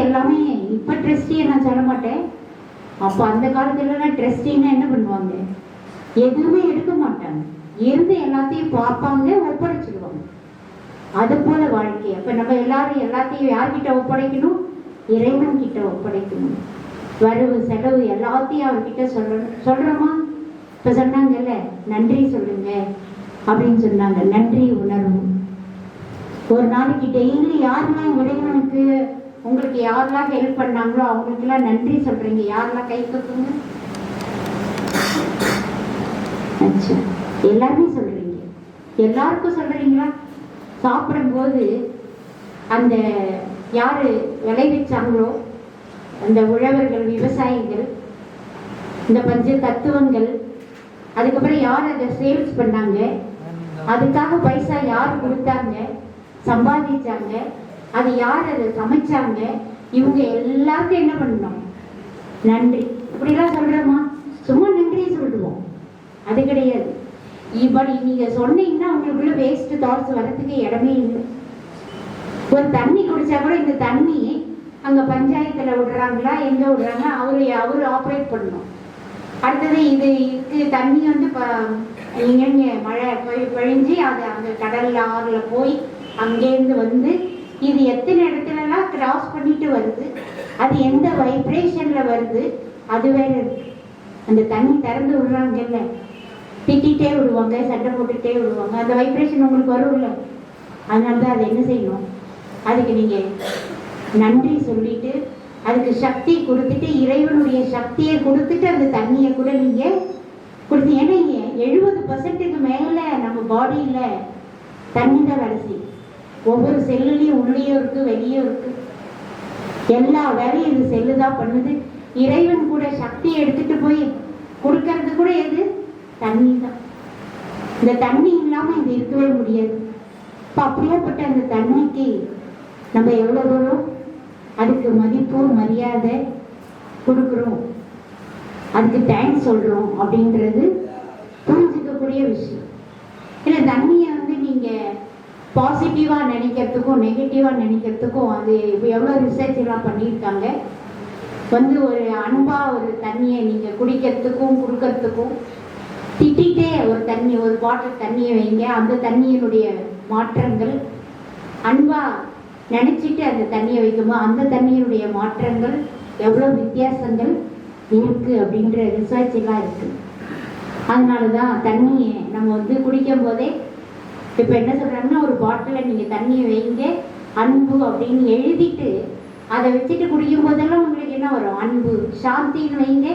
எல்லாமே. இப்ப ட்ரஸ்டியை நான் சொல்ல மாட்டேன். அப்ப அந்த காலத்துல ட்ரஸ்டின்னா என்ன பண்ணுவாங்க, எதுவுமே எடுக்க மாட்டாங்க, இருந்து எல்லாத்தையும் பார்ப்பாங்க, ஒப்படைச்சிடுவாங்க. அது போல வாழ்க்கை. அப்ப நம்ம எல்லாரும் எல்லாத்தையும் யார்கிட்ட ஒப்படைக்கணும், இறைவன் கிட்ட ஒப்படைக்கணும். வரவு செலவு எல்லாத்தையும் அவர்கிட்ட சொல்றோமா? இப்ப சொன்னாங்கல்ல, நன்றி சொல்லுங்க அப்படின்னு சொன்னாங்க. நன்றி உணர்வு. ஒரு நாளைக்கு டெய்லி யாரெல்லாம் இறைவனுக்கு உங்களுக்கு யாரெல்லாம் ஹெல்ப் பண்ணாங்களோ அவங்களுக்கு எல்லாம் நன்றி சொல்றீங்க. யாரெல்லாம் கை தூக்குங்க. எல்லாருமே சொல்றீங்க. எல்லாருக்கும் சொல்றீங்களா? சாப்பிடும்போது அந்த யாரு விளைவிச்சாங்களோ அந்த உழவர்கள், விவசாயிகள், இந்த பஞ்ச தத்துவங்கள், அதுக்கப்புறம் யார் அதை சேல்ஸ் பண்ணாங்க, அதுக்காக பைசா யார் கொடுத்தாங்க, சம்பாதிச்சாங்க, அது யார் அதை சமைச்சாங்க, இவங்க எல்லாருக்கும் என்ன பண்ணணும், நன்றி. இப்படிலாம் சொல்றோமா? சும்மா நன்றி சொல்லுவோம், அது கிடையாது. இப்படி நீங்க சொன்னீங்கன்னா உங்களுக்குள்ள வேஸ்ட் தாட்ஸ் வரதுக்கு இடமே இல்லை. ஒரு தண்ணி குடிச்சா கூட இந்த தண்ணி அங்க பஞ்சாயத்துல விடுறாங்களா, எங்க விடுறாங்க, அவரு ஆப்ரேட் பண்ணணும். அடுத்தது இதுக்கு தண்ணி வந்து இங்க மழை பொழிஞ்சு அது அங்க கடல்ல ஆறுல போய் அங்கேருந்து வந்து இது எத்தனை இடத்துலலாம் கிராஸ் பண்ணிட்டு வருது, அது எந்த வைப்ரேஷன்ல வருது, அது வேற இருக்கு. அந்த தண்ணி திறந்து விடுறாங்கல்ல, திட்டிகிட்டே விடுவாங்க, சண்டை போட்டுக்கிட்டே விடுவாங்க, அந்த வைப்ரேஷன் உங்களுக்கு வரும்ல. அதனாலதான் அதை என்ன செய்யணும், அதுக்கு நீங்க நன்றி சொல்லிட்டு அதுக்கு சக்தி கொடுத்துட்டு, இறைவனுடைய சக்தியை கொடுத்துட்டு அந்த தண்ணியை கூட நீங்க கொடுத்து. ஏன்னா 70% மேல நம்ம பாடியில தண்ணி தான் வேலை செய்யும். ஒவ்வொரு செல்லுலையும் உள்ளேயும் இருக்கு, வெளியும் இருக்கு. எல்லா வேலையும் இது செல்லு தான் பண்ணுது. இறைவன் கூட சக்தியை எடுத்துட்டு போய் கொடுக்கறது கூட எது, தண்ணி தான். இந்த தண்ணி இல்லாம இது இருக்கவே முடியாது. இப்ப அப்படியேப்பட்ட அந்த தண்ணிக்கு நம்ம எவ்வளவு தூரம் அதுக்கு மதிப்பு மரியாதை கொடுக்குறோம், அதுக்கு தேங்க்ஸ் சொல்றோம் அப்படின்றது புரிஞ்சுக்கக்கூடிய விஷயம். ஏன்னா தண்ணியை வந்து நீங்க பாசிட்டிவா நினைக்கிறதுக்கும் நெகட்டிவா நினைக்கிறதுக்கும் அது எவ்வளவு ரிசர்ச் எல்லாம் பண்ணியிருக்காங்க. வந்து ஒரு அன்பா ஒரு தண்ணியை நீங்க குடிக்கிறதுக்கும் கொடுக்கறதுக்கும், திட்டிகிட்டே ஒரு பாட்டில் தண்ணியை வைங்க, அந்த தண்ணியினுடைய மாற்றங்கள், அன்பா நினைச்சிட்டு அந்த தண்ணியை வைக்குமோ அந்த தண்ணியினுடைய மாற்றங்கள், எவ்வளவு வித்தியாசங்கள் இருக்கு அப்படின்ற ரிசர்ச் எல்லாம் இருக்கு. அதனாலதான் தண்ணியை நம்ம வந்து குடிக்கும் போதே இப்ப என்ன சொல்றாங்கன்னா, ஒரு பாட்டில நீங்க தண்ணியை வைங்க அன்பு அப்படின்னு எழுதிட்டு அதை வச்சுட்டு குடிக்கும் போதெல்லாம் உங்களுக்கு என்ன வரும், அன்பு. சாந்தின்னு வைங்க,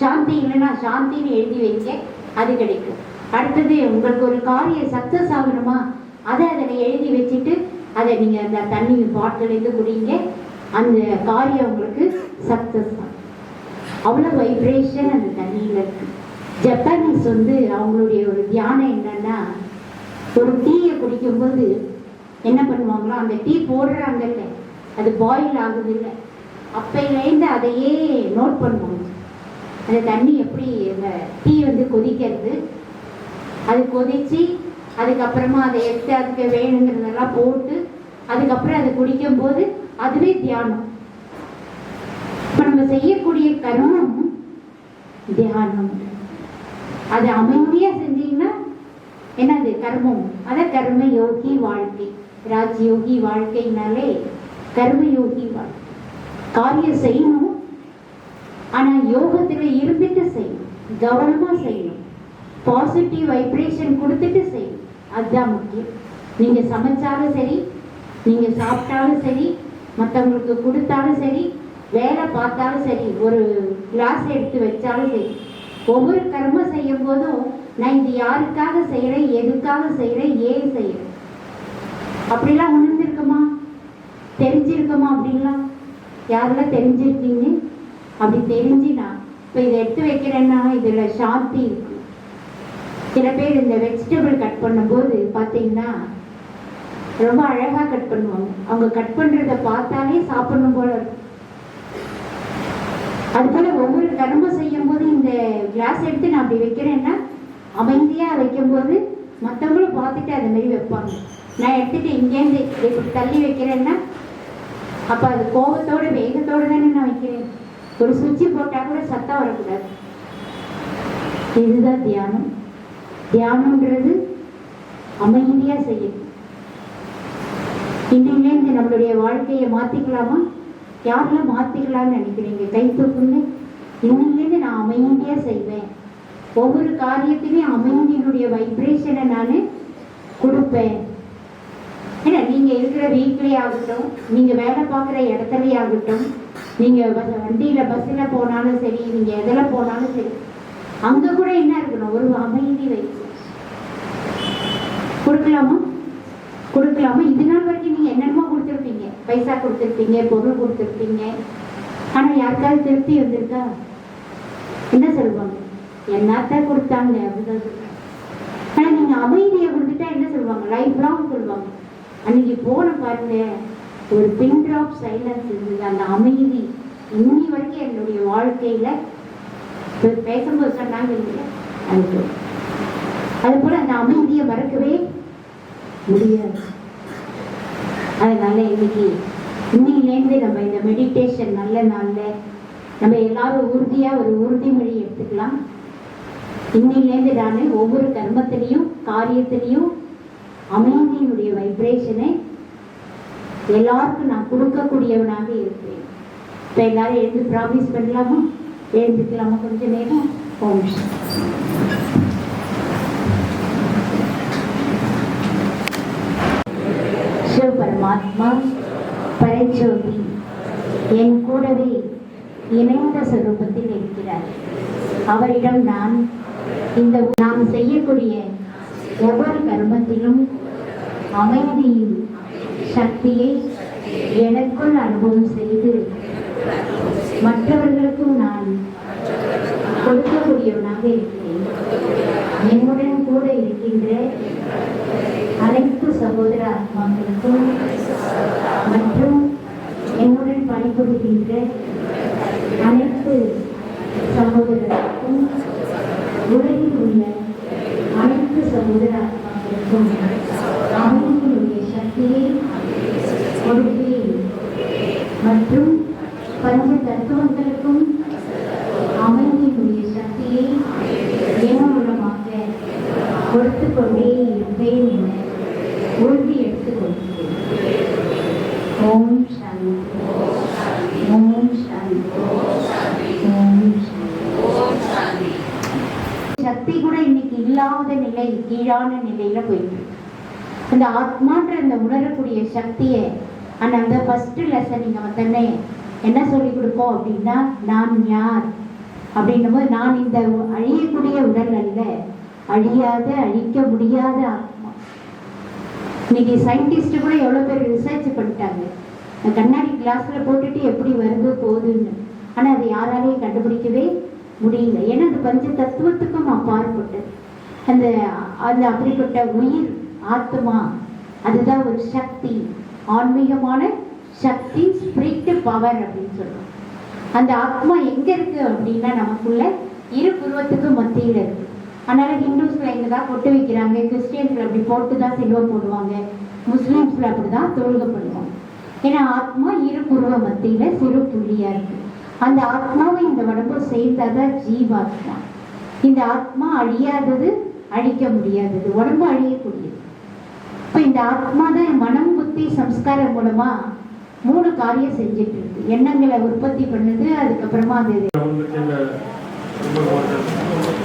சாந்தி இல்லைன்னா சாந்தின்னு எழுதி வைங்க, அது கிடைக்கும். அடுத்தது உங்களுக்கு ஒரு காரியம் சக்சஸ் ஆகணுமா, அதை அதில் எழுதி வச்சுட்டு அதை நீங்க அந்த தண்ணி பாட்டிலேருந்து குடிங்க, அந்த காரியம் உங்களுக்கு சக்சஸ் தான். அவ்வளோ வைப்ரேஷன் அந்த தண்ணியில் இருக்கு. ஜப்பானீஸ் வந்து அவங்களுடைய ஒரு தியானம் என்னன்னா, ஒரு டீயை குடிக்கும்போது என்ன பண்ணுவாங்களோ, அந்த டீ போடுறாங்கல்ல, அது பாயில் ஆகுது இல்லை, அப்பையிலேருந்து அதையே நோட் பண்ணுவாங்க. அந்த தண்ணி எப்படி அந்த டீ வந்து கொதிக்கிறது, அது கொதிச்சு அதுக்கப்புறமா அதை எடுத்து அதுக்கு வேணுங்கிறதெல்லாம் போட்டு அதுக்கப்புறம் அதை குடிக்கும் போது அதுவே தியானம். இப்ப நம்ம செய்யக்கூடிய கர்மம் தியானம். அது அமைதியா செஞ்சீங்கன்னா என்னது கர்மம், அதான் கர்ம யோகி வாழ்க்கை. ராஜயோகி வாழ்க்கைனாலே கர்ம யோகி வாழ்க்கை. காரியம் செய்யணும், ஆனா யோகத்துல இருந்துட்டு செய்யணும், கவனமா செய்யணும். பாசிட்டிவ் வைப்ரேஷன் கொடுத்துட்டு செய்யும். அதுதான் முக்கியம். நீங்கள் சமைச்சாலும் சரி, நீங்கள் சாப்பிட்டாலும் சரி, மற்றவங்களுக்கு கொடுத்தாலும் சரி, வேலை பார்த்தாலும் சரி, ஒரு கிளாஸ் எடுத்து வச்சாலும் சரி, ஒவ்வொரு கர்மம் செய்யும் போதும் நான் இது யாருக்காக செய்கிறேன், எதுக்காக செய்கிறேன், ஏன் செய்கிறேன் அப்படிலாம் உணர்ந்திருக்குமா, தெரிஞ்சிருக்குமா? அப்படின்லாம் யாரெல்லாம் தெரிஞ்சிருக்கீங்க? அப்படி தெரிஞ்சுனா இப்போ இதை எடுத்து வைக்கிறேன்னா இதில் சாந்தி இருக்கு. சில பேர் இந்த வெஜிடபிள் கட் பண்ணும்போது பார்த்தீங்கன்னா ரொம்ப அழகாக கட் பண்ணுவாங்க. அவங்க கட் பண்ணுறதை பார்த்தாலே சாப்பிடணும் போல இருக்கும். அதுபோல் ஒவ்வொரு கர்மம் செய்யும் போது இந்த கிளாஸ் எடுத்து நான் அப்படி வைக்கிறேன்னா அமைதியாக வைக்கும்போது மற்றவங்களும் பார்த்துட்டு அது மாதிரி வைப்பாங்க. நான் எடுத்துட்டு இங்கேருந்து இப்படி தள்ளி வைக்கிறேன்னா அப்போ அது கோபத்தோடு வேகத்தோடு தானே நான் வைக்கிறேன். ஒரு சுவிட்சு போட்டால் கூட சத்தம் வரக்கூடாது. இதுதான் தியானம். தியானம்ன்றது அமைதியாக செய்யணும். இன்னிலேருந்து நம்மளுடைய வாழ்க்கையை மாற்றிக்கலாமா? யாரெல்லாம் மாற்றிக்கலாம்னு நினைக்கிறீங்க? கை தூக்குங்க. இன்னிலேருந்து நான் அமைதியாக செய்வேன். ஒவ்வொரு காரியத்திலையும் அமைதியினுடைய வைப்ரேஷனை நான் கொடுப்பேன். ஏன்னா நீங்கள் இருக்கிற வீட்லேயே ஆகட்டும், நீங்கள் வேலை பார்க்குற இடத்துலையே ஆகட்டும், நீங்கள் வண்டியில் பஸ்ஸில் போனாலும் சரி, நீங்கள் எதில் போனாலும் சரி, அங்கே கூட என்ன இருக்கணும்? ஒரு அமைதி வைப்பு கொடுக்கலாமா? கொடுக்கலாமா? இது நாள் வரைக்கும் நீங்கள் என்னென்னமோ கொடுத்துருப்பீங்க, பைசா கொடுத்துருப்பீங்க, பொருள் கொடுத்துருப்பீங்க. ஆனால் யாருக்காவது திருப்தி வந்திருக்கா? என்ன சொல்லுவாங்க? என்னத்தான் கொடுத்தாங்க அப்படிதான் சொல்லுவாங்க. ஆனால் நீங்கள் அமைதியை கொடுத்துட்டா என்ன சொல்லுவாங்க? லைஃப் லாங் சொல்லுவாங்க. அன்னைக்கு போன பாருங்க, ஒரு பின் ட்ராப் சைலன்ஸ் இருந்தது. அந்த அமைதி இன்னி வரைக்கும் என்னுடைய வாழ்க்கையில பேசும்போது சொன்னாங்க இல்லையா, அது போல அந்த அமைதியை மறக்கவே முடியாது. அதனால இன்னிலேருந்து நம்ம இந்த மெடிடேஷன் நல்ல நாளில் நம்ம எல்லாரும் உறுதியாக ஒரு உறுதிமொழி எடுத்துக்கலாம். இன்னிலேருந்து நான் ஒவ்வொரு கர்மத்திலையும் காரியத்திலையும் அமைதியினுடைய வைப்ரேஷனை எல்லாருக்கும் நான் கொடுக்கக்கூடியவனாக இருப்பேன். இப்போ எல்லாரும் எழுந்து ப்ராமிஸ் பண்ணலாமா? எழுந்துக்கலாமா? கொஞ்ச நேரம். ஓம் சிவ பரமாத்மா பரஞ்சோதி என் கூடவே இணைந்த சொரூபத்தில் இருக்கிறார். அவரிடம் நான் நாம் செய்யக்கூடிய ஒவ்வொரு கர்மத்திலும் அமைதியின் சக்தியை எனக்குள் அனுபவம் செய்து மற்றவர்களுக்கும் நான் கொடுக்கக்கூடியவனாக இருக்கிறேன். என்னுடன் கூட இருக்கின்ற அனைத்து சகோதர ஆத்மாக்களுக்கும் மற்றும் என்னுடன் பணிபுரிகின்ற அனைத்து சகோதரர்களுக்கும் உலகில் உள்ள அனைத்து சகோதர ஆத்மாக்களுக்கும் அமைதியினுடைய சக்தியை கொடுப்பேன். மற்றும் பஞ்ச தத்துவங்களுக்கும் அமைதியினுடைய சக்தியை என் மூலமாக கொடுத்து கொண்டே இருப்பேன் என உறுதி எடுத்துக் கொள்கிறேன். ஓம் சாந்தி. ஓம் சாந்தி. ஓம் சாந்தி. சக்தி கூட இன்னைக்கு இல்லாத நிலை, கீழான நிலையில போயிட்டு அந்த ஆத்மான்ற அந்த உணரக்கூடிய சக்தியை அந்த ஃபர்ஸ்ட் லெசன் நீங்க வந்தனே என்ன சொல்லி கொடுப்போம் அப்படின்னா, நான் யார் அப்படின்னும் போது நான் இந்த அழியக்கூடிய உடல் அல்ல, அழியாத அழிக்க முடியாத ஆத்மா. இன்னைக்கு சயின்டிஸ்ட் கூட எவ்வளவு பேர் ரிசர்ச் பண்ணிட்டாங்க, கண்ணாடி கிளாஸ்ல போட்டுட்டு எப்படி வருது போகுதுன்னு. ஆனா அதை யாராலையும் கண்டுபிடிக்கவே முடியல. ஏன்னா அந்த பஞ்ச தத்துவத்துக்கும் அப்பாற்பட்டது. அந்த அந்த அப்படிப்பட்ட உயிர் ஆத்மா அதுதான் ஒரு சக்தி, ஆன்மீகமான சக்தி, ஸ்பிரிட் பவர் அப்படின்னு சொல்றோம். அந்த ஆத்மா எங்க இருக்கு அப்படின்னா நமக்குள்ள இரு புருவத்துக்கு மத்தியில் இருக்கு. அதனால ஹிந்துஸ்ல இங்கதான் பொட்டு வைக்கிறாங்க, கிறிஸ்டியன்ஸ்ல அப்படி போட்டு தான் சிலுவை போடுவாங்க, முஸ்லிம்ஸ்ல அப்படிதான் தொழுகை பண்ணுவாங்க. ஏன்னா ஆத்மா இரு புருவ மத்தியில சிறு புள்ளியா இருக்கு. அந்த ஆத்மாவை இந்த உடம்பு சேர்ந்தாதான் ஜீவாத்மா. இந்த ஆத்மா அழியாதது, அழிக்க முடியாதது, உடம்பு அழியக்கூடியது. இப்ப இந்த ஆத்மா தான் மனம், புத்தி, சம்ஸ்காரம் மூலமா 3 காரியம் செஞ்சுட்டு இருக்கு. எண்ணங்களை உற்பத்தி பண்ணுது, அதுக்கப்புறமா அது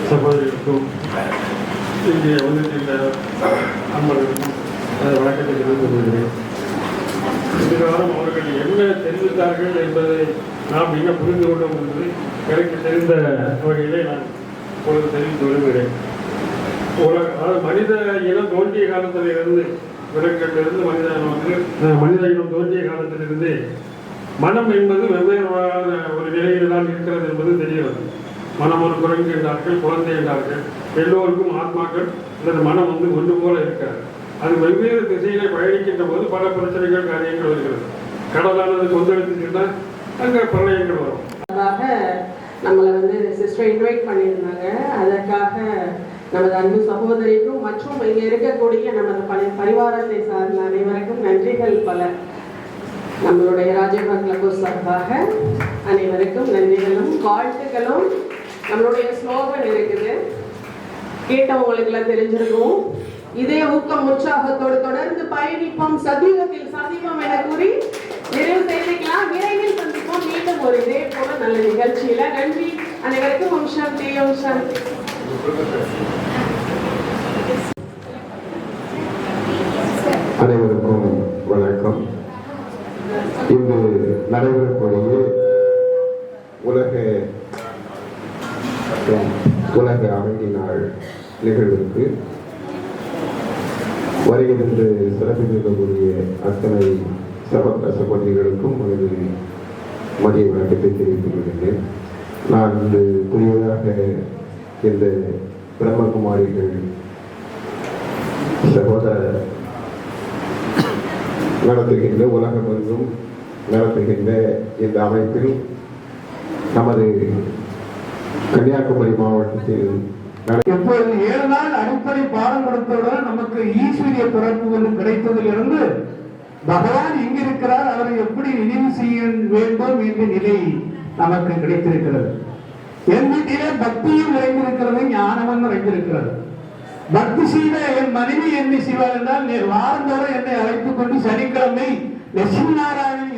சகோதரிக்கும் இங்கே வந்துட்டு அம்மனுக்கும் வணக்கத்தை தெரிவித்துக் கொள்கிறேன். இதுகாலம் அவர்கள் என்ன தெரிவித்தார்கள் என்பதை நாம் என்ன புரிந்து கொண்டோம் என்பது எனக்கு தெரிந்த வகையிலே நான் உங்களுக்கு தெரிவித்து வருகிறேன். அதாவது மனித இனம் தோன்றிய காலத்திலிருந்து விலங்கிலிருந்து மனித இனம் தோன்றிய காலத்திலிருந்து மனம் என்பது வெவ்வேறு ஒரு நிலையில் தான் இருக்கிறது என்பது தெரிகிறது. மனம் ஒரு குரங்கு என்றார்கள், குழந்தை என்றார்கள். எல்லோருக்கும் ஆத்மாக்கள் அல்லது மனம் ஒன்று போல இருக்கிறது. அது வெவ்வேறு திசையிலே பயணிக்கின்ற போது பல பிரச்சனைகள் காரியங்கள் வருகிறது. கடலானது கொந்தளித்துச்சுன்னா அங்கே பிரளயங்கள் வரும். நம்மளை சிஸ்டர் இன்வைட் பண்ணியிருந்தாங்க. அதற்காக நமது அன்பு சகோதரிக்கும் மற்றும் இங்கே இருக்கக்கூடிய நமது பரிவாரத்தை சார்ந்த அனைவருக்கும் நன்றிகள் பல. நம்மளுடைய ராஜபாக் கிளப் சார்பாக அனைவருக்கும் நன்றிகளும் வாழ்த்துக்களும். நம்மளுடைய ஸ்லோகன் இருக்குது, கேட்டவங்களுக்கெல்லாம் தெரிஞ்சிருக்கும். இதே ஊக்கம் உற்சாகத்தோடு தொடர்ந்து பயணிப்போம், சதீவத்தில் சாதிப்போம் என கூறி நிறைவு செய்திக்கலாம். விரைவில் சந்திப்போம் மீண்டும் ஒரு இதே போல நல்ல நிகழ்ச்சியில. நன்றி அனைவருக்கும். ஓம் சாந்தி, ஓம் சாந்தி. அனைவருக்கும் வணக்கம். இன்று நடைபெறக்கூடிய உலக அமைதி நாள் நிகழ்விற்கு வருகின்ற சிறப்பிக்கக்கூடிய அத்தனை சகோதர சகோதரிகளுக்கும் எனது மதிய வணக்கத்தை தெரிவித்துக் கொள்கிறேன். நான் இன்று புதியதாக இந்த பிரம்மகுமாரிகள் சகோதர நடத்துகின்ற உலகமெங்கும் நடத்துகின்ற இந்த அமைப்பில் நமது கன்னியாகுமரி மாவட்டத்தில் எப்பொழுது 7 நாள் அடிப்படை பாடம் கொடுத்தவுடன் நமக்கு ஈஸ்வரிய பிறப்புகள் கிடைத்ததிலிருந்து பகவான் எங்கிருக்கிறார், அவரை எப்படி நினைவு செய்ய வேண்டும் என்ற நிலை நமக்கு கிடைத்திருக்கிறது. என் வீட்டிலே பக்தியும் நிறைந்திருக்கிறது, ஞானமும் நிறைந்திருக்கிறது. பக்தி செய்த என் மனைவி என்னை செய்வார் என்றால் வாரந்தோறும் என்னை அழைத்துக் கொண்டு சனிக்கிழமை லட்சுமி நாராயணன்